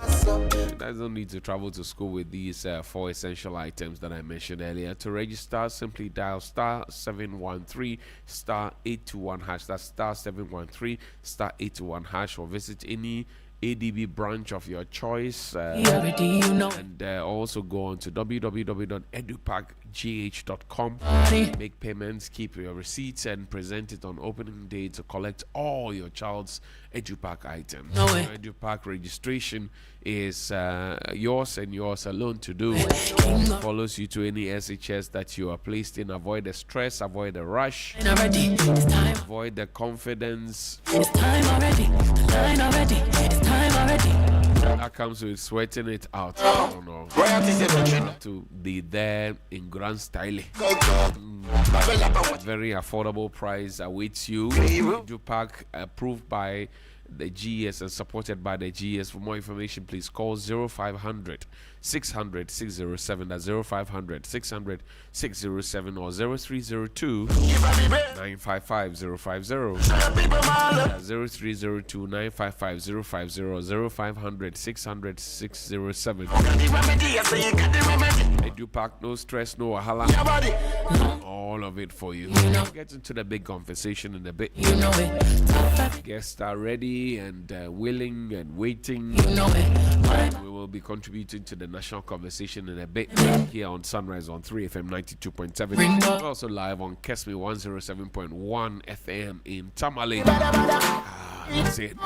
Doesn't need to travel to school with these 4 essential items that I mentioned earlier. To register, simply dial *713 *821#. That's *713 *821#, or visit any ADB branch of your choice, and also go on to www.eduparkgh.com. Make payments, keep your receipts, and present it on opening day to collect all your child's EduPark items. EduPark registration is yours and yours alone to do. Follows you to any SHS that you are placed in. Avoid the stress, avoid the rush, avoid the confidence. That comes with sweating it out. To be there in grand style. Very affordable price awaits you. EduPark approved by the GS and supported by the GS. For more information, please call 0500 600 607. That's 0500 600 607 or 0302 955 050. That's 0302 955 050 or 0500 600 607. EduPark, no stress, no wahala. All of it for you. We'll get into the big conversation in a bit. Guests are ready and willing and waiting. We will be contributing to the national conversation in a bit here on Sunrise on 3FM 92.7. We're also live on Kesme 107.1 FM in Tamale. That's it.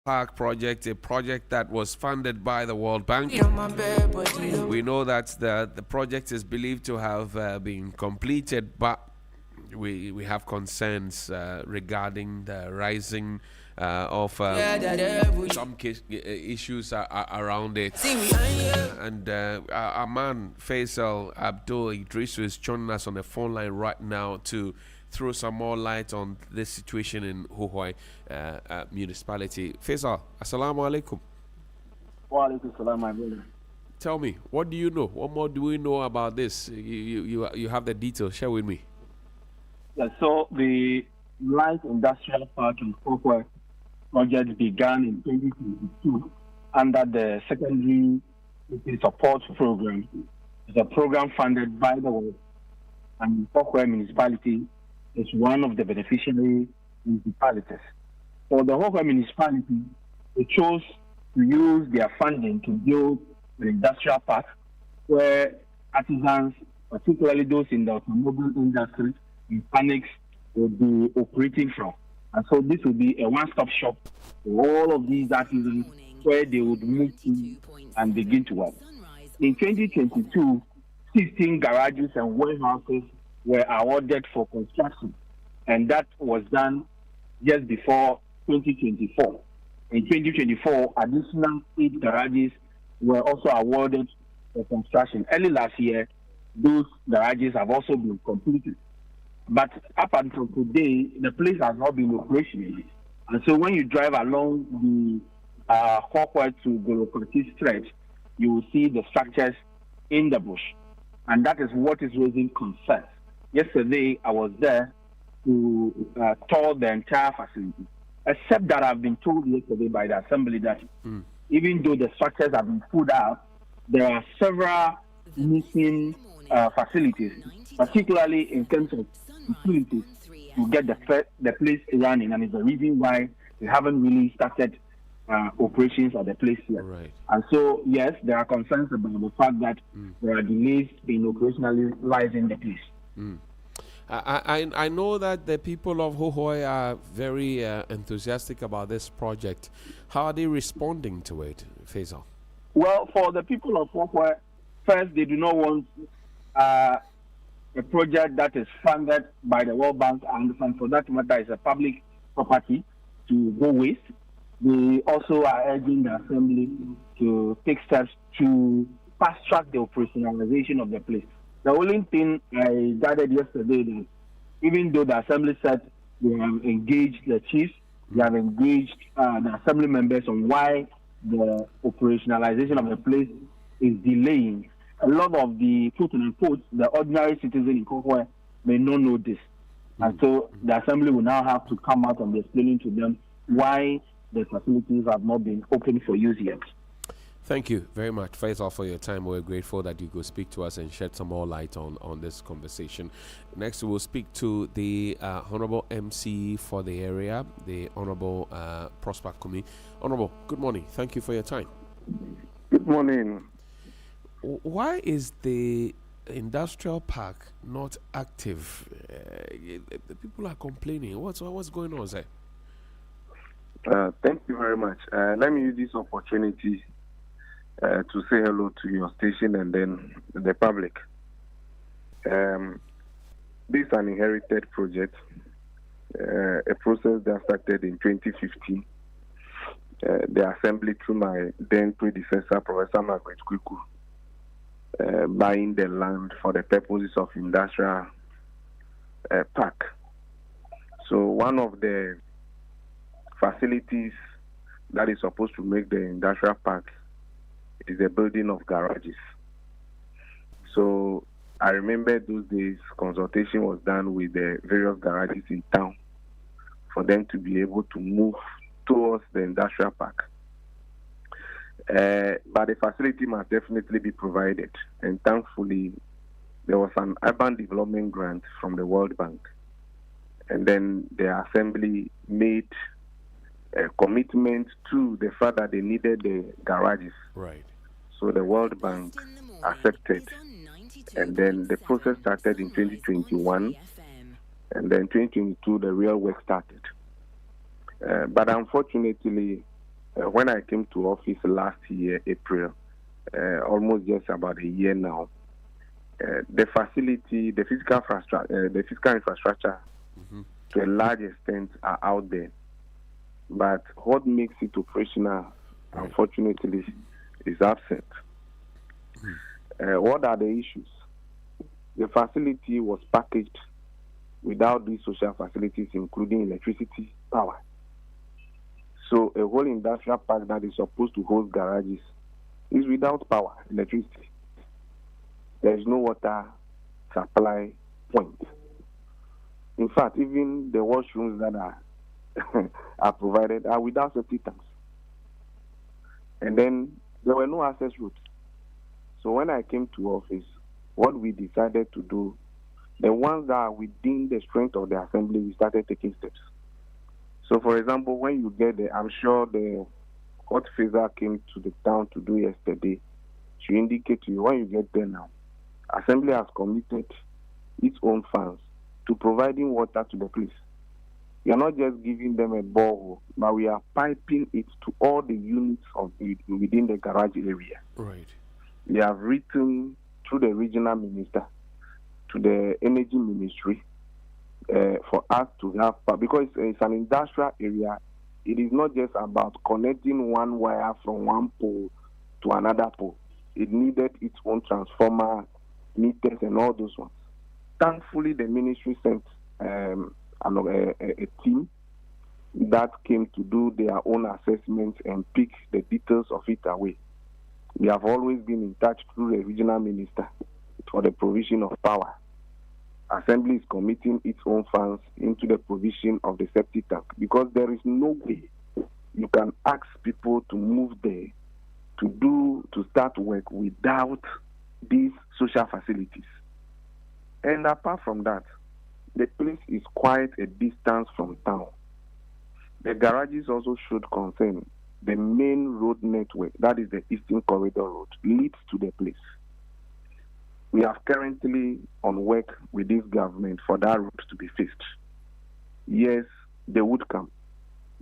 Park project, a project that was funded by the World Bank. We know that the project is believed to have been completed, but we have concerns regarding the rising of some issues around it. And our man Faisal Abdul Idrisu is joining us on the phone line right now to throw some more light on this situation in Huai municipality. Faisal, assalamu alaikum. Wa alaikum salam, my brother. Tell me, what do you know? What more do we know about this? You have the details. Share with me. Yeah, so the Light Industrial Park in Huai project began in 2022 under the Secondary Support Program. It's a program funded by the World, and Huai municipality is one of the beneficiary municipalities. For the Huai municipality, they chose to use their funding to build an industrial park where artisans, particularly those in the automobile industry, mechanics, will be operating from. And so this will be a one-stop shop for all of these artisans where they would move to and begin to work. In 2022, 16 garages and warehouses were awarded for construction, and that was done just before 2024. In 2024, additional 8 garages were also awarded for construction. Early last year, those garages have also been completed. But up until today, the place has not been operational. And so when you drive along the Huai to Golokoti stretch, you will see the structures in the bush. And that is what is raising concern. Yesterday, I was there to tour the entire facility, except that I've been told yesterday by the assembly that even though the structures have been pulled out, there are several missing facilities, particularly in terms of utilities, to get the place running, and it's the reason why we haven't really started operations at the place yet. Right. And so, yes, there are concerns about the fact that there are delays in operationalizing the place. I know that the people of Huai are very enthusiastic about this project. How are they responding to it, Faisal? Well, for the people of Huai, first, they do not want a project that is funded by the World Bank, and for that matter is a public property, to go waste. They also are urging the Assembly to take steps to fast-track the operationalization of the place. The only thing I gathered yesterday is, even though the Assembly said they have engaged the chiefs, they have engaged the Assembly members on why the operationalization of the place is delaying, a lot of the the ordinary citizen in Huai may not know this. And so the Assembly will now have to come out and be explaining to them why the facilities have not been open for use yet. Thank you very much, Faisal, for your time. We're grateful that you could speak to us and shed some more light on this conversation. Next, we will speak to the Honorable MC for the area, the Honorable Prosper Kumi. Honorable, good morning. Thank you for your time. Good morning. Why is the industrial park not active? The people are complaining. What's going on, sir? Thank you very much. Let me use this opportunity to say hello to your station and then the public. This is an inherited project, a process that started in 2015. The Assembly, through my then predecessor, Professor Margaret Kwiku, buying the land for the purposes of industrial park. So one of the facilities that is supposed to make the industrial park is the building of garages. So I remember those days consultation was done with the various garages in town for them to be able to move towards the industrial park. But the facility must definitely be provided. And thankfully, there was an urban development grant from the World Bank. And then the Assembly made a commitment to the fact that they needed the garages. Right. So the World Bank accepted. And then the process started in 2021. And then 2022, the real work started. But unfortunately, when I came to office last year, April, almost just about a year now, the facility, the physical infrastructure, to a large extent, are out there. But what makes it operational, unfortunately, is absent. What are the issues? The facility was packaged without these social facilities, including electricity, power. So a whole industrial park that is supposed to host garages is without power, electricity. There is no water supply point. In fact, even the washrooms that are provided are without safety tanks. And then there were no access routes. So when I came to office, what we decided to do, the ones that are within the strength of the assembly, we started taking steps. So, for example, when you get there, I'm sure the what Faisal came to the town to do yesterday, she indicate to you when you get there now, assembly has committed its own funds to providing water to the place. We are not just giving them a borehole, but we are piping it to all the units of it within the garage area. Right. We have written to the regional minister, to the energy ministry, for us to have, because it's an industrial area. It is not just about connecting one wire from one pole to another pole. It needed its own transformer, meters, and all those ones. Thankfully, the ministry sent a team that came to do their own assessments and pick the details of it away. We have always been in touch through the regional minister for the provision of power. Assembly is committing its own funds into the provision of the septic tank, because there is no way you can ask people to move there to start work without these social facilities. And apart from that, the place is quite a distance from town. The garages also should concern the main road network, that is the Eastern Corridor Road, leads to the place. We are currently on work with this government for that route to be fixed. Yes, they would come.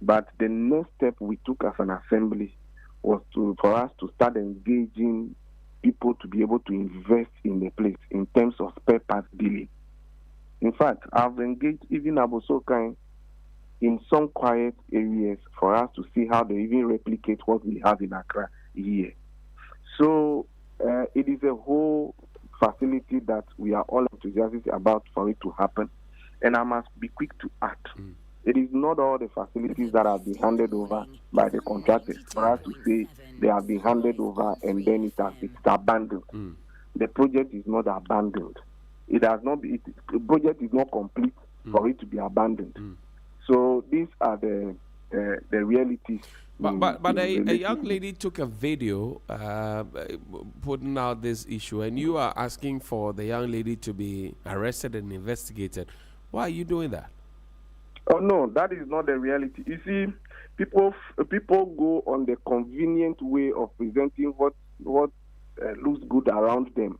But the next step we took as an assembly was for us to start engaging people to be able to invest in the place in terms of spare parts dealing. In fact, I've engaged even Abosokai in some quiet areas for us to see how they even replicate what we have in Accra here. So it is a whole facility that we are all enthusiastic about for it to happen. And I must be quick to add, it is not all the facilities that have been handed over by the contractors for us to say they have been handed over and then it's abandoned. The project is not abandoned. It has not been, the project is not complete for it to be abandoned. So these are the realities. But a young lady took a video putting out this issue, and you are asking for the young lady to be arrested and investigated. Why are you doing that? Oh no, that is not the reality. You see, people go on the convenient way of presenting what looks good around them.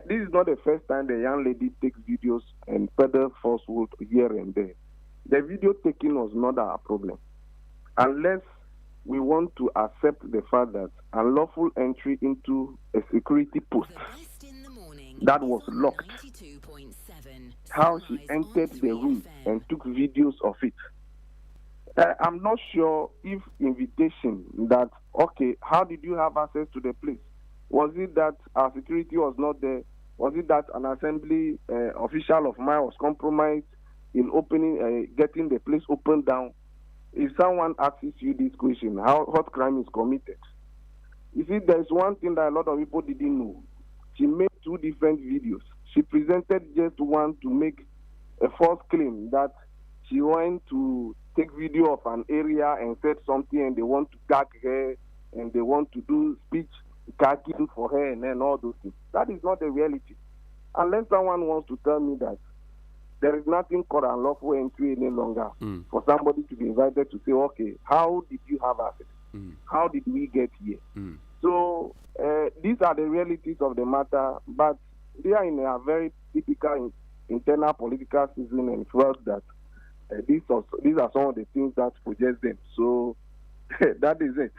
This is not the first time the young lady takes videos and peddle falsehood here and there. The video taking was not our problem. Unless we want to accept the fact that unlawful entry into a security post that was locked, how she entered the room and took videos of it. I'm not sure if invitation that, okay, how did you have access to the place? Was it that our security was not there? Was it that an assembly official of mine was compromised in getting the place opened down? If someone asks you this question, what crime is committed? You see, there's one thing that a lot of people didn't know. She made two different videos. She presented just one to make a false claim that she went to take video of an area and said something and they want to gag her and they want to do speech gagging for her and then all those things. That is not the reality. Unless someone wants to tell me that there is nothing called unlawful entry any longer for somebody to be invited to say, okay, how did you have access? How did we get here? So these are the realities of the matter, but they are in a very typical internal political season and felt that these are some of the things that suggest them. So That is it.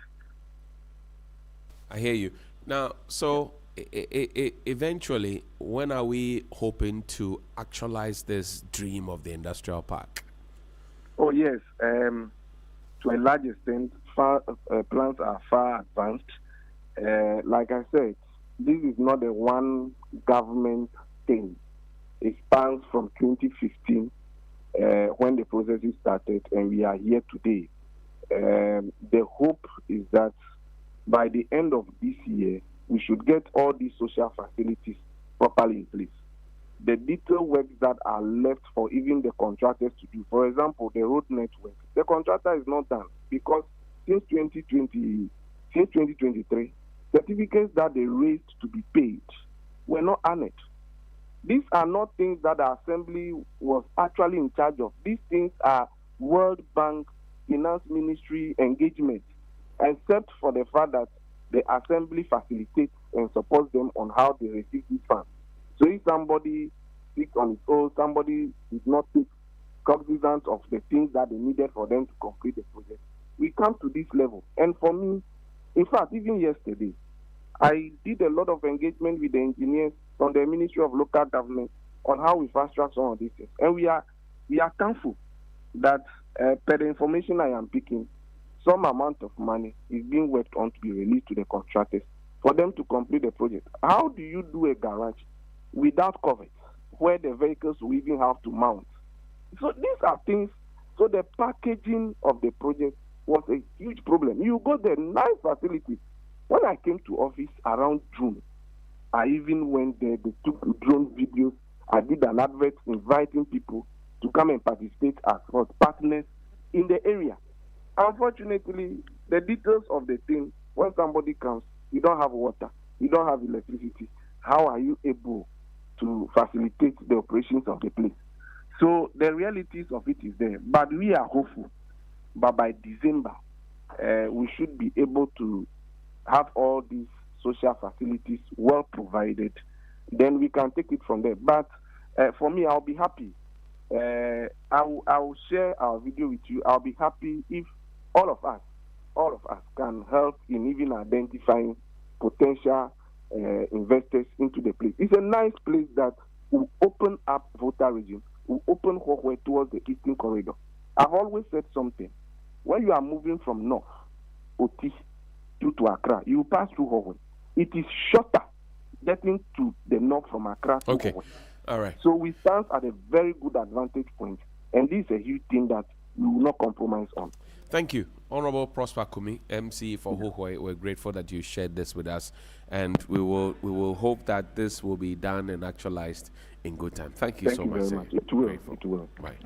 I hear you. Now, so eventually, when are we hoping to actualize this dream of the industrial park? Oh, yes. To a large extent, plans are far advanced. Like I said, this is not a one government thing. It spans from 2015 when the processes started, and we are here today. The hope is that by the end of this year, we should get all these social facilities properly in place. The detailed works that are left for even the contractors to do, for example, the road network, the contractor is not done because since 2023, certificates that they raised to be paid were not honored. These are not things that the Assembly was actually in charge of. These things are World Bank, Finance Ministry engagement, except for the fact that the Assembly facilitates and supports them on how they receive these funds. So if somebody speaks on its own, somebody did not take cognizance of the things that they needed for them to complete the project, we come to this level. And for me, in fact, even yesterday, I did a lot of engagement with the engineers from the Ministry of Local Government on how we fast track some of these things. And we are thankful that per the information I am picking, some amount of money is being worked on to be released to the contractors for them to complete the project. How do you do a garage without covers where the vehicles will even have to mount? So these are things. So the packaging of the project was a huge problem. You got the nice facilities. When I came to office around June, I even went there, they took drone videos. I did an advert inviting people to come and participate as partners in the area. Unfortunately, the details of the thing, when somebody comes, you don't have water, you don't have electricity, how are you able to facilitate the operations of the place? So the realities of it is there, but we are hopeful. But by December, we should be able to have all these social facilities well provided. Then we can take it from there. But for me, I'll be happy. I will share our video with you. I'll be happy if all of us can help in even identifying potential investors into the place. It's a nice place that will open up Volta region, will open Huai towards the eastern corridor. I've always said something. When you are moving from north, Oti, to Accra, you pass through Huai. It is shorter getting to the north from Accra to Huai. All right. So we stand at a very good advantage point, and this is a huge thing that we will not compromise on. Thank you, Honorable Prosper Kumi, MC for Huai. We're grateful that you shared this with us, and we will hope that this will be done and actualized in good time. Thank you so much. Very much. It will. It will. Bye.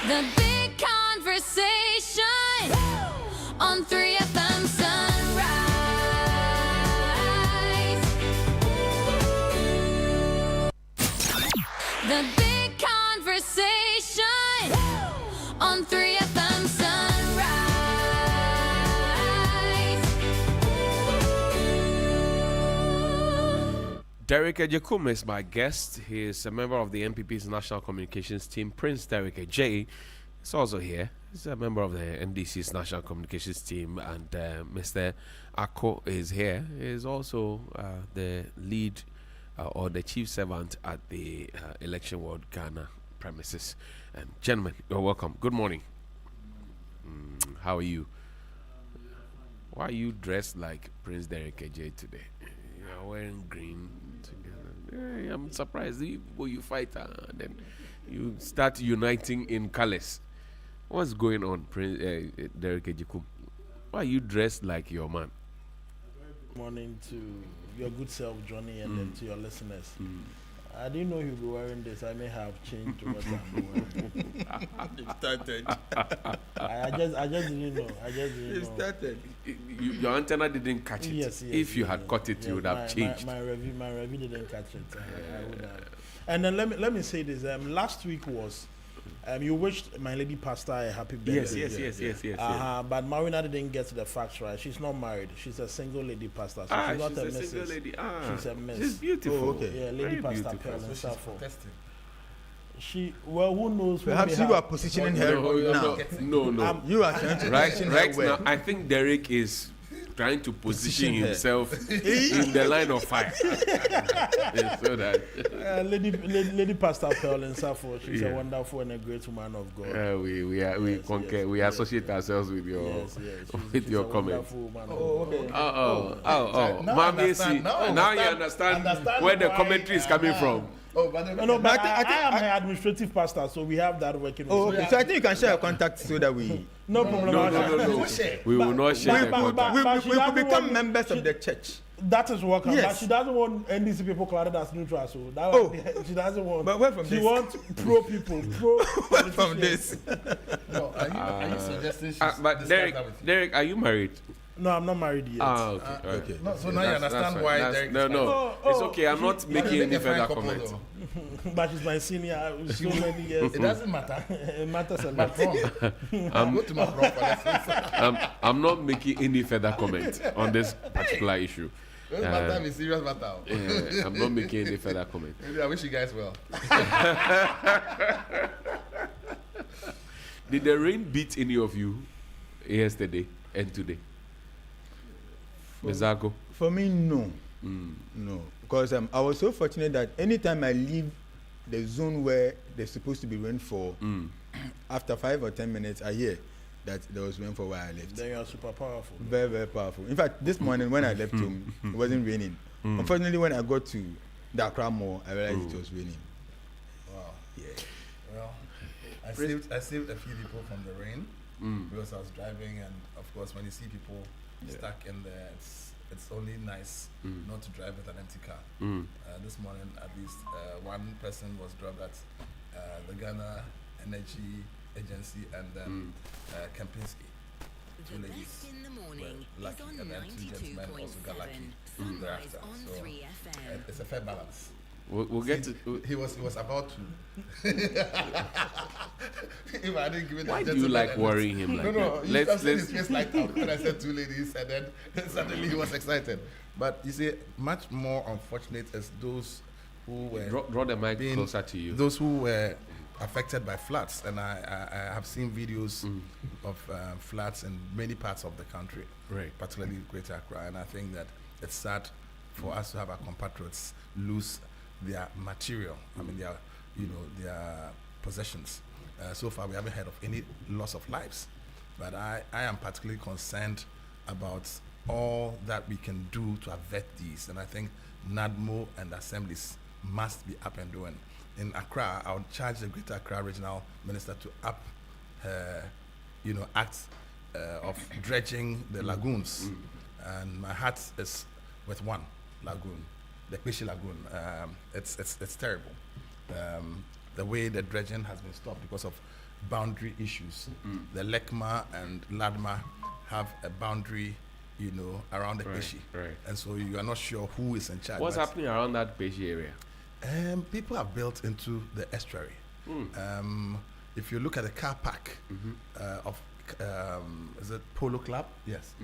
The big conversation on 3FM Sunrise. The big conversation on 3FM Sunrise. Derek Ejekum is my guest. He is a member of the NPP's National Communications Team. Prince Derek Ejay is also here. He's a member of the NDC's National Communications Team. And Mr. Ako is here. He is also the lead or the chief servant at the Election World Ghana premises. And gentlemen, you're welcome. Good morning. How are you? Why are you dressed like Prince Derek Ejay today? You're wearing green together. I'm surprised. You fight then you start uniting in colors. What's going on, Prince Derek Ejekum? Why are you dressed like your man? Good morning to your good self, Johnnie, and then to your listeners. I didn't know you'd be wearing this. I may have changed to what I'm wearing. You started. I just didn't know. You started. Your antenna didn't catch it. Yes. If you had caught it, you would have changed. My review didn't catch it. I would have. And then let me say this. Last week was. You wished my lady pastor a happy birthday. Yes. But Mawuena didn't get the facts right. She's not married. She's a single lady pastor. So she's not a missus. Single lady. She's a miss. She's beautiful. Okay. Yeah, lady Very pastor beautiful. Pearl in So Safo. she's testing. Who knows? Perhaps you are positioning her now. No. You are trying to position her right well. now. I think Derek is trying to position himself in the line of fire. So that lady pastor Pearl in Safo. She's a wonderful and a great woman of God. We associate ourselves with your with your comment. Now you understand where the commentary is coming from. But I am an administrative pastor, so we have that working. Okay. So I think you can share your contact so that we. No problem. No. We will not share the contact. We will become members of the church. That is welcome. Yes. But she doesn't want NDC people cladded as neutral, so she doesn't want. But where from she this? wants pro people, Where from this? No, are you suggesting but Derek, are you married? No, I'm not married yet. Okay. No, so now you understand why Derek. No. It's okay. I'm not making any further comment. But she's my senior so many years. It doesn't matter. It matters a lot. Go to my brother. I'm not making any further comment on this particular issue. This matter is serious matter. I'm not making any further comment. Maybe I wish you guys well. Did the rain beat any of you yesterday and today? Mezago? For me, no. No. Because I was so fortunate that anytime I leave the zone where there's supposed to be rainfall, after 5 or 10 minutes, I hear that there was rainfall where I left. Then you are super powerful. Very, very powerful. In fact, this morning when I left home, it wasn't raining. Unfortunately, when I got to the Accra Mall, I realized it was raining. Wow. Yeah. Well, I saved a few people from the rain because I was driving, and of course, when you see people stuck in there, it's only nice not to drive with an empty car. This morning, at least one person was dropped at the Ghana Energy Agency and then Kempinski. Two ladies were lucky, and then two gentlemen also got lucky thereafter. So it's a fair balance. We'll get to. He was about to. If I didn't give it. Why do you like worrying him like that? No. Let's his face light out when I said two ladies, and then suddenly he was excited. But you see, much more unfortunate is those who were draw the mic closer to you. Those who were affected by floods, and I have seen videos of floods in many parts of the country, particularly Greater Accra, and I think that it's sad for us to have our compatriots lose their material. I mean, their possessions. So far, we haven't heard of any loss of lives, but I am particularly concerned about all that we can do to avert these, and I think NADMO and assemblies must be up and doing. In Accra, I would charge the Greater Accra Regional Minister to up her, act of dredging the lagoons, and my heart is with one lagoon, the Kweshi Lagoon. It's terrible. The way the dredging has been stopped because of boundary issues. The Lekma and Ladma have a boundary, around the Kweshi, and so you are not sure who is in charge. What's happening around that Kweshi area? People have built into the estuary. If you look at the car park of is it Polo Club? Yes.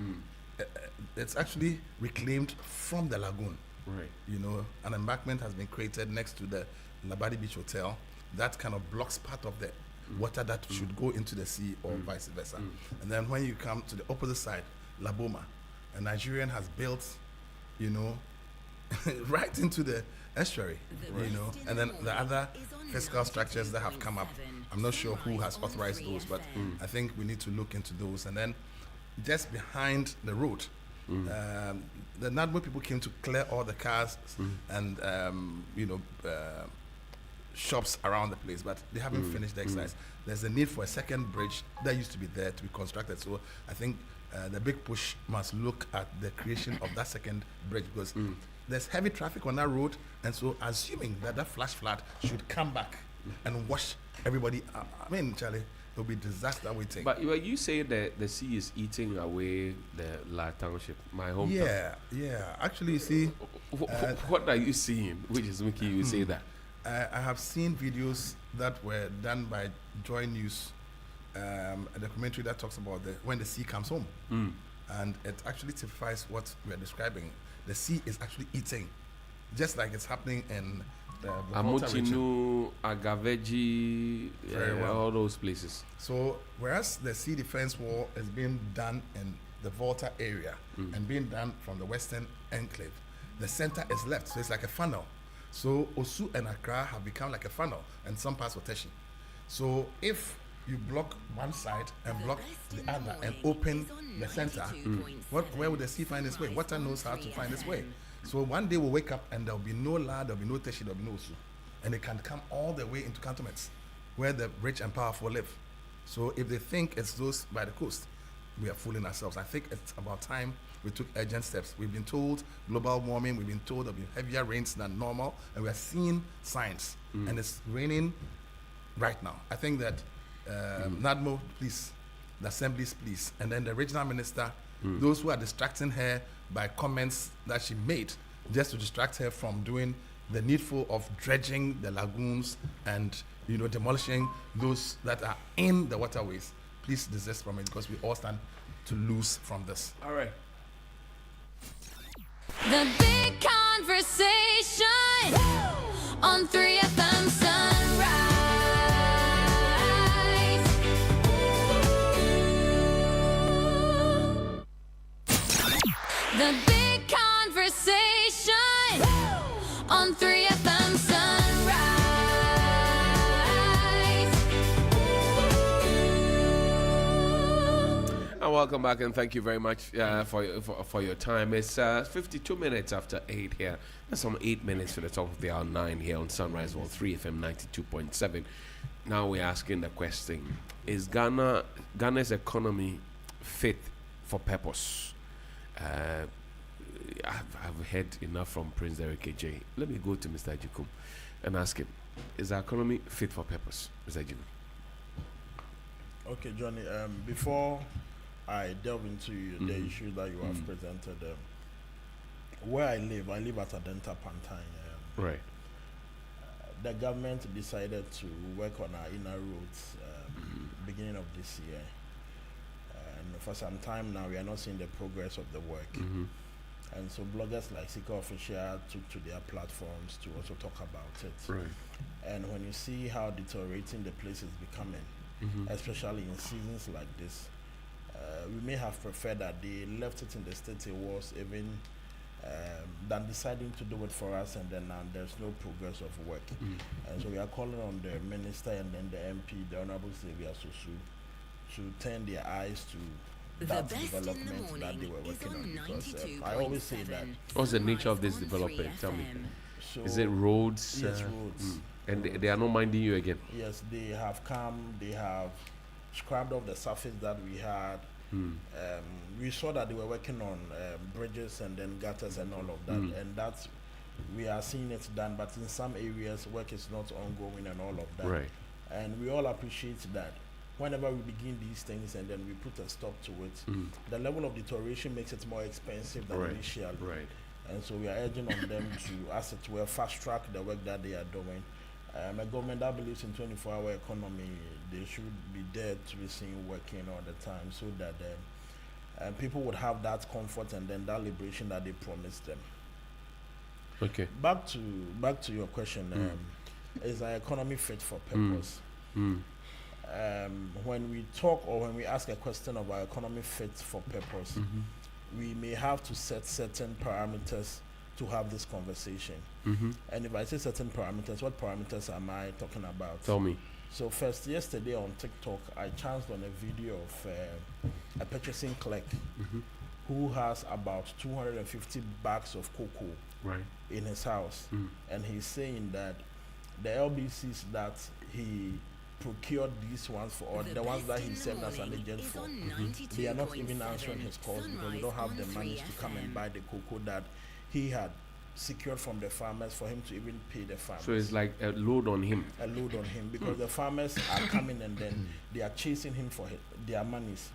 It's actually reclaimed from the lagoon. An embankment has been created next to the Labadi Beach Hotel that kind of blocks part of the water that should go into the sea or vice versa. And then when you come to the opposite side, Laboma, a Nigerian has built, right into the estuary, and then the other fiscal structures that have come up. I'm not sure who has authorized those, but I think we need to look into those. And then just behind the road, the NADMO people came to clear all the cars and shops around the place, but they haven't finished the exercise. There's a need for a second bridge that used to be there to be constructed. So I think the big push must look at the creation of that second bridge, because there's heavy traffic on that road, and so assuming that that flash flood should come back and wash everybody out, I mean, Charlie, it'll be disaster waiting. But you say that the sea is eating away the La Township, my hometown. Yeah. Actually, you see, what are you seeing, which is making you say that? I have seen videos that were done by Joy News, a documentary that talks about when the sea comes home, and it actually typifies what we are describing. The sea is actually eating, just like it's happening in the Amuchinu, Agaveji, all those places. So whereas the sea defense wall is being done in the Volta area and being done from the western enclave, the center is left, so it's like a funnel. So Osu and Accra have become like a funnel, and some parts of Teshi. So if you block one side and block the other and open the center, where would the sea find its way? Water knows how to find its way. So one day we'll wake up and there'll be no La, there'll be no Teshi, there'll be no Osu. And it can come all the way into cantonments where the rich and powerful live. So if they think it's those by the coast, we are fooling ourselves. I think it's about time we took urgent steps. We've been told global warming, we've been told there'll be heavier rains than normal, and we are seeing signs. And it's raining right now. I think that NADMO, please, the assemblies, please, and then the regional minister, those who are distracting her by comments that she made just to distract her from doing the needful of dredging the lagoons and demolishing those that are in the waterways. Please desist from it, because we all stand to lose from this. All right. The big conversation on 3FM Sunrise. The big conversation on 3FM Sunrise. And welcome back, and thank you very much for your time. It's 52 minutes after 8 here. That's some 8 minutes to the top of the hour 9 here on Sunrise World 3FM 92.7. Now we're asking the question: is Ghana's economy fit for purpose? I've heard enough from Prince Derek AJ. Let me go to Mr. Jikum and ask him: is our economy fit for purpose, Mr. Jikum? Okay, Johnny. Before I delve into the issue that you have presented, where I live at Adenta Pantine. Right. The government decided to work on our inner roads beginning of this year. And for some time now, we are not seeing the progress of the work. And so bloggers like Sika Official took to their platforms to also talk about it. Right. And when you see how deteriorating the place is becoming, especially in seasons like this, we may have preferred that they left it in the state it was, even than deciding to do it for us, and then there's no progress of work. And so we are calling on the minister and then the MP, the Honorable Xavier Sosu, to turn their eyes to that development that they were working on. Because I always say that. What's the nature of this development? Tell me. So is it roads? Yes, roads. And they are not minding you again? Yes, they have come, they have scrubbed off the surface that we had. We saw that they were working on bridges and then gutters and all of that, and that's, we are seeing it done, but in some areas work is not ongoing and all of that. Right. And we all appreciate that whenever we begin these things and then we put a stop to it, the level of deterioration makes it more expensive than initially. Right. And so we are urging on them to, as it were, fast track the work that they are doing. A government that believes in 24-hour economy, they should be there to be seen working all the time, so that people would have that comfort and then that liberation that they promised them. Okay. Back to your question, is our economy fit for purpose? When we talk or when we ask a question of our economy fit for purpose, we may have to set certain parameters to have this conversation. And if I say certain parameters, what parameters am I talking about? Tell me. So first, yesterday on TikTok, I chanced on a video of a purchasing clerk who has about 250 bags of cocoa in his house. And he's saying that the LBCs that he procured these ones for, or the ones that he served as an agent for, they are not even answering his calls because they don't have the money to come and buy the cocoa that he had secured from the farmers for him to even pay the farmers. So it's like a load on him. A load on him because the farmers are coming and then they are chasing him for their monies.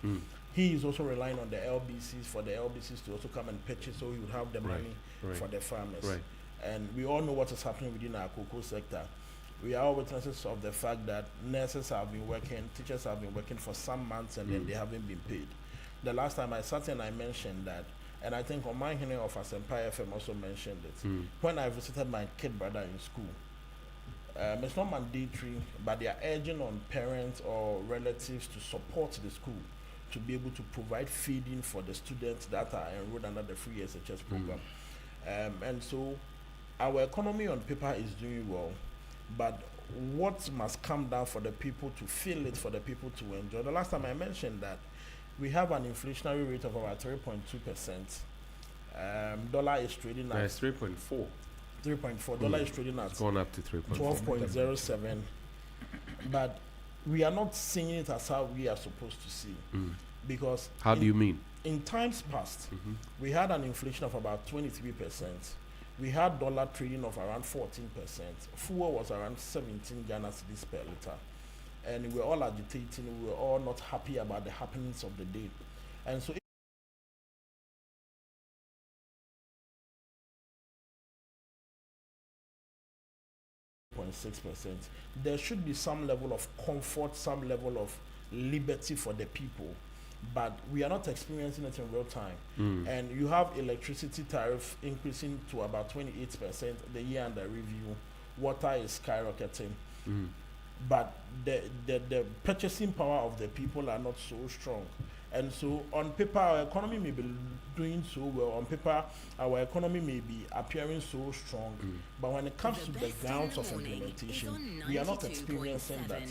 He is also relying on the LBCs for the LBCs to also come and purchase so he would have the money for the farmers. And we all know what is happening within our cocoa sector. We are all witnesses of the fact that nurses have been working, teachers have been working for some months and then they haven't been paid. The last time I sat and I mentioned that, and I think on my hearing of Asempa FM also mentioned it, when I visited my kid brother in school. It's not mandatory, but they are urging on parents or relatives to support the school to be able to provide feeding for the students that are enrolled under the free SHS program. And so our economy on paper is doing well, but what must come down for the people to feel it, for the people to enjoy? The last time I mentioned that we have an inflationary rate of about 3.2%. Dollar is trading at 3.4. 3.4. Dollar is trading at it's gone up to 3.4. 12.07. But we are not seeing it as how we are supposed to see. Because how do you mean? In times past, we had an inflation of about 23%. We had dollar trading of around 14%. Fuel was around 17 Ghana cedis per liter. And we were all agitating, we were all not happy about the happenings of the day. And so 0.6%. There should be some level of comfort, some level of liberty for the people, but we are not experiencing it in real time. And you have electricity tariff increasing to about 28% the year under review. Water is skyrocketing. But the purchasing power of the people are not so strong. And so on paper, our economy may be doing so well. On paper, our economy may be appearing so strong. But when it comes to the grounds of implementation, we are not experiencing that.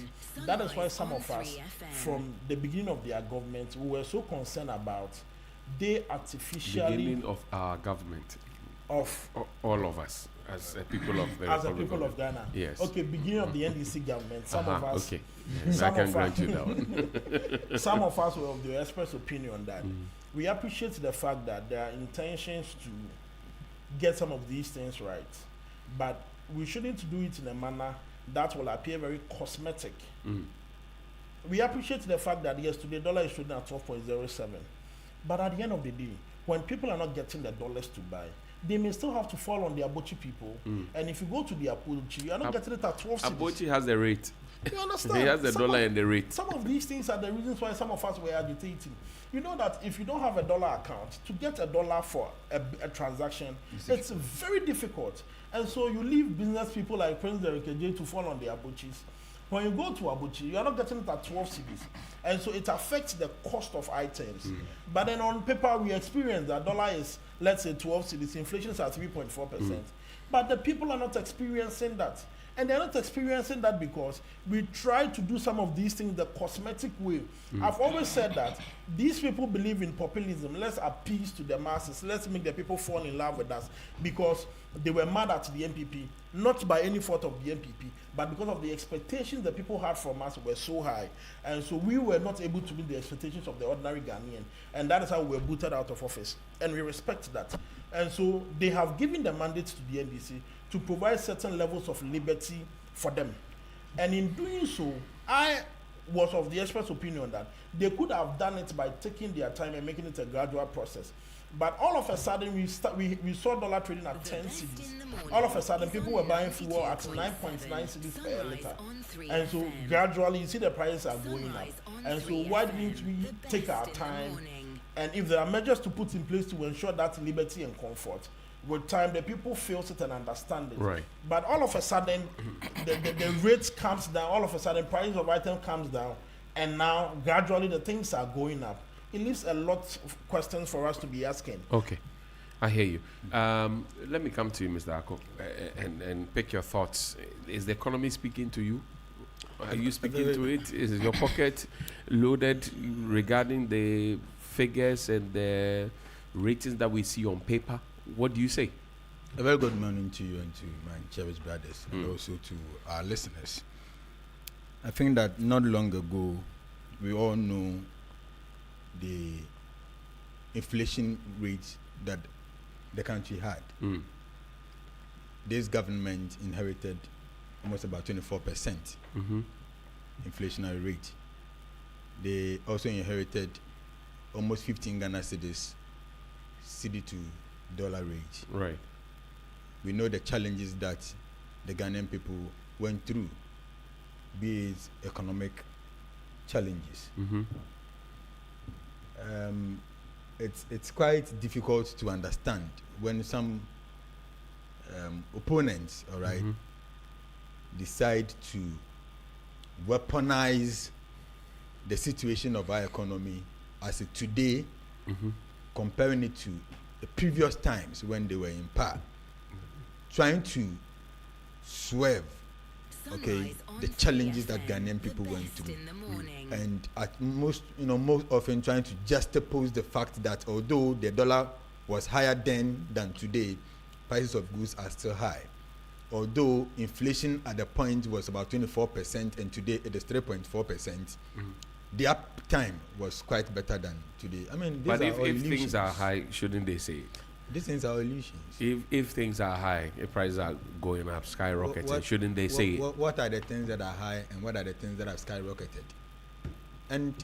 That is why some of us, from the beginning of their government, we were so concerned about they artificially... Beginning of our government. Of all of us. As a people of the as a people of Ghana. Yes. Okay, beginning of the NDC government. Some of us. Okay. Yes, I can grant you that one. Some of us were of the express opinion that we appreciate the fact that there are intentions to get some of these things right, but we shouldn't do it in a manner that will appear very cosmetic. We appreciate the fact that yes, today dollar is trading at 12.07, but at the end of the day, when people are not getting the dollars to buy, they may still have to fall on the Abochi people. And if you go to the Abochi, you are not getting it at 12 cedis. Abochi has the rate. You understand? He has the dollar and the rate. Some of these things are the reasons why some of us were agitating. You know that if you don't have a dollar account, to get a dollar for a transaction, it's very difficult. And so you leave business people like Prince Derek J to fall on the Abochis. When you go to Abuchi, you are not getting it at 12 cedis. And so it affects the cost of items. But then on paper, we experience that dollar is, let's say, 12 cedis. Inflation is at 3.4%. But the people are not experiencing that. And they're not experiencing that because we try to do some of these things the cosmetic way. I've always said that these people believe in populism. Let's appease to the masses. Let's make the people fall in love with us because they were mad at the MPP, not by any fault of the MPP, but because of the expectations the people had from us were so high. And so we were not able to meet the expectations of the ordinary Ghanaian. And that is how we were booted out of office. And we respect that. And so they have given the mandate to the NDC to provide certain levels of liberty for them. And in doing so, I was of the express opinion that they could have done it by taking their time and making it a gradual process. But all of a sudden, we saw dollar trading at 10 cedis. All of a sudden, people were buying fuel at 9.9 cedis per liter. And so gradually, you see the prices are going up. And so why didn't we take our time? And if there are measures to put in place to ensure that liberty and comfort, with time, the people feel it and understand it. Right. But all of a sudden, the rate comes down. All of a sudden, price of item comes down. And now, gradually, the things are going up. It leaves a lot of questions for us to be asking. Okay. I hear you. Let me come to you, Mr. Ako, and pick your thoughts. Is the economy speaking to you? Are you speaking to it? Is your pocket loaded regarding the figures and the ratings that we see on paper? What do you say? A very good morning to you and to my cherished brothers, and also to our listeners. I think that not long ago, we all know the inflation rate that the country had. This government inherited almost about 24% inflationary rate. They also inherited almost 15 Ghana cedis, cedi to dollar rate. Right. We know the challenges that the Ghanaian people went through, be it economic challenges. It's quite difficult to understand when some opponents, all right, decide to weaponize the situation of our economy as it today, comparing it to the previous times when they were in power, trying to swerve, okay, the challenges that Ghanaian people went through, and at most often trying to juxtapose the fact that although the dollar was higher then than today, prices of goods are still high. Although inflation at the point was about 24% and today it is 3.4%, the uptime was quite better than today. I mean, but if things are high, shouldn't they say it? These things are illusions. If things are high, if prices are going up, skyrocketing, shouldn't they say it? What are the things that are high and what are the things that have skyrocketed? And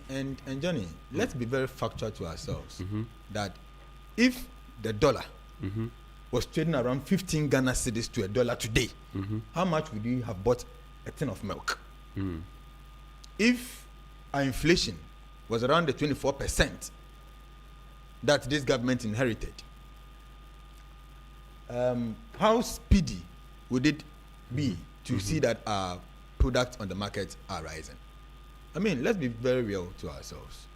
Johnny, let's be very factual to ourselves that if the dollar was trading around 15 Ghana cedis to $1 today, how much would you have bought a tin of milk? If our inflation was around the 24% that this government inherited, how speedy would it be to see that our products on the market are rising? I mean, let's be very real to ourselves.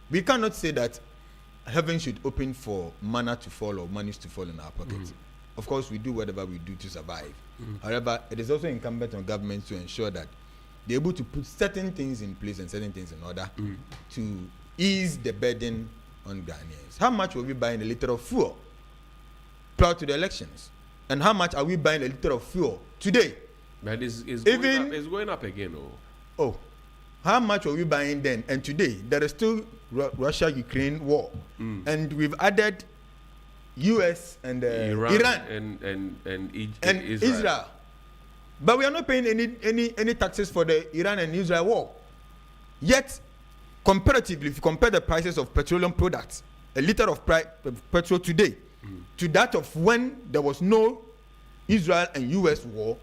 We cannot say that heaven should open for manna to fall or monies to fall in our pockets. Of course, we do whatever we do to survive. However, it is also incumbent on governments to ensure that they're able to put certain things in place and certain things in order to ease the burden on Ghanaians. How much were we buying a liter of fuel prior to the elections? And how much are we buying a liter of fuel today? But it's going up again. How much were we buying then? And today, there is still Russia-Ukraine war. And we've added US and Iran and Israel. But we are not paying any taxes for the Iran and Israel war. Yet, comparatively, if you compare the prices of petroleum products, a liter of petrol today, to that of when there was no Israel and US war,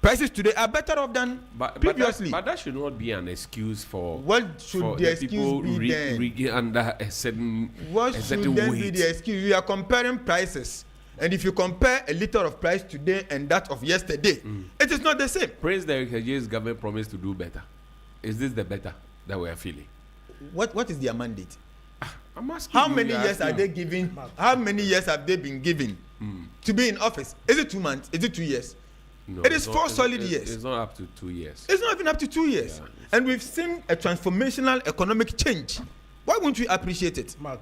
prices today are better off than previously. But that should not be an excuse for what should for the excuse people be then? Under a certain What a should certain then weight. be the excuse? We are comparing prices, and if you compare a liter of price today and that of yesterday, it is not the same. Prince Derek Hygiene government promised to do better. Is this the better that we are feeling? What is their mandate? I'm asking How you, many you're years are asking. they giving? How many years have they been given to be in office? Is it 2 months? Is it 2 years? No, it is it's 4 not- solid it's- years. It's not up to 2 years. It's not even up to 2 years. And we've seen a transformational economic change. Why won't we appreciate it? Mark.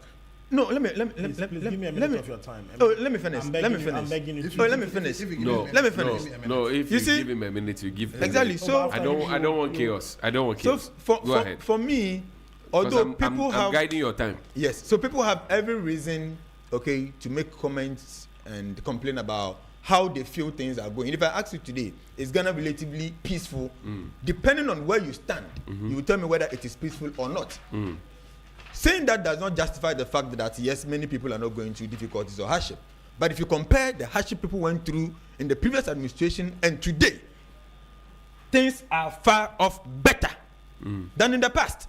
No, let me Give me a minute of your time. let me finish. I'm Let me begging you- finish. I'm begging you to- Let me finish. No, let me finish. No, if You you see- give him a minute, you give Exactly. him. So I don't want chaos. I don't want So chaos. for Go ahead. for me, 'Cause although I'm people have guiding your time. Yes. So people have every reason, okay, to make comments and complain about how they feel things are going. If I ask you today, is Ghana relatively peaceful? Depending on where you stand, you will tell me whether it is peaceful or not. Saying that does not justify the fact that yes, many people are not going through difficulties or hardship. But if you compare the hardship people went through in the previous administration and today, things are far off better than in the past.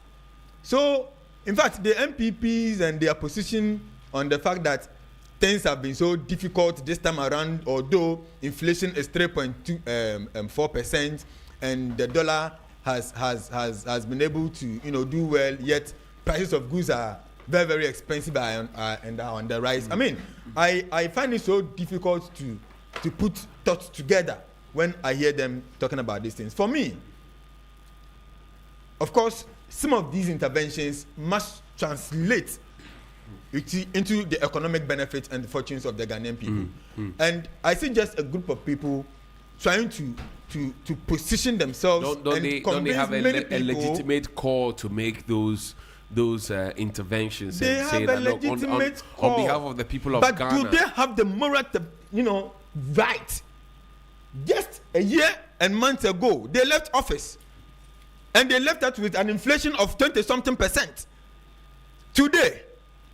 So, in fact, the MPPs and their position on the fact that things have been so difficult this time around, although inflation is 3.4% and the dollar has been able to do well, yet prices of goods are very, very expensive and are on the rise. I mean, I find it so difficult to put thoughts together when I hear them talking about these things. For me, of course, some of these interventions must translate into the economic benefits and the fortunes of the Ghanaian people. And I see just a group of people trying to position themselves. Don't they have a legitimate call to make those interventions? They and have say a that, look, legitimate call. on behalf of the people of but Ghana. do they have the moral, right? Just a year and months ago, they left office, and they left us with an inflation of 20-something%. Today,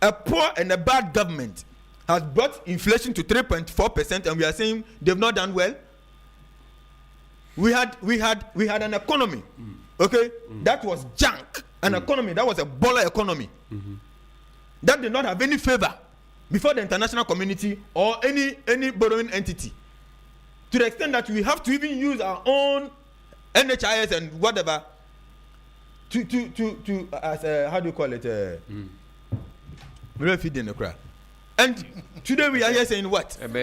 a poor and a bad government has brought inflation to 3.4%, and we are saying they've not done well. We had an economy, okay, that was junk, an economy that was a baller economy, that did not have any favor before the international community or any borrowing entity, to the extent that we have to even use our own NHIS and whatever to as how do you call it? We feed in the crowd. And today we are here saying what? And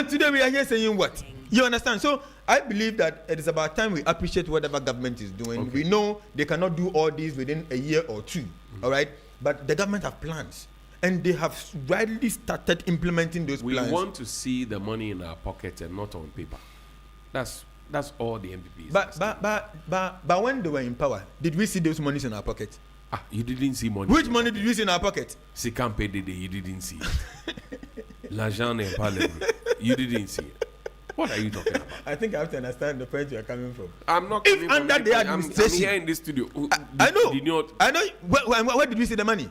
today we are here saying what? You understand? So I believe that it is about time we appreciate whatever government is doing. Okay. We know they cannot do all this within a year or two, all right? But the government have plans, and they have widely started implementing those plans. We want to see the money in our pocket and not on paper. That's all the MPPs. But when they were in power, did we see those monies in our pocket? You didn't see money. Which money did we see in our pocket? Sikampe Dede, you didn't see it. L'argent n'est pas libre. You didn't see it. What are you talking about? I think I have to understand the point you are coming from. I'm not coming from under the administration. I'm here in this studio. I know. I know. Where did we see the money?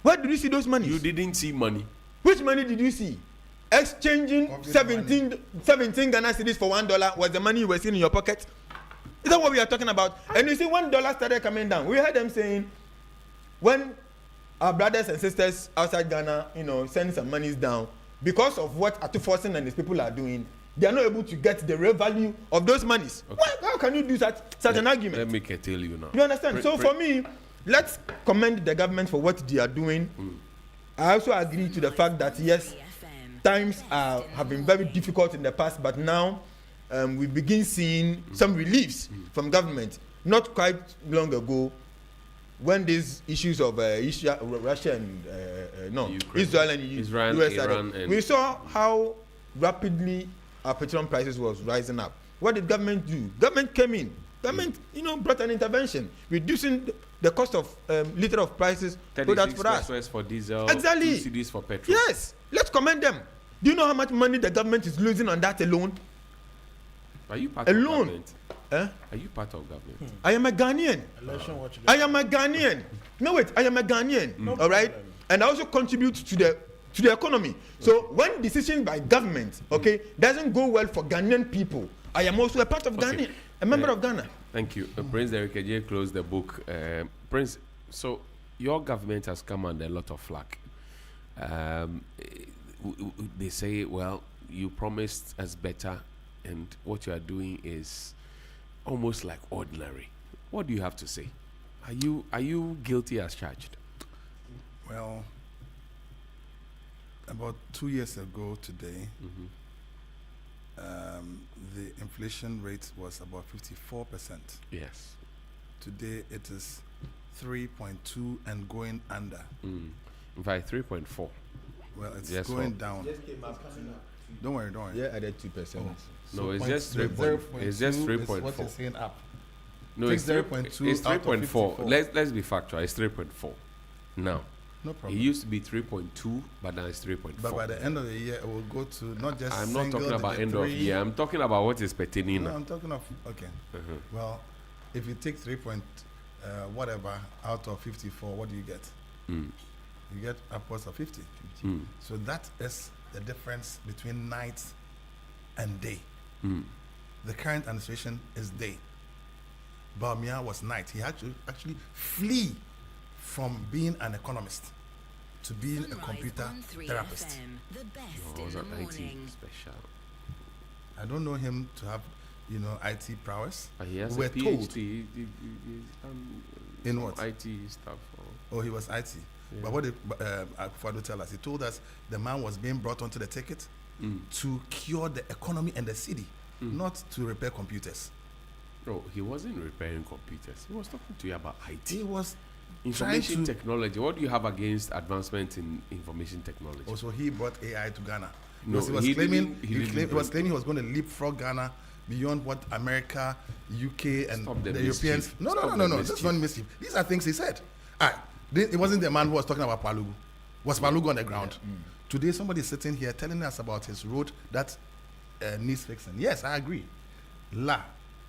Where did we see those monies? You didn't see money. Which money did you see? Exchanging 17 Ghana cedis for $1 was the money you were seeing in your pocket? Is that what we are talking about? And you see, when $1 started coming down, we heard them saying, when our brothers and sisters outside Ghana, send some monies down, because of what Atuforsen and his people are doing, they are not able to get the real value of those monies. Okay. How can you do such an argument? Let me tell you now. You understand? For me, let's commend the government for what they are doing. I also agree to the fact that yes, times have been very difficult in the past, but now we begin seeing some reliefs from government. Not quite long ago, when these issues of Russia and Israel and US Iran and we saw how rapidly our petroleum prices was rising up. What did government do? Government came in. Government, brought an intervention, reducing the cost of liter of prices. 36 pesos for diesel. Exactly. 2 cedis for petrol. Yes, let's commend them. Do you know how much money the government is losing on that alone? Are you part of government? Are you part of government? I am a Ghanaian. I am a Ghanaian. No wait, I am a Ghanaian. All right, and I also contribute to the economy. So when decision by government, doesn't go well for Ghanaian people, I am also a part of Ghana, a member of Ghana. Thank you, Prince Derek J. closed the book. Prince, so your government has come under a lot of flack. They say, well, you promised us better, and what you are doing is almost like ordinary. What do you have to say? Are you guilty as charged? Well, about 2 years ago today, the inflation rate was about 54%. Yes. Today it is 3.2 and going under. In fact, 3.4. Well, it's going down. Don't worry. Yeah, added 2%. No, it's just 3.4. It's just 3.4. What you're saying up. No, it's 3.2. It's 3.4. Let's be factual. It's 3.4 now. No problem. It used to be 3.2, but now it's 3.4. But by the end of the year, it will go to not just. I'm not talking about end of year. I'm talking about what is pertaining. No, I'm talking of Well, if you take 3. Whatever out of 54, what do you get? You get upwards of 50. So that is the difference between night and day. The current administration is day. Bawumia was night. He had to actually flee from being an economist to being a computer therapist. He was an IT special. I don't know him to have, IT prowess. He has a PhD. In what? IT stuff. Oh, he was IT. Yeah. But what did Fado tell us? He told us the man was being brought onto the ticket to cure the economy and the city, not to repair computers. No, he wasn't repairing computers. He was talking to you about IT. He was information technology. What do you have against advancement in information technology? Also, he brought AI to Ghana. No, he was claiming he was going to leapfrog Ghana beyond what America, UK, and the Europeans. No. That's not mischief. These are things he said. It wasn't the man who was talking about Palugu. Was Palugu on the ground? Yeah. Today, somebody is sitting here telling us about his road that needs fixing. Yes, I agree.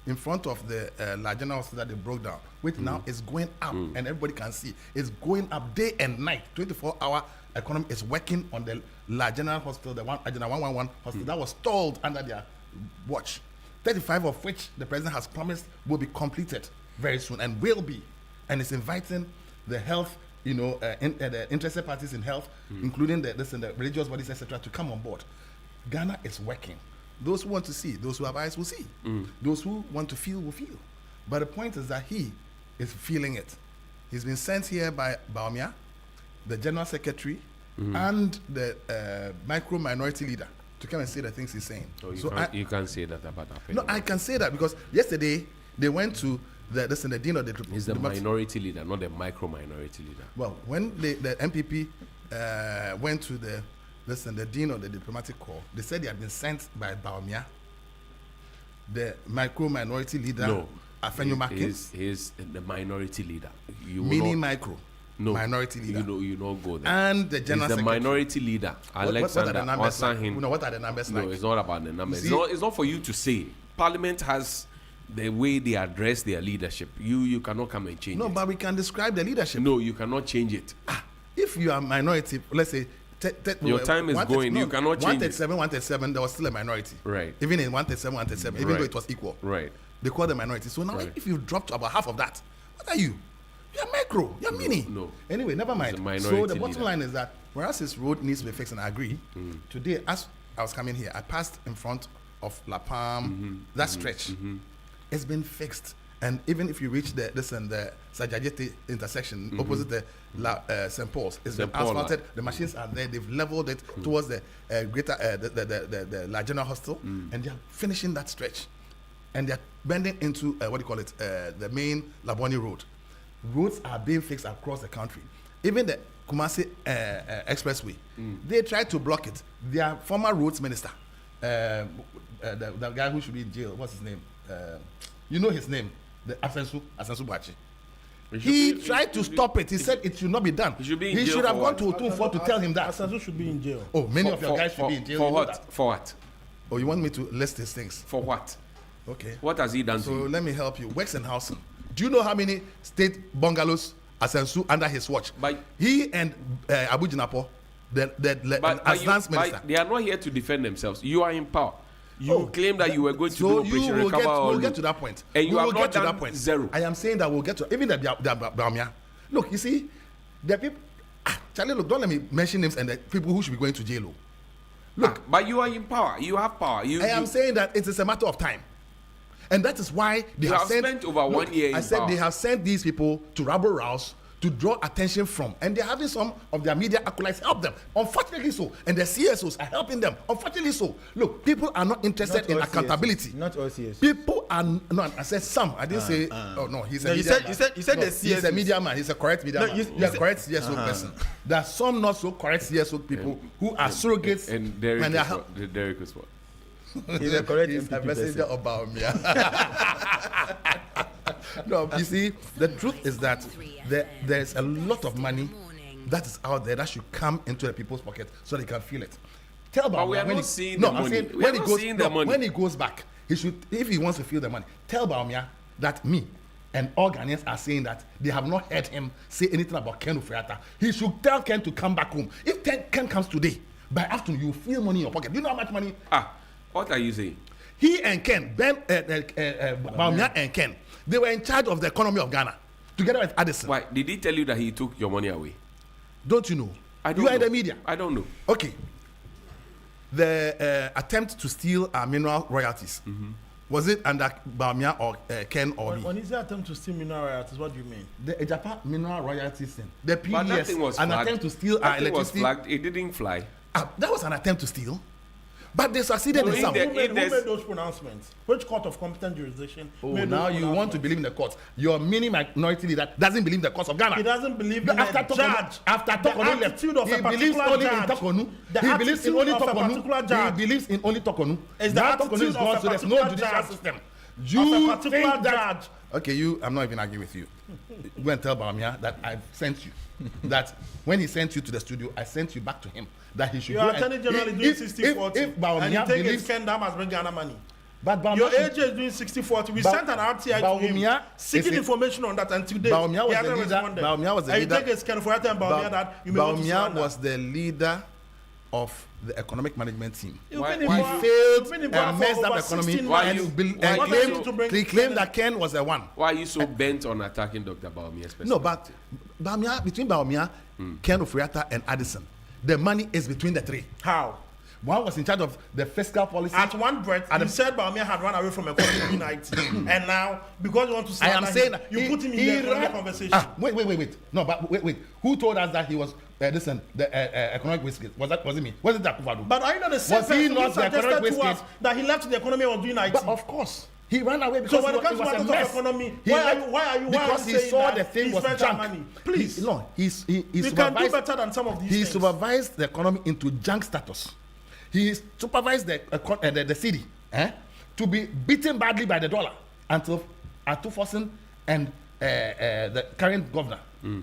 In front of the La General Hospital that they broke down, which now is going up, and everybody can see it's going up day and night. 24-hour economy is working on the La General Hospital, the General 111 hospital that was stalled under their watch. 35 of which the president has promised will be completed very soon and will be, and it's inviting the health, the interested parties in health, including the religious bodies, etc., to come on board. Ghana is working. Those who want to see, those who have eyes will see. Those who want to feel will feel. But the point is that he is feeling it. He's been sent here by Bawumia, the general secretary, and the micro-minority leader to come and say the things he's saying. Oh, you can't say that about that. No, I can say that because yesterday they went to the dean of the... He's the minority leader, not the micro-minority leader. Well, when the MPP went to the dean of the diplomatic corps, they said they had been sent by Bawumia, the micro-minority leader. No, he's the minority leader. Minority leader. You don't go there. And the general secretary. The minority leader, Alexander Osahin. What are the numbers like? No, it's not about the numbers. It's not for you to say. Parliament has the way they address their leadership. You cannot come and change it. No, but we can describe the leadership. No, you cannot change it. If you are minority, let's say... Your time is going. You cannot change it. 137, there was still a minority. Right. Even in 137, even though it was equal. Right. They call the minority. So now, if you drop to about half of that, what are you? You're micro. You're mini. No. Anyway, never mind. So the bottom line is that whereas this road needs to be fixed, and I agree, today, as I was coming here, I passed in front of La Palm, that stretch. It's been fixed. And even if you reach the Sajajete intersection opposite the St. Paul's, it's been asphalted. The machines are there. They've leveled it towards the greater the La General Hospital, and they're finishing that stretch. And they're bending into the main Laboni Road. Roads are being fixed across the country. Even the Kumasi Expressway, they tried to block it. Their former roads minister, the guy who should be in jail, what's his name? You know his name. The Asensu Bachi. He tried to stop it. He said it should not be done. He should have gone to Otunfo to tell him that. Asensu should be in jail. Oh, many of your guys should be in jail. For what? For what? Oh, you want me to list these things? For what? Okay. What has he done to you? So let me help you. Works and housing. Do you know how many state bungalows Asensu under his watch? He and Abu Jinapo, the Aslan's minister. They are not here to defend themselves. You are in power. You claim that you were going to do Operation Recover. We'll get to that point. And you have not done zero. I am saying that we'll get to even the Bawumia. Look, you see, the people. Charlie, look, don't let me mention names and the people who should be going to jail. Look, but you are in power. You have power. I am saying that it is a matter of time, and that is why they have spent over 1 year. I said they have sent these people to rabble rouse to draw attention from, and they're having some of their media acolytes help them. Unfortunately so, and the CSOs are helping them. Unfortunately so. Look, people are not interested in accountability. Not all CSOs. People are not. I said some. I didn't say. Oh no, he's a media man. You said the CSOs. He's a media man. He's a correct media man. You're a correct CSO person. There are some not so correct CSO people who are surrogates. And Derek is what? He's a correct messenger of Bawumia. No, you see, the truth is that there's a lot of money that is out there that should come into the people's pocket so they can feel it. Tell Bawumia when he goes back, he should, if he wants to feel the money, tell Bawumia that me and all Ghanaians are saying that they have not heard him say anything about Ken Ufriata. He should tell Ken to come back home. If Ken comes today, by afternoon, you will feel money in your pocket. Do you know how much money? What are you saying? He and Ken, Bawumia and Ken, they were in charge of the economy of Ghana, together with Addison. Why? Did he tell you that he took your money away? Don't you know? I don't You are know. in the media. I don't know. Okay. The attempt to steal our mineral royalties, was it under Bawumia or Ken or me? When is the attempt to steal mineral royalties, what do you mean? The Ejapa mineral royalties thing. The But that thing PDS, was an flagged. attempt to steal That our thing was electricity. flagged. It didn't fly. That was an attempt to steal. But they succeeded in some. Who made those pronouncements? Which court of competent jurisdiction? Now you want to believe in the courts. Your mini minority leader doesn't believe in the courts of Ghana. He doesn't believe in after a judge. After Tokonu left, he believes only in Tokonu. He believes in only Tokonu. He believes in only Tokonu. Now Tokonu is gone, so there's no judicial system. You think that? Okay, I'm not even arguing with you. Go and tell Bawumia that I've sent you. That when he sent you to the studio, I sent you back to him. That he should Your go attorney general is doing 60-40. If Bawumia and you think believes, it's Kendam has bring Ghana money. But Bawumia your AJ is doing 60-40. We sent an RTI to him seeking information on that, and today Bawumia was he hasn't the leader. responded. Bawumia was the leader. And you think it's Ken Fuerte and Bawumia that you may want to Bawumia surrender? was the leader of the economic management team. He failed and messed up economy and he claimed that Ken was the one. Why are you so bent on attacking Dr. Bawumia? No, but between Bawumia, Ken Ofuriatta and Addison, the money is between the three. How? One was in charge of the fiscal policy. At one breath, you said Bawumia had run away from economy in IT. And now, because you want to say you put him in the economic conversation. Wait. No, but wait. Who told us that he was the economic whiskey? Was it me? Was it Akufo-Addo? But are you not the same person who suggested to us that he left the economy and was doing IT? But of course. He ran away because so when it comes to matters of economy, why are you because he saw the thing was junk. Money? Please. He can do better than some of these things. He supervised the economy into junk status. He supervised the city to be beaten badly by the dollar until Atufosin and the current governor,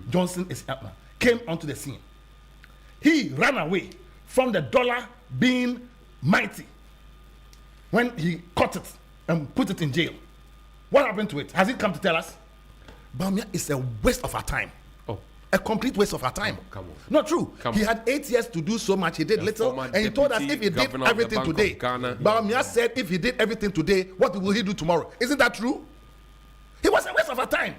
Johnson came onto the scene. He ran away from the dollar being mighty when he caught it and put it in jail. What happened to it? Has it come to tell us? Bawumia is a waste of our time. A complete waste of our time. Come on. Not true. He had 8 years to do so much. He did little. And he told us if he did everything today. Bawumia said if he did everything today, what will he do tomorrow? Isn't that true? He was a waste of our time.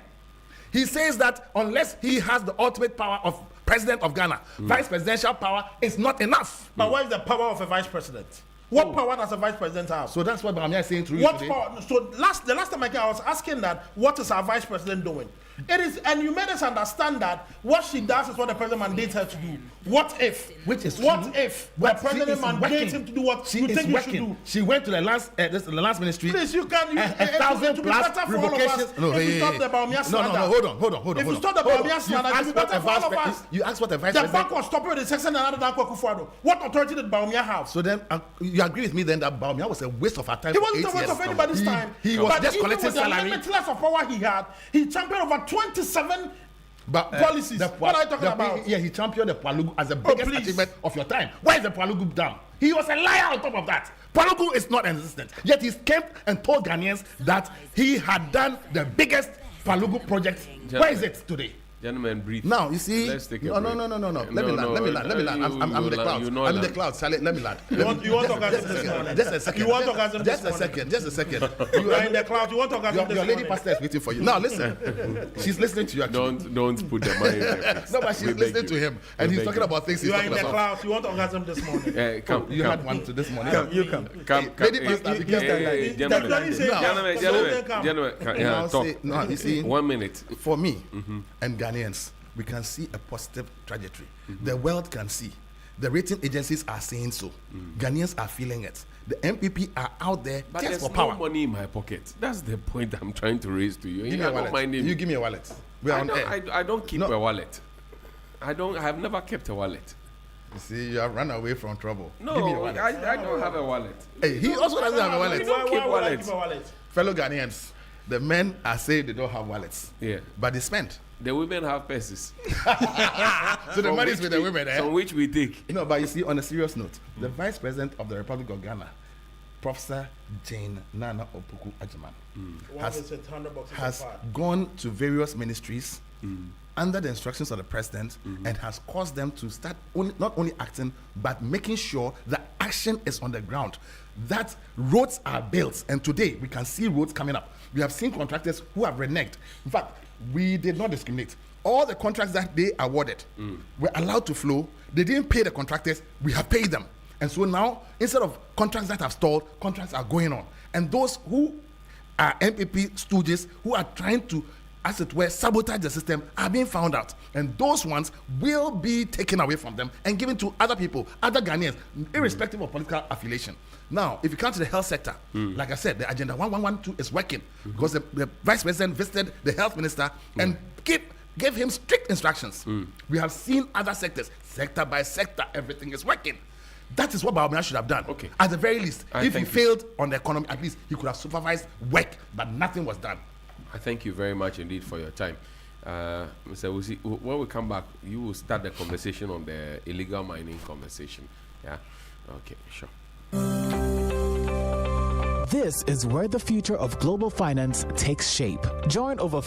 He says that unless he has the ultimate power of president of Ghana, vice presidential power is not enough. But what is the power of a vice president? What power does a vice president have? So that's what Bawumia is saying to you what today. Power? So the last time I was asking that, what is our vice president doing? It is, and you made us understand that what she does is what the president mandates her to do. What if? Which is what true, if the president mandates him to do what you think he should do? She went to the last ministry. Please, you can. 1,000 plus revocations. If you stop the Bawumia slander. Hold on. If you stop the Bawumia slander, it will be better for all of us. You asked what the vice president. president. The bank was stopping the section and another Akufo-Addo. What authority did Bawumia have? So then you agree with me then that Bawumia was a waste of our time. He wasn't a waste of anybody's time. He was just collecting salary. But even with the limitless of power he had, he championed over 27 policies. What are you talking about? Yeah, he championed the Palugu as the biggest achievement of your time. Why is the Palugu down? He was a liar on top of that. Palugu is not existent. Yet he came and told Ghanaians that he had done the biggest Palugu project. Where is it today? Gentlemen, breathe. Now you see. Let's take a no. break. Let me land. I'm in the clouds. I'm in the clouds. Charlie, let me land. You want to orgasm this morning? Just a second. You want to orgasm this morning? Just a second. You are in the clouds. You want to orgasm this morning? Your lady pastor is waiting for you. Now listen. She's listening to you. Actually. Don't put the money in there. No, but she's listening to him, and he's talking about things. You are in the clouds. You want to orgasm this morning? Come. You had one to this morning. Come. Lady pastor, you can stand. Gentlemen, talk. No, you see. 1 minute. For me and Ghanaians, we can see a positive trajectory. The world can see. The rating agencies are saying so. Ghanaians are feeling it. The MPP are out there but just for there's power. No money in my pocket. That's the point I'm trying to raise to you. Give me a wallet. You give me a wallet. We are on air. I don't keep a wallet. I have never kept a wallet. You see, you have run away from trouble. No, give me a wallet. I don't have a wallet. Hey, he also doesn't have a wallet. Why keep a wallet? Fellow Ghanaians, the men are saying they don't have wallets. Yeah. But they spend. The women have purses. So the money is with the women, From which we take. You know, but you see, on a serious note, the Vice President of the Republic of Ghana, Professor Jane Nana Opoku Agyemang, has gone to various ministries under the instructions of the president and has caused them to start not only acting, but making sure that action is on the ground, that roads are built. And today, we can see roads coming up. We have seen contractors who have reneged. In fact, we did not discriminate. All the contracts that they awarded were allowed to flow. They didn't pay the contractors. We have paid them. And so now, instead of contracts that have stalled, contracts are going on. And those who are MPP stooges who are trying to as it were, sabotage the system are being found out. And those ones will be taken away from them and given to other people, other Ghanaians, irrespective of political affiliation. Now, if you come to the health sector, like I said, the Agenda 1112 is working because the Vice President visited the Health Minister and gave him strict instructions. We have seen other sectors, sector by sector, everything is working. That is what Mawuena should have done. Okay. At the very least, if he failed on the economy, at least he could have supervised work, but nothing was done. I thank you very much indeed for your time. Mr. Wusi, when we come back, you will start the conversation on the illegal mining conversation. Yeah? Okay, sure. This is where the future of global finance takes shape. Join over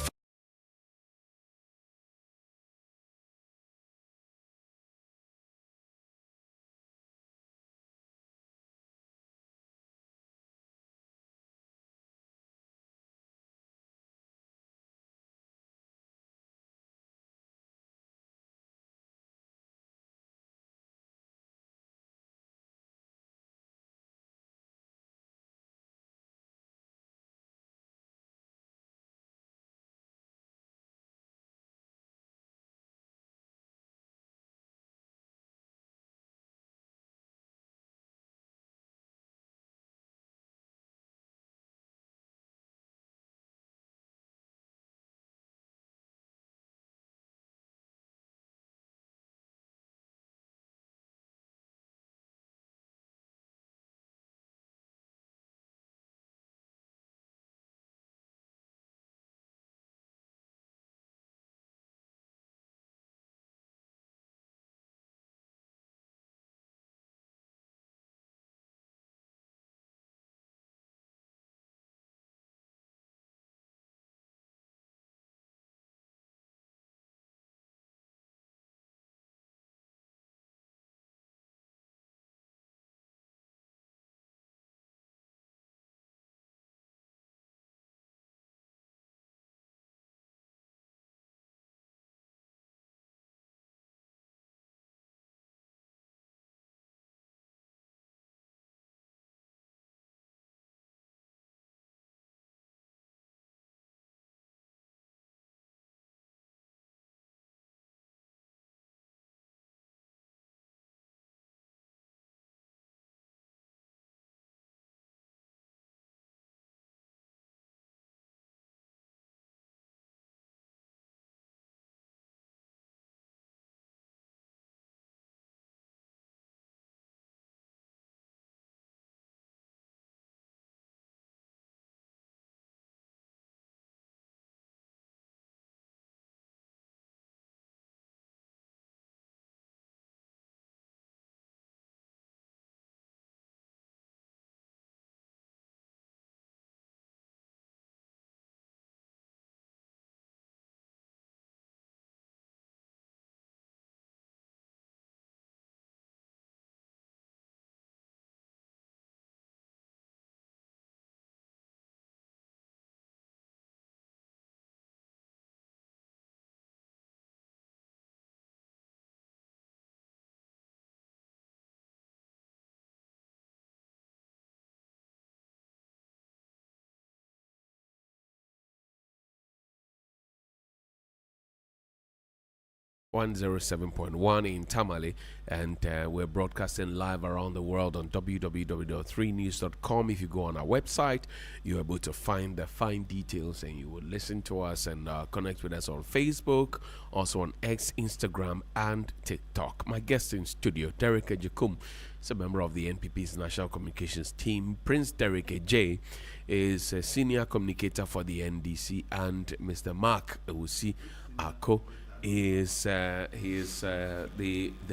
.1 in Tamale, and we're broadcasting live around the world on www.3news.com. If you go on our website, you're able to find the fine details, and you will listen to us and connect with us on Facebook, also on X, Instagram, and TikTok. My guest in studio, Derek Ejekum, is a member of the NPP's National Communications team. Prince Derek Ej is a senior communicator for the NDC, and Mr. Mark Ewusi Ako is the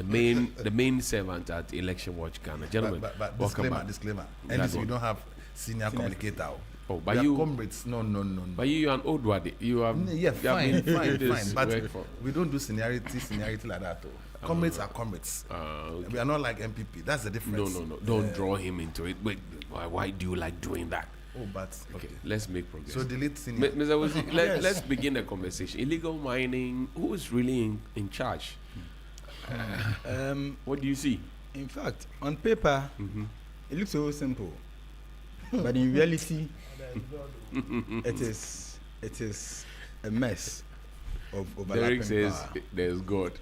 main servant at Election Watch Ghana. Gentlemen, but welcome back. disclaimer. And we don't have senior communicator. Oh, but you comrades? No. But you're an old wadi. You have fine. But we don't do seniority like that. Comrades are comrades. Okay. We are not like MPP. That's the difference. No. Don't draw him into it. Wait, why do you like doing that? Oh, but okay. Let's make progress. So delete senior. Mr. Wusi, let's begin the conversation. Illegal mining. Who is really in charge? What do you see? In fact, on paper, it looks so simple, but in reality, it is a mess of overlapping Derek says power. there's God.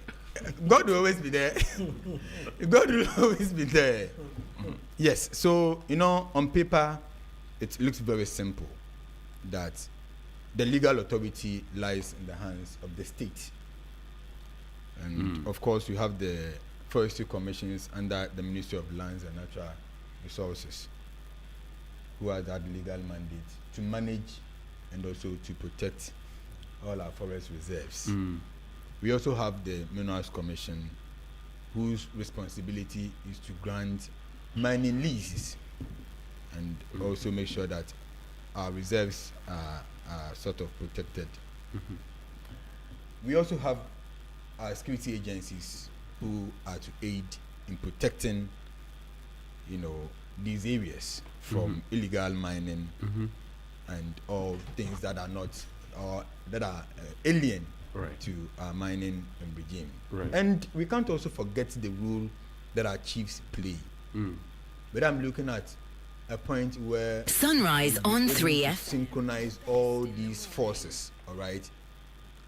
God will always be there. God will always be there. Yes. So, on paper, it looks very simple that the legal authority lies in the hands of the state. And of course, you have the forestry commissions under the Ministry of Lands and Natural Resources, who has that legal mandate to manage and also to protect all our forest reserves. We also have the Minerals Commission, whose responsibility is to grant mining leases and also make sure that our reserves are sort of protected. We also have our security agencies who are to aid in protecting, these areas from illegal mining and all things that are not or that are alien to our mining regime. And we can't also forget the role that our chiefs play. But I'm looking at a point where Sunrise on 3F. Synchronize all these forces, all right,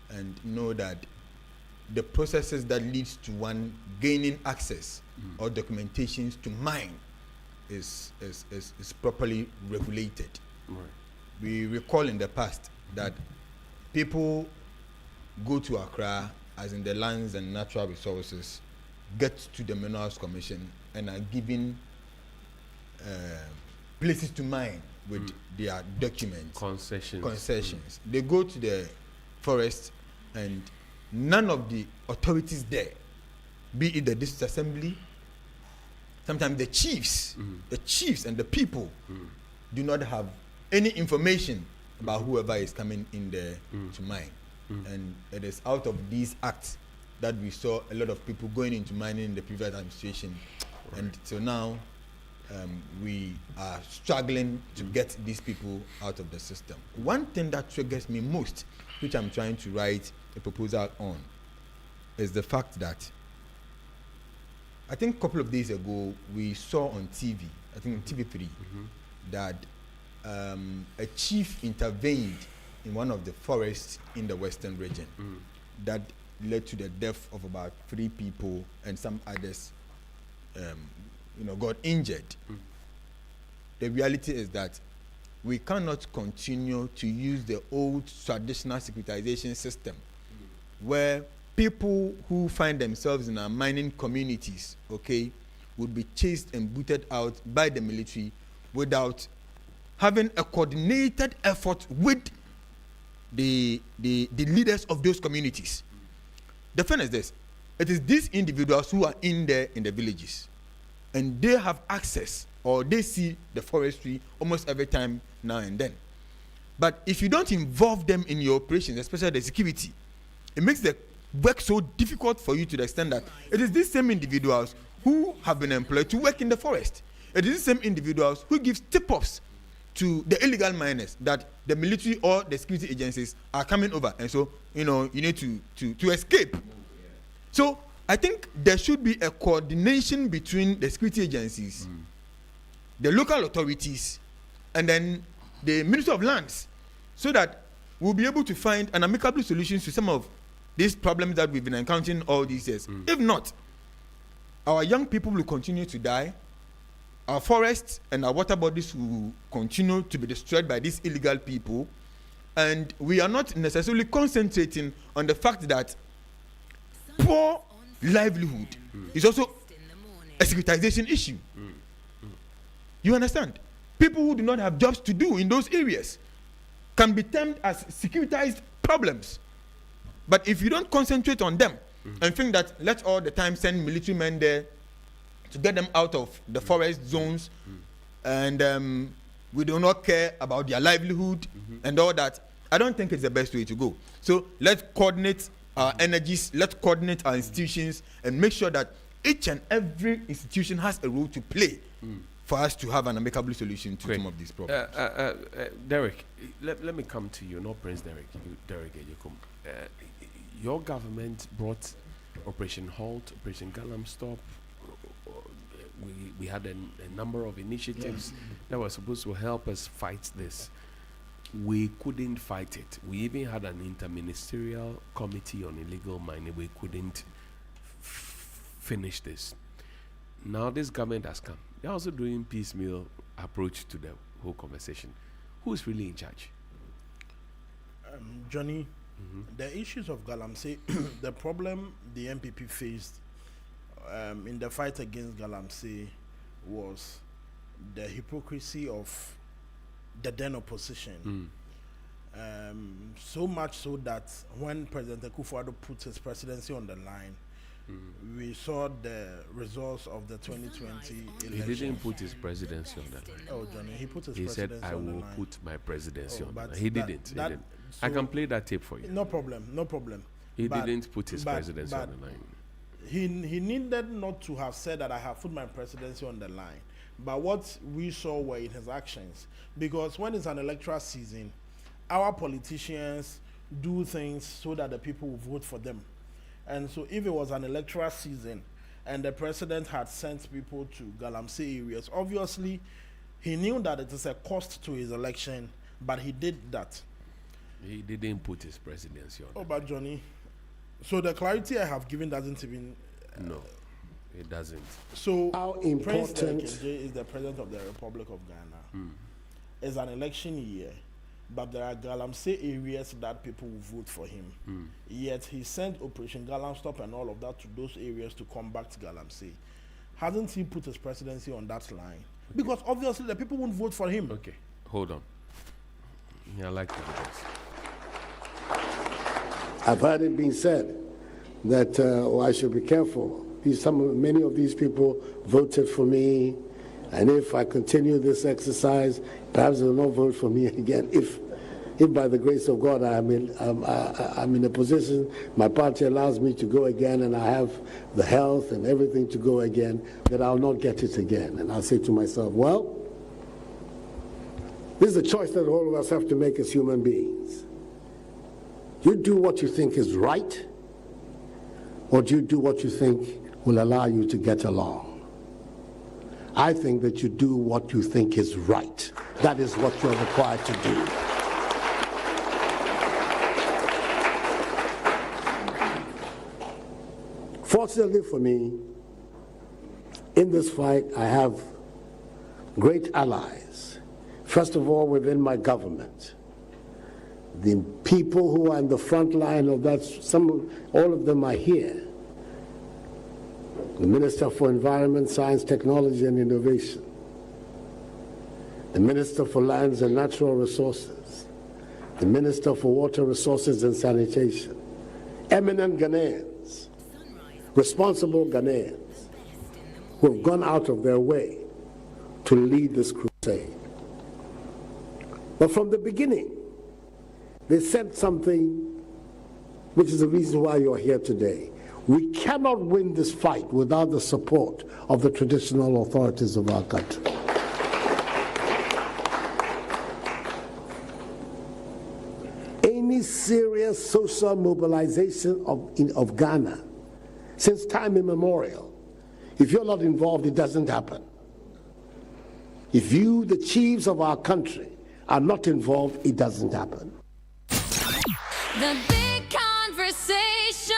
and know that the processes that leads to one gaining access or documentations to mine is properly regulated. We recall in the past that people go to Accra, as in the lands and natural resources, get to the Minerals Commission and are given places to mine with their documents. Concessions. They go to the forest and none of the authorities there, be it the district assembly, sometimes the chiefs and the people do not have any information about whoever is coming in there to mine. And it is out of these acts that we saw a lot of people going into mining in the previous administration. And so now we are struggling to get these people out of the system. One thing that triggers me most, which I'm trying to write a proposal on, is the fact that I think a couple of days ago we saw on TV, I think on TV3, that a chief intervened in one of the forests in the western region that led to the death of about 3 people and some others got injured. The reality is that we cannot continue to use the old traditional securitization system where people who find themselves in our mining communities, would be chased and booted out by the military without having a coordinated effort with the leaders of those communities. The thing is this: it is these individuals who are in there in the villages, and they have access or they see the forestry almost every time now and then. But if you don't involve them in your operations, especially the security, it makes the work so difficult for you to the extent that it is these same individuals who have been employed to work in the forest. It is the same individuals who give tip-offs to the illegal miners that the military or the security agencies are coming over, and so you need to escape. So I think there should be a coordination between the security agencies, the local authorities, and then the Ministry of Lands, so that we'll be able to find an amicable solution to some of these problems that we've been encountering all these years. If not, our young people will continue to die. Our forests and our water bodies will continue to be destroyed by these illegal people, and we are not necessarily concentrating on the fact that poor livelihood is also a securitization issue. You understand? People who do not have jobs to do in those areas can be termed as securitized problems. But if you don't concentrate on them and think that let's all the time send military men there to get them out of the forest zones, and we do not care about their livelihood and all that, I don't think it's the best way to go. So let's coordinate our energies, let's coordinate our institutions, and make sure that each and every institution has a role to play for us to have an amicable solution to some of these problems. Derek, let me come to you, not Prince Derek. Derek Ejekum. Your government brought Operation Halt, Operation Galam Stop. We had a number of initiatives that were supposed to help us fight this. we couldn't fight it. We even had an interministerial committee on illegal mining. We couldn't finish this. Now this government has come. They're also doing piecemeal approach to the whole conversation. Who is really in charge? Johnny, the issues of Galamsey, the problem the MPP faced in the fight against Galamsey was the hypocrisy of the then opposition. So much so that when President Akufo-Addo put his presidency on the line, we saw the results of the 2020 election. He didn't put his presidency on the line. Oh, Johnny, he put his He said, presidency I on the will line. put my presidency on the but line. He didn't. He didn't. I can play that tape for you. No problem, no problem. He didn't put his presidency on the line. He needed not to have said that I have put my presidency on the line. But what we saw were in his actions. Because when it's an electoral season, our politicians do things so that the people will vote for them. And so if it was an electoral season and the president had sent people to Galamsey areas, obviously he knew that it is a cost to his election, but he did that. He didn't put his presidency on. Oh, but Johnny, so the clarity I have given doesn't even... no, it doesn't. So how Prince important Tekje is the president of the Republic of Ghana. It's an election year, but there are Galamsey areas that people will vote for him. Yet he sent Operation Galamstop and all of that to those areas to combat Galamsey. Hasn't he put his presidency on that line? Because obviously the people won't vote for him. Okay, hold on. Yeah, I like to do this. I've heard it being said that I should be careful. Many of these people voted for me, and if I continue this exercise, perhaps they will not vote for me again. If by the grace of God I'm in a position, my party allows me to go again, and I have the health and everything to go again, that I'll not get it again. And I'll say to myself, well, this is a choice that all of us have to make as human beings. You do what you think is right, or do you do what you think will allow you to get along? I think that you do what you think is right. That is what you're required to do. Fortunately for me, in this fight, I have great allies. First of all, within my government. The people who are in the front line of that, all of them are here. The Minister for Environment, Science, Technology and Innovation. The Minister for Lands and Natural Resources. The Minister for Water Resources and Sanitation. Eminent Ghanaians, responsible Ghanaians, who have gone out of their way to lead this crusade. But from the beginning, they said something which is the reason why you're here today. We cannot win this fight without the support of the traditional authorities of our country. Any serious social mobilization of Ghana, since time immemorial, if you're not involved, it doesn't happen. If you, the chiefs of our country, are not involved, it doesn't happen. The big conversation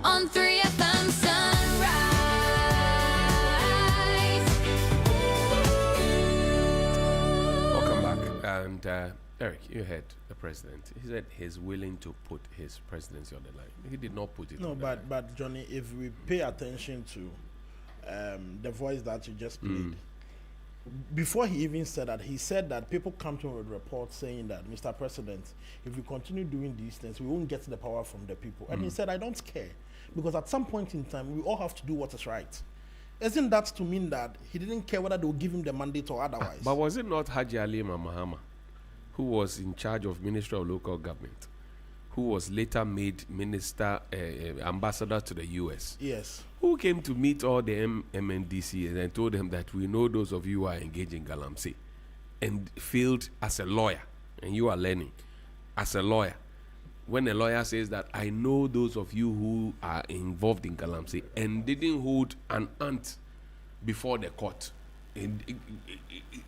on 3FM Sunrise. Welcome back. And Eric, you heard the president. He said he's willing to put his presidency on the line. He did not put it on the line. But Johnny, if we pay attention to the voice that you just played, before he even said that, he said that people come to him with reports saying that, Mr. President, if we continue doing these things, we won't get the power from the people. And he said, I don't care, because at some point in time, we all have to do what is right. Isn't that to mean that he didn't care whether they will give him the mandate or otherwise? But was it not Haji Ali Mahama, who was in charge of Ministry of Local Government, who was later made ambassador to the US? Yes. Who came to meet all the MNDC and told them that we know those of you who are engaged in Galamsey, and failed as a lawyer, and you are learning as a lawyer. When a lawyer says that I know those of you who are involved in Galamsey, and didn't hold an ant before the court,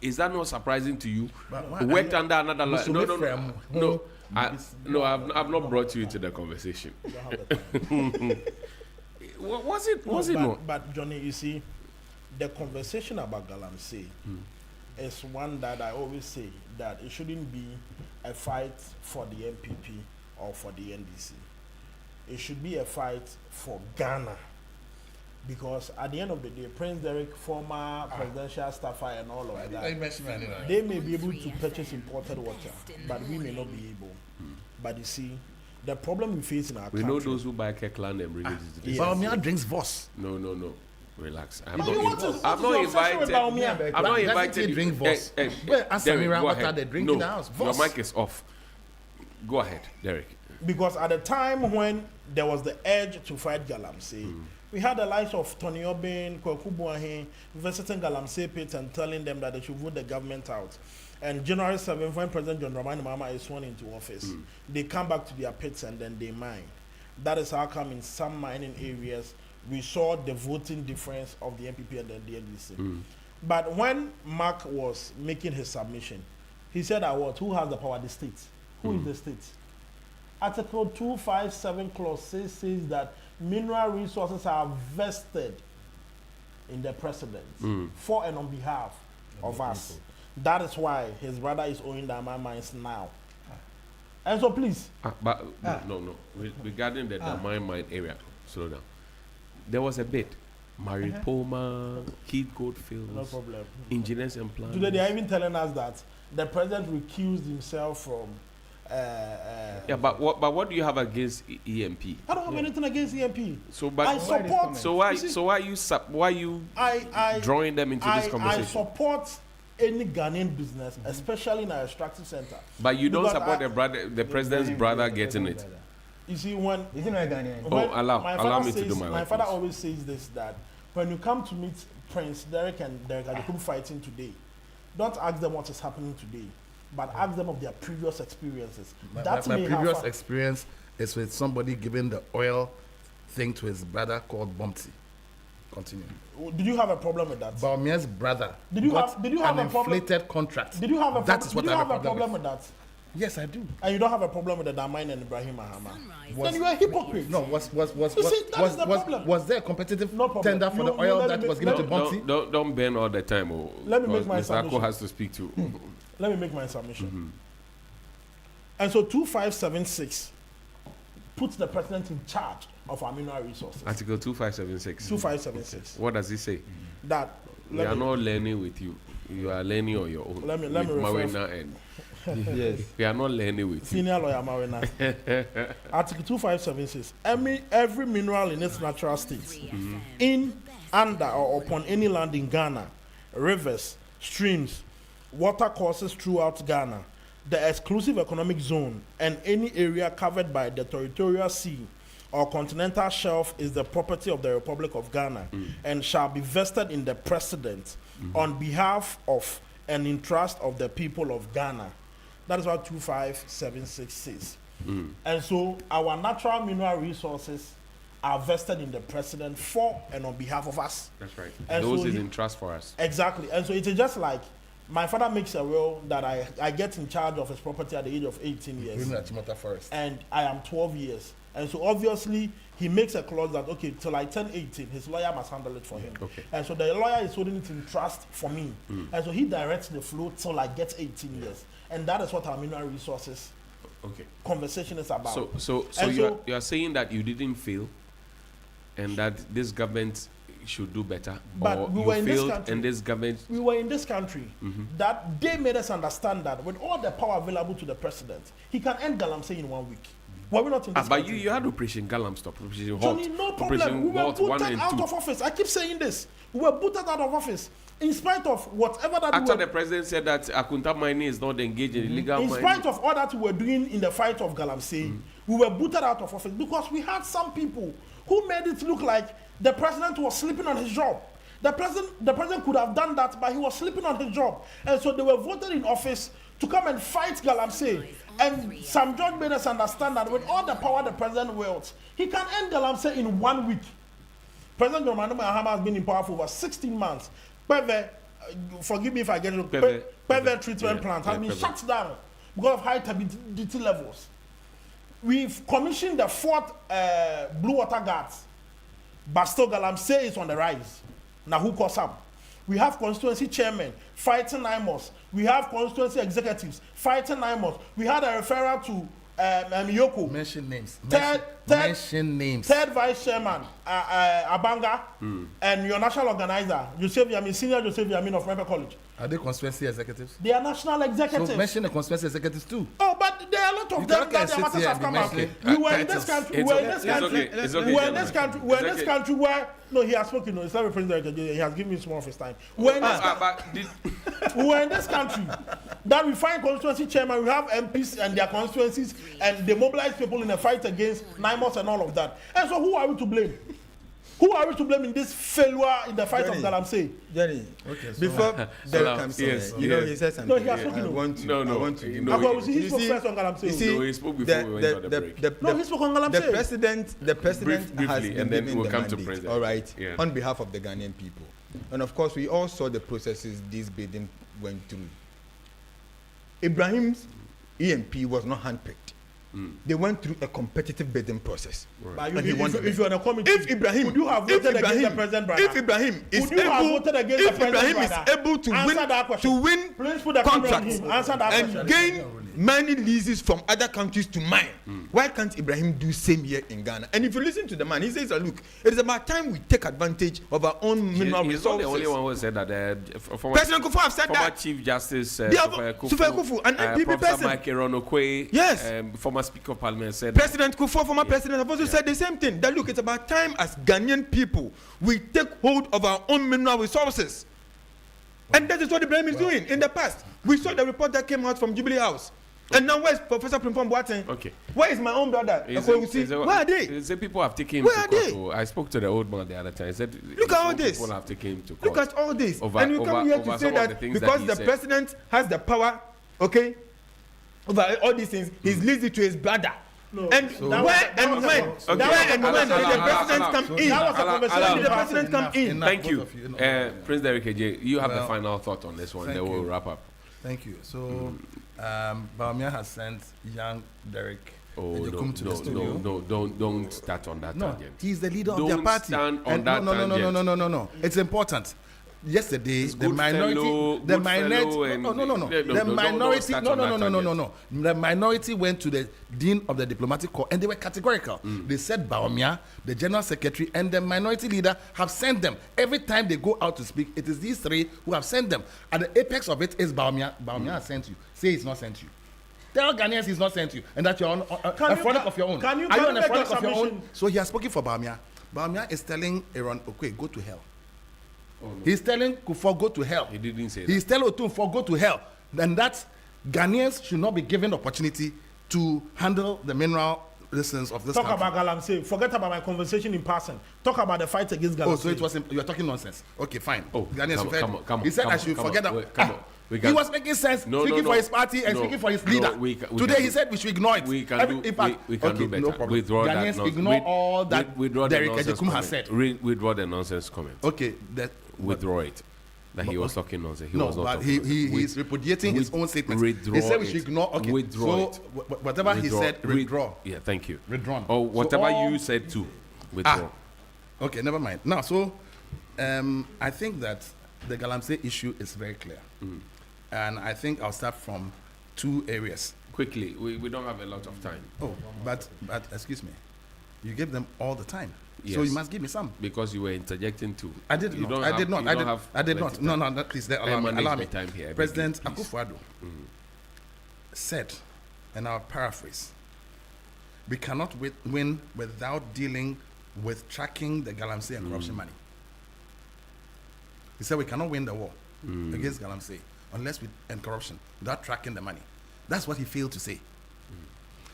Is that not surprising to you? But Worked under another lawyer. No. I've not brought you into the conversation. Was it not? But Johnny, you see, the conversation about Galamsey is one that I always say that it shouldn't be a fight for the MPP or for the NDC. It should be a fight for Ghana. Because at the end of the day, Prince Derek, former presidential staffer and all of that, they may be able to purchase imported water, but we may not be able. But you see, the problem we face in our country... We know those who buy Kirkland and bring it to this. Baumia drinks Voss. No. Relax. I'm not invited. Drink Voss. Ask Samira what are they drinking in the house? Your mic is off. Go ahead, Derek. Because at the time when there was the urge to fight Galamsey, we had the likes of Tony Obin, Kwaku Boahen, visiting Galamsey pit and telling them that they should vote the government out. And January 7th, when President John Dramani Mahama is sworn into office, they come back to their pits and then they mine. That is how come in some mining areas, we saw the voting difference of the MPP and the NDC. But when Mark was making his submission, he said, who has the power? The state. Who is the state? Article 257 clause says that mineral resources are vested in the president for and on behalf of us. That is why his brother is owing the mines now. And so please. No. Regarding the Damai mine area, slow down. There was a bit. Maripoma, Keith Goldfield, no problem. Engineers and Planners. Today they are even telling us that the president recused himself from but what do you have against EMP? I don't have anything against EMP. So, but I support. Why you drawing them into this conversation? I support any Ghanaian business, especially in our extractive center. But you don't support the president's brother getting it. You see, when is it not Ghanaian? Allow me to do my work. My father always says this, that when you come to meet Prince Derek and Derek Adekum fighting today, don't ask them what is happening today, but ask them of their previous experiences. My previous experience is with somebody giving the oil thing to his brother called Bumpty. Continue. Did you have a problem with that? Baumia's brother did you have an a problem? inflated contract. Did you have a problem? That is what did you I have a problem with that? Yes, I do. And you don't have a problem with the Damain and Ibrahim Mahama? Then you are a hypocrite. No, was there a competitive tender for the oil that was given to Bumpty? Don't burn all the time. Let me make my Mr. submission. Ako has to speak to. Let me make my submission. And so 2576 puts the president in charge of our mineral resources. Article 2576. 2576. What does it say? That we are not learning with you. You are learning on your own. Let me Mawuena and yes. We are not learning with Senior lawyer Mawuena. Article 2576. Every mineral in its natural state, in, under, or upon any land in Ghana, rivers, streams, water courses throughout Ghana, the exclusive economic zone, and any area covered by the territorial sea or continental shelf is the property of the Republic of Ghana and shall be vested in the President on behalf of and in trust of the people of Ghana. That is what 2576 says. And so our natural mineral resources are vested in the President for and on behalf of us. That's right. And those so is in trust for us. Exactly. And so it is just like my father makes a will that I get in charge of his property at the age of 18 years. And I am 12 years. And so obviously he makes a clause that, okay, till I turn 18, his lawyer must handle it for him. Okay. And so the lawyer is holding it in trust for me. And so he directs the flow till I get 18 years. And that is what our mineral resources conversation is about. So you are saying that you didn't fail and that this government should do better, but or we you were in failed this country. and this government... We were in this country that they made us understand that with all the power available to the president, he can end Galamsey in 1 week. Were we not in this but country? you had Operation Galam Stop, Operation Johnny, Halt, no problem. Operation We were Halt 1 booted and out 2. of office. I keep saying this. We were booted out of office in spite of whatever that After the president said that Akunta mining is not engaged in illegal mining. In spite of all that we were doing in the fight of Galamsey, we were booted out of office because we had some people who made it look like the president was sleeping on his job. The president could have done that, but he was sleeping on his job. And so they were voted in office to come and fight Galamsey. And Sam George made us understand that with all the power the president wields, he can end Galamsey in 1 week. President John Mahama has been in power for over 16 months. But forgive me if I get it, pervert treatment plants have been shut down because of high turbidity levels. We've commissioned the 4th blue water guards, but still Galamsey is on the rise. Now who calls up? We have constituency chairmen fighting IMOS. We have constituency executives fighting IMOS. We had a referral to Yoko. Mention names. Mention names. Third vice chairman, Abanga, and your national organizer, Joseph Yamin, senior Joseph Yamin of Member College. Are they constituency executives? They are national executives. So mention the constituency executives too. Oh, but there are a lot of them that their matters have come out. We were in this country. We were in this country where no, he has spoken. No, it's not represented. He has given me some of his time. We were in this country that we find constituency chairman. We have MPs and their constituencies, and they mobilize people in a fight against NIMOS and all of that. And so, who are we to blame? Who are we to blame in this failure in the fight of Galamsey? Johnny, before Derek comes in, you know, he said something. No, he has spoken. I want to give he spoke first on Galamsey. No, he spoke before we went on the break. No, he spoke on Galamsey. The president has been and then given we'll the come to mandate, president. all right, on behalf of the Ghanaian people. And of course, we all saw the processes this bidding went through. Ibrahim's EMP was not handpicked. They went through a competitive bidding process. Right. But if you're on a committee, if Ibrahim, would you have voted against the president, brother? If Ibrahim is able to win contracts and gain many leases from other countries to mine, why can't Ibrahim do same here in Ghana? And if you listen to the man, he says, look, it is about time we take advantage of our own mineral resources. He's not the only one who said that. President Kufuor have said former that. Chief Justice Sufai Kufuor, an NPP Professor person. Mike Eronokwe, yes, former Speaker of Parliament said President Kufuor, former president, have also said the same thing. That look, it's about time as Ghanaian people we take hold of our own mineral resources. And that is what Ibrahim is doing. In the past, we saw the report that came out from Jubilee House. And now where's Professor Primpom Boateng? Okay. Where is my own brother? Where are they? He said people have taken him Where to are court. I spoke to the old man the other time. He said, look at all this. People have taken him to court. Look at all this. And you come here to say that because the president has the power, okay, over all these things, he's leased it to his brother. No. And so where and when did the president come in? That was a conversation. Did the president come in? Thank you. Prince Derek AJ, you have the final thought on this one. Then we'll wrap up. Thank you. So, Bawumia has sent young Derek to the studio. No, don't start on that tangent. He's the leader of their party. Stand on that tangent. No. It's important. Yesterday, the minority went to the dean of the diplomatic corps and they were categorical. They said Bawumia, the general secretary, and the minority leader have sent them. Every time they go out to speak, it is these three who have sent them. At the apex of it is Bawumia. Bawumia has sent you. Say he's not sent you. Tell Ghanaians he's not sent you, and that you're on a product of your own. Are you on a product of your own? So he has spoken for Bawumia. Bawumia is telling Aaron, okay, go to hell. Oh, no. He's telling Kufuor, go to hell. He didn't say that. He's telling Otunfor, go to hell. And that Ghanaians should not be given the opportunity to handle the mineral lessons of this country. Talk about Galamsey. Forget about my conversation in person. Talk about the fight against Galamsey. Oh, so it was you are talking nonsense. Okay, fine. Oh, Ghanaians, come on. He said I should forget that. He was making sense, speaking for his party and speaking for his leader. Today he said we should ignore it. We can do better. No problem. Withdraw Ghanaians that ignore all that Derek Ejekum has said. Withdraw the nonsense comment. Okay. Withdraw it. That he was talking nonsense. He was not but talking he's repudiating his own statements. Withdraw he said we should ignore. Okay. Withdraw so whatever he said, withdraw. Yeah, thank you. Withdrawn. Or whatever you said too, withdraw. Okay, never mind. Now, so I think that the Galamsey issue is very clear. And I think I'll start from two areas. Quickly, we don't have a lot of time. Oh, but excuse me. You gave them all the time. Yes. So you must give me some. Because you were interjecting too. I did not. I did not. No, please, allow me. Time here, President Akufo-Addo said, and I'll paraphrase, we cannot win without dealing with tracking the Galamsey and corruption money. He said we cannot win the war against Galamsey unless we end corruption without tracking the money. That's what he failed to say.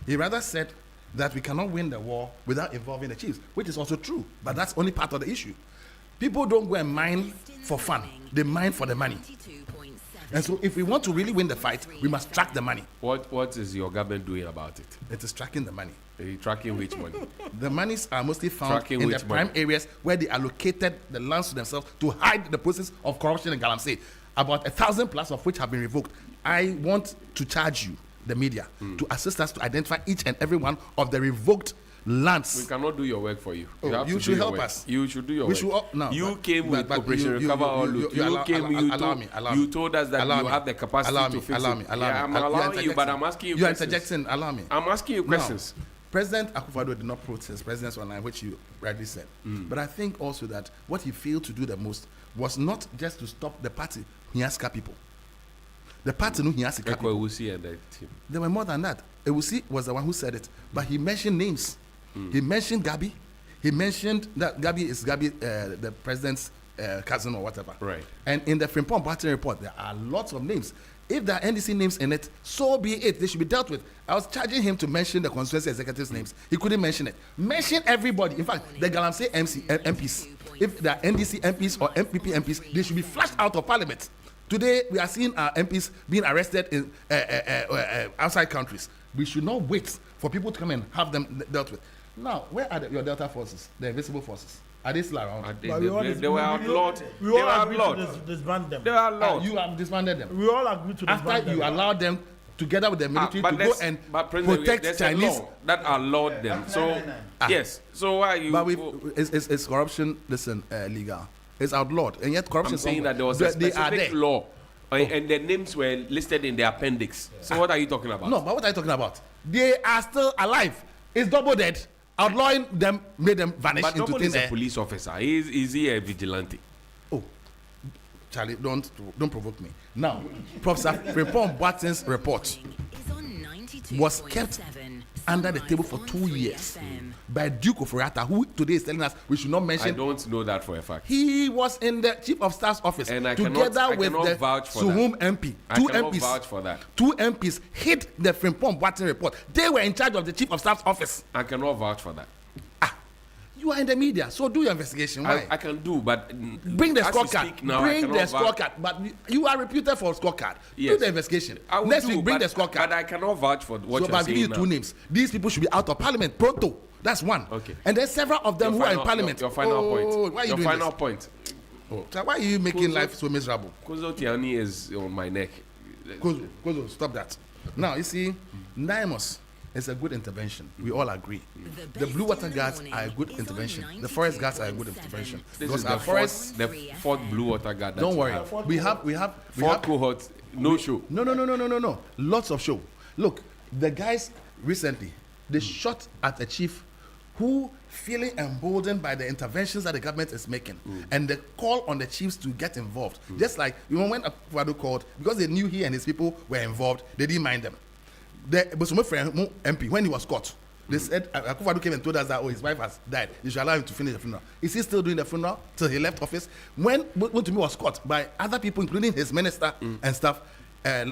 He rather said that we cannot win the war without involving the chiefs, which is also true, but that's only part of the issue. People don't go and mine for fun. They mine for the money. And so if we want to really win the fight, we must track the money. What is your government doing about it? It is tracking the money. Are you tracking which money? The monies are mostly found in the prime areas where they allocated the lands to themselves to hide the process of corruption in Galamsey. about 1,000 plus of which have been revoked. I want to charge you, the media, to assist us to identify each and every one of the revoked lands. We cannot do your work for you. You should help us. You should do your work. You came with Operation Recover Ullo. You told us that you have the capacity to fix it. I'm allowing you, but I'm asking you questions. You're interjecting. Allow me. I'm asking you questions. President Akufo-Addo did not protest President's Online, which you rightly said. But I think also that what he failed to do the most was not just to stop the party. He has people. The party knew he has people. There were more than that. Ewusi was the one who said it, but he mentioned names. He mentioned Gabi. He mentioned that Gabi is the president's cousin or whatever. Right. And in the Frimpong Party report, there are lots of names. If there are NDC names in it, so be it. They should be dealt with. I was charging him to mention the constituency executives' names. He couldn't mention it. Mention everybody. In fact, the Galamsey MPs. If there are NDC MPs or MPP MPs, they should be flushed out of parliament. Today, we are seeing our MPs being arrested in outside countries. We should not wait for people to come and have them dealt with. Now, where are your Delta forces, the invisible forces? Are they still around? They were outlawed. We all agreed to disband them. They were outlawed. You have disbanded them. We all agreed to disband them. After you allowed them, together with the military, to go and protect Chinese that allowed them. So yes. So why are you? But is corruption? Listen, legal. It's outlawed, and yet corruption. I'm saying that there was a specific law, and the names were listed in the appendix. So what are you talking about? No, but what are you talking about? They are still alive. It's double dead. Outlawing them made them vanish into thin air. But is a police officer. Is he a vigilante? Oh, Charlie, don't provoke me. Now, Professor Frimpong Boateng's report was kept under the table for 2 years by Duke of Orata, who today is telling us we should not mention. I don't know that for a fact. He was in the Chief of Staff's office and together with the Suhum MP. Two MPs. Vouch for that. Two MPs hid the Frimpong Boateng report. They were in charge of the Chief of Staff's office. I cannot vouch for that. You are in the media, so do your investigation. Why? I can do, but bring the scorecard. Bring the scorecard. But you are reputed for scorecard. Yes. Do the investigation. Next week, bring the scorecard. But I cannot vouch for what you're saying. So I'll give you two names. These people should be out of parliament pronto. That's one. Okay. And there's several of them who are in parliament. Your final point. Why are you doing final this? point. So why are you making life so miserable? Kozo Tiani is on my neck. Kozo, stop that. Now you see, NIMOS. It's a good intervention. We all agree. The blue water guards are a good intervention. The forest guards are a good intervention. This is the fourth blue water guard. Don't worry. We have four cohorts. No show. No. Lots of show. Look, the guys recently they shot at a chief who, feeling emboldened by the interventions that the government is making, and the call on the chiefs to get involved. Just like when Akufo-Addo called, because they knew he and his people were involved, they didn't mind them. But my friend MP, when he was caught, they said Akufo-Addo came and told us that his wife has died. You should allow him to finish the funeral. Is he still doing the funeral till he left office? When to me was caught by other people, including his minister and stuff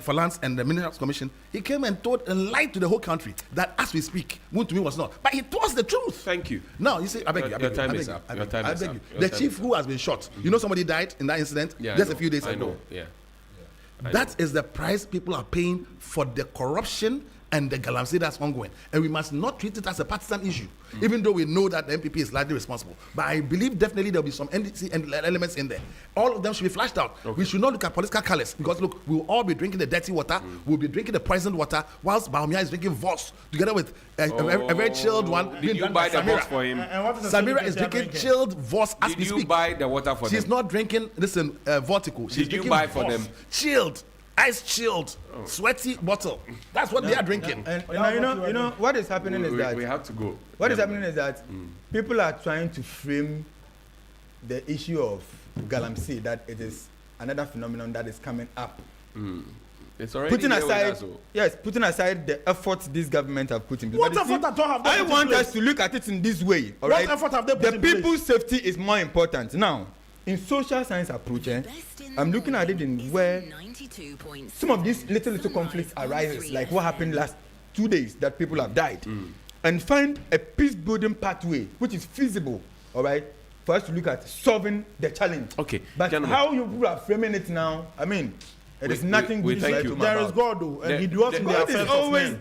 for lands and the Minerals Commission, he came and told and lied to the whole country that as we speak, to me was not. But he told us the truth. Thank you. Now you see, I beg you. Your time is up. The chief who has been shot. You know, somebody died in that incident just a few days ago. Yeah. That is the price people are paying for the corruption and the galamsey that's ongoing. And we must not treat it as a partisan issue, even though we know that the MPP is largely responsible. But I believe definitely there will be some NDC elements in there. All of them should be flashed out. Okay. We should not look at political colors, because look, we will all be drinking the dirty water, we'll be drinking the poisoned water, whilst Baumia is drinking Voss, together with a very chilled one. Did you buy the Voss for him? Samira is drinking chilled Voss as we speak. Did you buy the water for them? She's not drinking, listen, Vortico. She's drinking Voss. For them? Chilled. Ice chilled, sweaty bottle. That's what they are drinking. And you know what is happening is that we have to go. What is happening is that people are trying to frame the issue of galamsey that it is another phenomenon that is coming up. It's already putting aside the efforts this government have put in place. What effort at all have they put in place? I want us to look at it in this way. All right? What effort have they put in place? The people's safety is more important now. In social science approach, I'm looking at it in where some of these little conflicts arises, like what happened last 2 days that people have died, and find a peace building pathway which is feasible, all right, for us to look at solving the challenge. Okay, but gentlemen, how you are framing it now, I mean, It is nothing good to write home There is about. God, though, and He dwells in the affairs of men.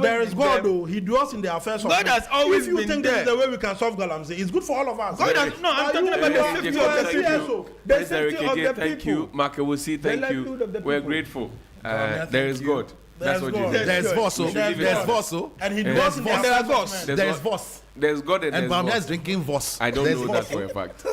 There is God, though. He dwells in the affairs of men. God has always If you been think there. this is the way we can solve Galamsey, it's good for all of us. God has, no, I'm talking about the safety of the people. The safety of the Thank you, people. Makawusi. Thank you. We're grateful. There is God. That's what you said. There's Vosso. There's Vosso. And He dwells in the affairs of men. There's Voss. There's God and there's Bamda is Voss. drinking Voss. I don't There's know that Voss. for a fact.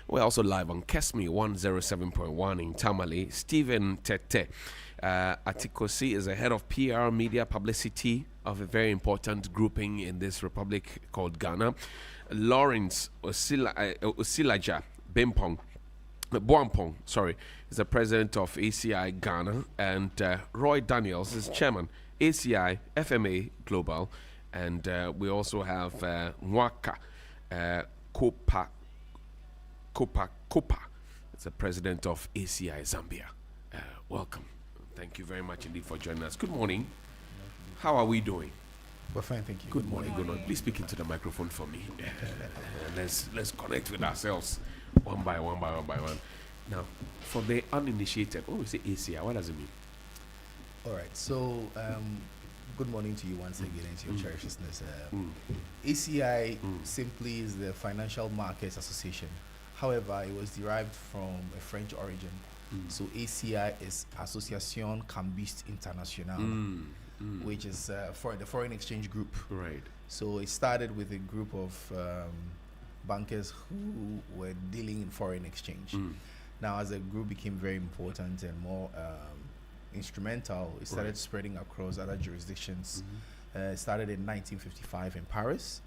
We're also live on Kesmi 107.1 in Tamale. Stephen Tete Atikosi is the head of PR media publicity of a very important grouping in this republic called Ghana. Lawrence Osilaja Boampong, is the president of ACI Ghana, and Roy Daniels is chairman, ACI FMA Global, and we also have Mwaka Kopa. It's the president of ACI Zambia. Welcome. Thank you very much indeed for joining us. Good morning. How are we doing? We're fine, thank you. Good morning. Good morning. Please speak into the microphone for me. Let's connect with ourselves one by one. Now, for the uninitiated, when we say ACI, what does it mean? All right. So, good morning to you once again and to your cherished listeners. ACI simply is the Financial Markets Association. However, it was derived from a French origin. So ACI is Association Cambiste Internationale, which is for the foreign exchange group. Right. So it started with a group of bankers who were dealing in foreign exchange. Now, as the group became very important and more instrumental, it started spreading across other jurisdictions. It started in 1955 in Paris,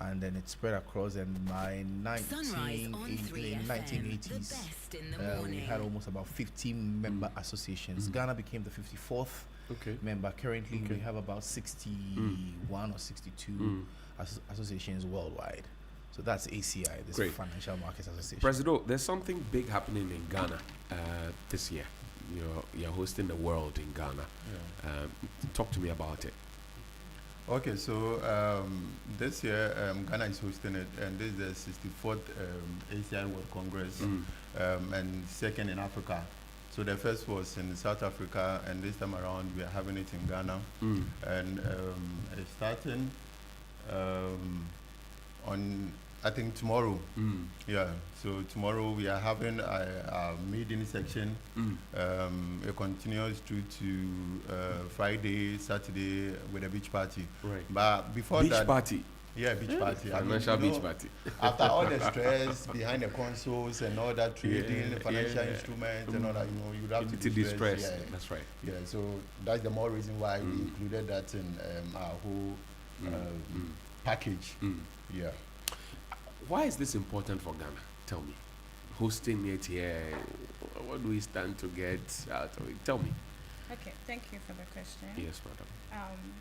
and then it spread across, and by 1980s, we had almost about 15 member associations. Ghana became the 54th member. Currently, we have about 61 or 62 associations worldwide. So that's ACI, this Financial Markets Association. Presido, there's something big happening in Ghana this year. you're hosting the World in Ghana. Talk to me about it. Okay, so this year Ghana is hosting it, and this is the 64th ACI World Congress, and second in Africa. So the first was in South Africa, and this time around we are having it in Ghana, and it's starting on, I think, tomorrow. Yeah, so tomorrow we are having a meeting section. It continues through to Friday, Saturday with a beach party. Right. But before beach that, party. Yeah, beach party. Financial beach party. After all the stress behind the consoles and all that trading, financial instruments and all that, you have to de-stress. Yeah. That's right. Yeah, so that's the more reason why we included that in our whole package. Yeah. Why is this important for Ghana? Tell me. Hosting it here, what do we stand to get out of it? Tell me. Okay, thank you for the question. Yes, madam.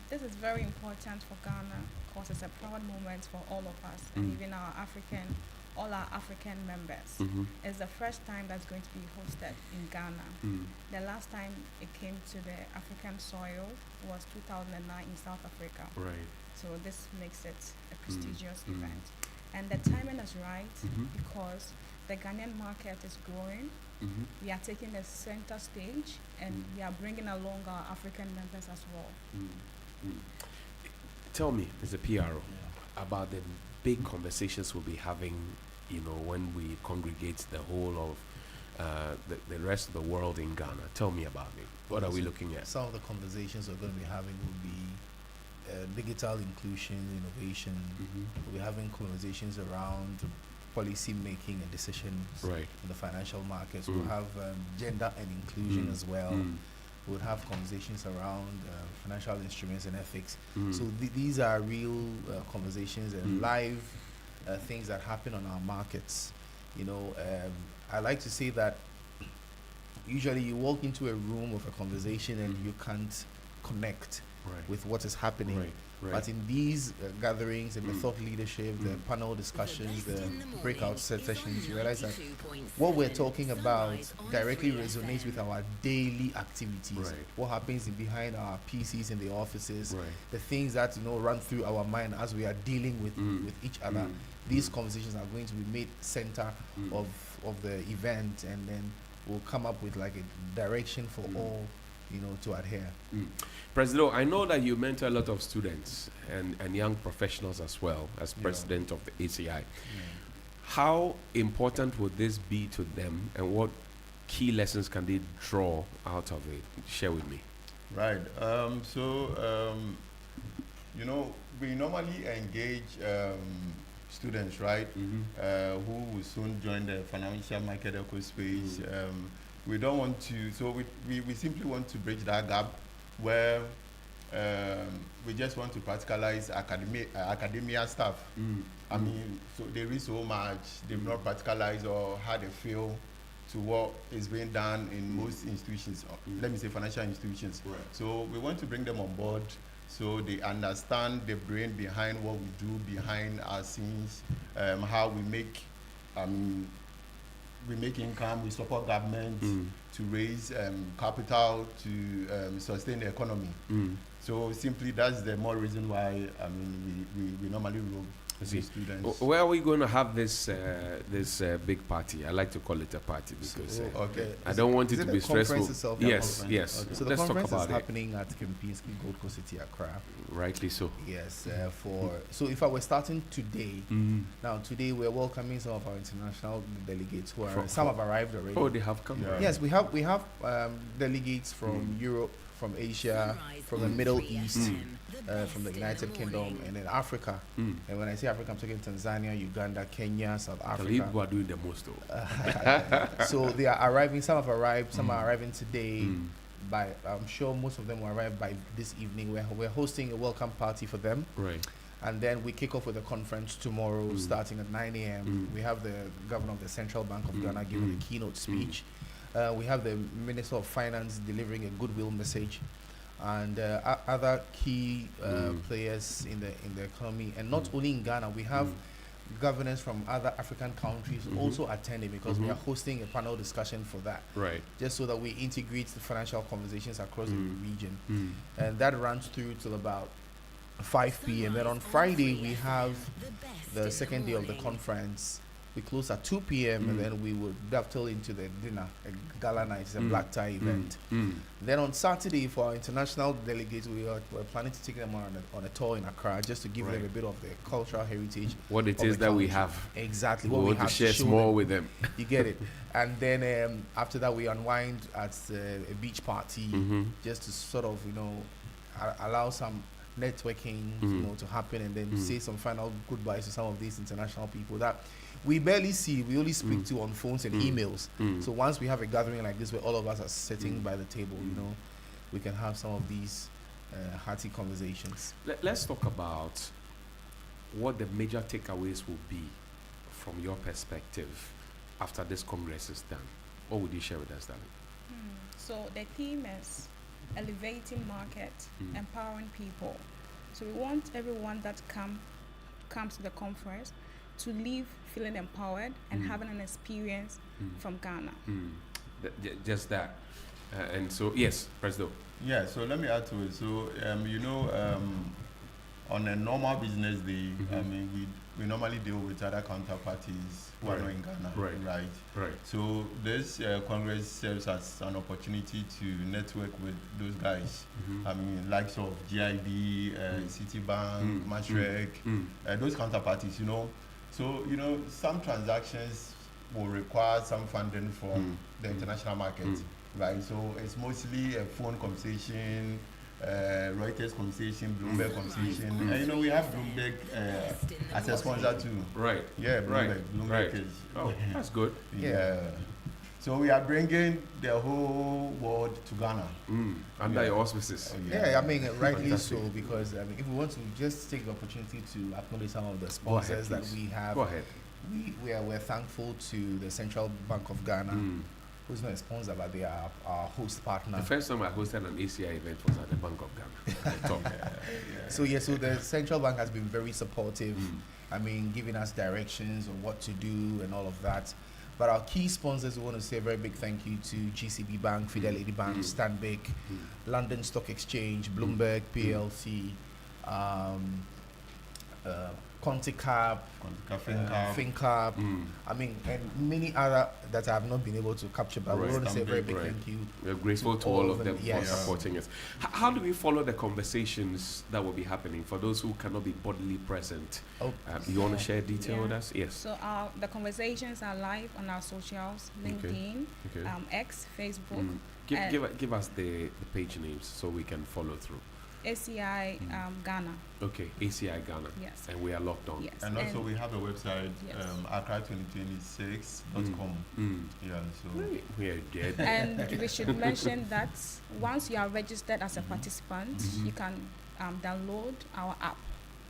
This is very important for Ghana because it's a proud moment for all of us, and even all our African members. It's the first time that's going to be hosted in Ghana. The last time it came to the African soil was 2009 in South Africa. Right. So this makes it a prestigious event. And the timing is right because the Ghanaian market is growing. We are taking the center stage, and we are bringing along our African members as well. Tell me, as a PRO, about the big conversations we'll be having, when we congregate the whole of the rest of the world in Ghana. Tell me about it. What are we looking at? Some of the conversations we're going to be having will be digital inclusion, innovation. We'll be having conversations around policy making and decisions in the financial markets. We'll have gender and inclusion as well. We'll have conversations around financial instruments and ethics. So these are real conversations and live things that happen on our markets. I like to say that usually you walk into a room of a conversation and you can't connect with what is happening. But in these gatherings and the thought leadership, the panel discussions, the breakout sessions, you realize that what we're talking about directly resonates with our daily activities. What happens behind our PCs in the offices, the things that run through our mind as we are dealing with each other. These conversations are going to be made center of the event, and then we'll come up with like a direction for all to adhere. President, I know that you mentor a lot of students and young professionals as well as president of the ACI. How important would this be to them, and what key lessons can they draw out of it? Share with me. Right. We normally engage students, right, who will soon join the financial market eco space. We don't want to, so we simply want to bridge that gap where we just want to practicalize academia stuff. I mean, so they read so much, they've not practicalized or had a feel to what is being done in most institutions, let me say financial institutions. So we want to bring them on board so they understand the brain behind what we do, behind our scenes, how we make income, we support government to raise capital to sustain the economy. So simply that's the more reason why we normally roll students. Where are we going to have this big party? I like to call it a party because I don't want it to be stressful. Yes. So the conference is happening at Kempinski Gold Coast City, Accra. Rightly so. Yes. So if I were starting today, now today we're welcoming some of our international delegates who are some have arrived already. Oh, they have come. Yes, we have delegates from Europe, from Asia, from the Middle East, from the United Kingdom, and then Africa. And when I say Africa, I'm talking Tanzania, Uganda, Kenya, South Africa. People are doing the most though. So they are arriving. Some have arrived. Some are arriving today. I'm sure most of them will arrive by this evening. We're hosting a welcome party for them. And then we kick off with a conference tomorrow, starting at 9 a.m. We have the governor of the Central Bank of Ghana giving a keynote speech. We have the Minister of Finance delivering a goodwill message, and other key players in the economy. And not only in Ghana, we have governors from other African countries also attending, because we are hosting a panel discussion for that. Right. Just so that we integrate the financial conversations across the region. And that runs through till about 5 p.m. Then on Friday, we have the second day of the conference. We close at 2 p.m. and then we would dovetail into the dinner, a gala night, a black tie event. Then on Saturday, for our international delegates, we're planning to take them on a tour in Accra, just to give them a bit of the cultural heritage. What it is that we have. Exactly. We what want we have to share show more them. with them. You get it. And then after that, we unwind at a beach party, just to sort of, allow some networking, to happen, and then say some final goodbyes to some of these international people that we barely see. We only speak to on phones and emails. So once we have a gathering like this, where all of us are sitting by the table, we can have some of these hearty conversations. Let's talk about what the major takeaways will be from your perspective after this Congress is done. What would you share with us, darling? So the theme is elevating market, empowering people. So we want everyone that comes to the conference to leave feeling empowered and having an experience from Ghana. Just that. And so, yes, President. Yeah, so let me add to it. So, on a normal business day, I mean, we normally deal with other counterparties who are not in Ghana, right? So this Congress serves as an opportunity to network with those guys. I mean, likes of GIB, Citibank, Mashrek, those counterparties, So, some transactions will require some funding from the international market, right? So it's mostly a phone conversation, Reuters conversation, Bloomberg conversation. And, we have Bloomberg as a sponsor too. Right. Yeah, Bloomberg. Bloomberg is. Oh, that's good. Yeah. So we are bringing the whole world to Ghana. Under your auspices. Yeah, I mean, rightly so, because if we want to just take the opportunity to acknowledge some of the sponsors that we have. Go ahead. We're thankful to the Central Bank of Ghana, who's not a sponsor, but they are our host partner. The first time I hosted an ACI event was at the Bank of Ghana. So the Central Bank has been very supportive. I mean, giving us directions on what to do and all of that. But our key sponsors, we want to say a very big thank you to GCB Bank, Fidelity Bank, Stanbic, London Stock Exchange, Bloomberg, PLC, FinCap, I mean, and many other that I have not been able to capture, but we want to say a very big thank you. We're grateful to all of them for supporting us. How do we follow the conversations that will be happening for those who cannot be bodily present? You want to share detail with us? Yes. So the conversations are live on our socials, LinkedIn, X, Facebook. Give us the page names so we can follow through. ACI Ghana. Okay, ACI Ghana. Yes. And we are locked on. Yes. And also we have a website, accra2026.com. Yeah, so we are dead. And we should mention that once you are registered as a participant, you can download our app.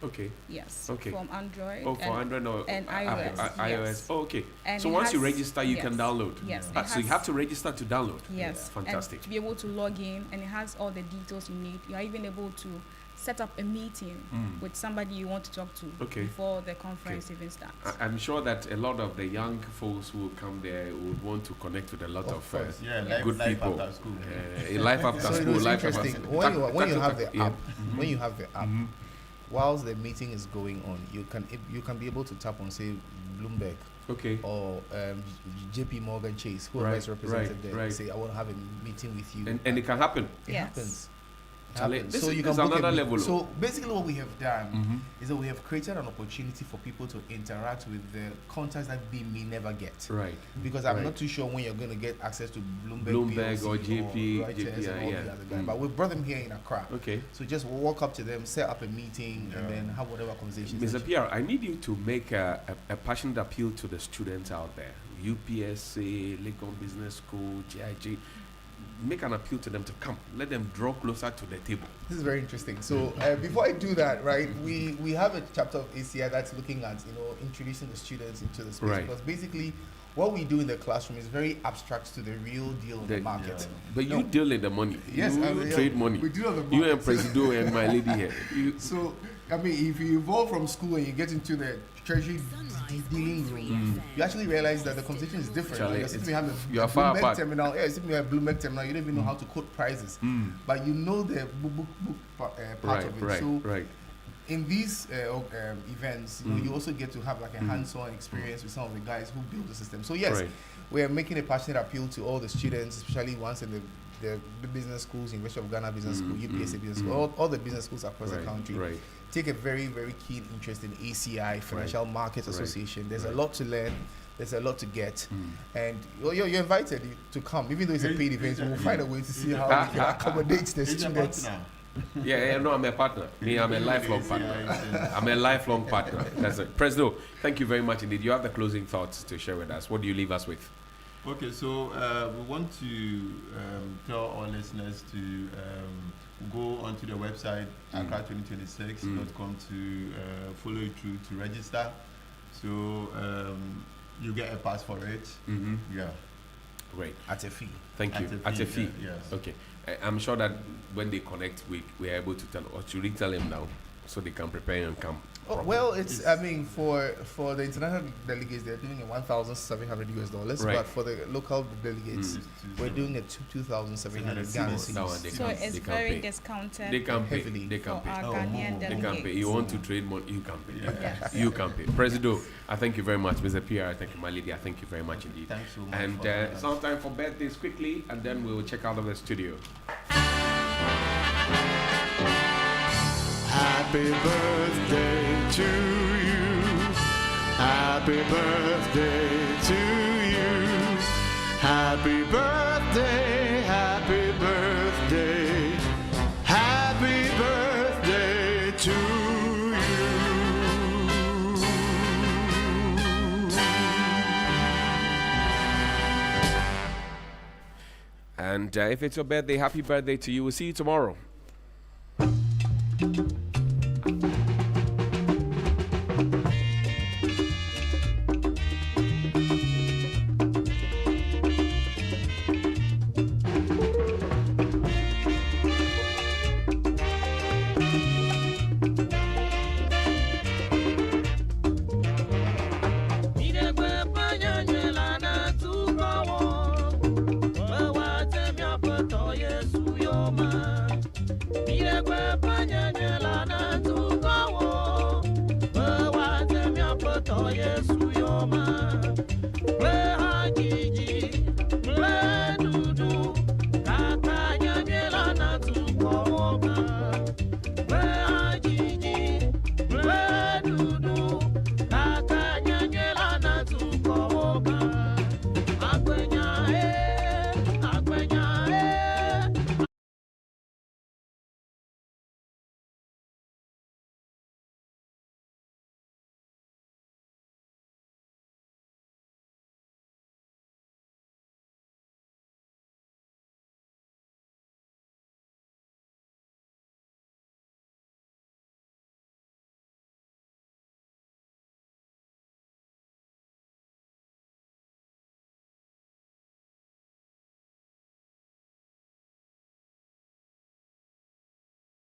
Okay. Yes. Okay. From Android. Oh, for Android or and iOS. iOS. Yes. Oh, okay. And so once you register, you can download. Yes. So you have to register to download. Yes. Fantastic. And to be able to log in, and it has all the details you need. You are even able to set up a meeting with somebody you want to talk to before the conference even starts. I'm sure that a lot of the young folks who will come there would want to connect with a lot of good people. After school. Life after school. Life after school. When you have the app, whilst the meeting is going on, you can be able to tap on, say, Bloomberg, or JP Morgan Chase, whoever is represented there. Say, I want to have a meeting with you, and it can happen. It happens. So you can another level. So basically, what we have done is that we have created an opportunity for people to interact with the contacts that they may never get. Right. Because I'm not too sure when you're going to get access to Bloomberg PLC or JP, or Reuters and all the other guys. But we brought them here in Accra. Okay. So just walk up to them, set up a meeting, and then have whatever conversations. Mr. Pierre, I need you to make a passionate appeal to the students out there. UPSA, Lincoln Business School, GIG. Make an appeal to them to come. Let them draw closer to the table. This is very interesting. So before I do that, right, we have a chapter of ACI that's looking at introducing the students into the space, because basically what we do in the classroom is very abstract to the real deal in the market. Yeah. But you deal in the money. Yes, you trade money. We deal on the market. You and Presido and my lady here. So I mean, if you evolve from school and you get into the treasury dealing room, you actually realize that the conversation is different. Charlie, You're sitting behind you a are far Bloomberg apart. terminal. Yeah, sitting behind a Bloomberg terminal. You don't even know how to quote prices, but you know the book part of it. So in these events, you know, you also get to have like a hands-on experience with some of the guys who build the system. So yes, we are making a passionate appeal to all the students, especially ones in the business schools, University of Ghana Business School, UPSA Business School, all the business schools across the country. Take a very, very keen interest in ACI, Financial Markets Association. There's a lot to learn. There's a lot to get. And you're invited to come. Even though it's a paid event, we'll find a way to see how we can accommodate the students. No, I'm a partner. Me, I'm a lifelong partner. I'm a lifelong partner. That's it. Presido, thank you very much indeed. You have the closing thoughts to share with us. What do you leave us with? Okay, so we want to tell our listeners to go onto the website accra2026.com to follow it through to register. So you get a pass for it. Yeah. Great. At a fee. Thank you. At a fee. Yes. Okay. I'm sure that when they connect, we are able to tell, or should we tell them now so they can prepare and come? Well, I mean, for the international delegates, they're doing a $1,700 Right. but for the local delegates, we're doing a $2,700 Ghana cedis. So it's very discounted. They can pay. heavily They can for pay. our Ghanaian They can pay. delegates. You want to trade more? You can pay. Yes. You can pay. Presido, I thank you very much. Mr. PR, I thank you. My lady, I thank you very much indeed. Thanks so much. And it's now time for birthdays quickly, and then we will check out of the studio. Happy birthday to you. Happy birthday to you. Happy birthday, happy birthday. Happy birthday to you. And if it's your birthday, happy birthday to you. We'll see you tomorrow.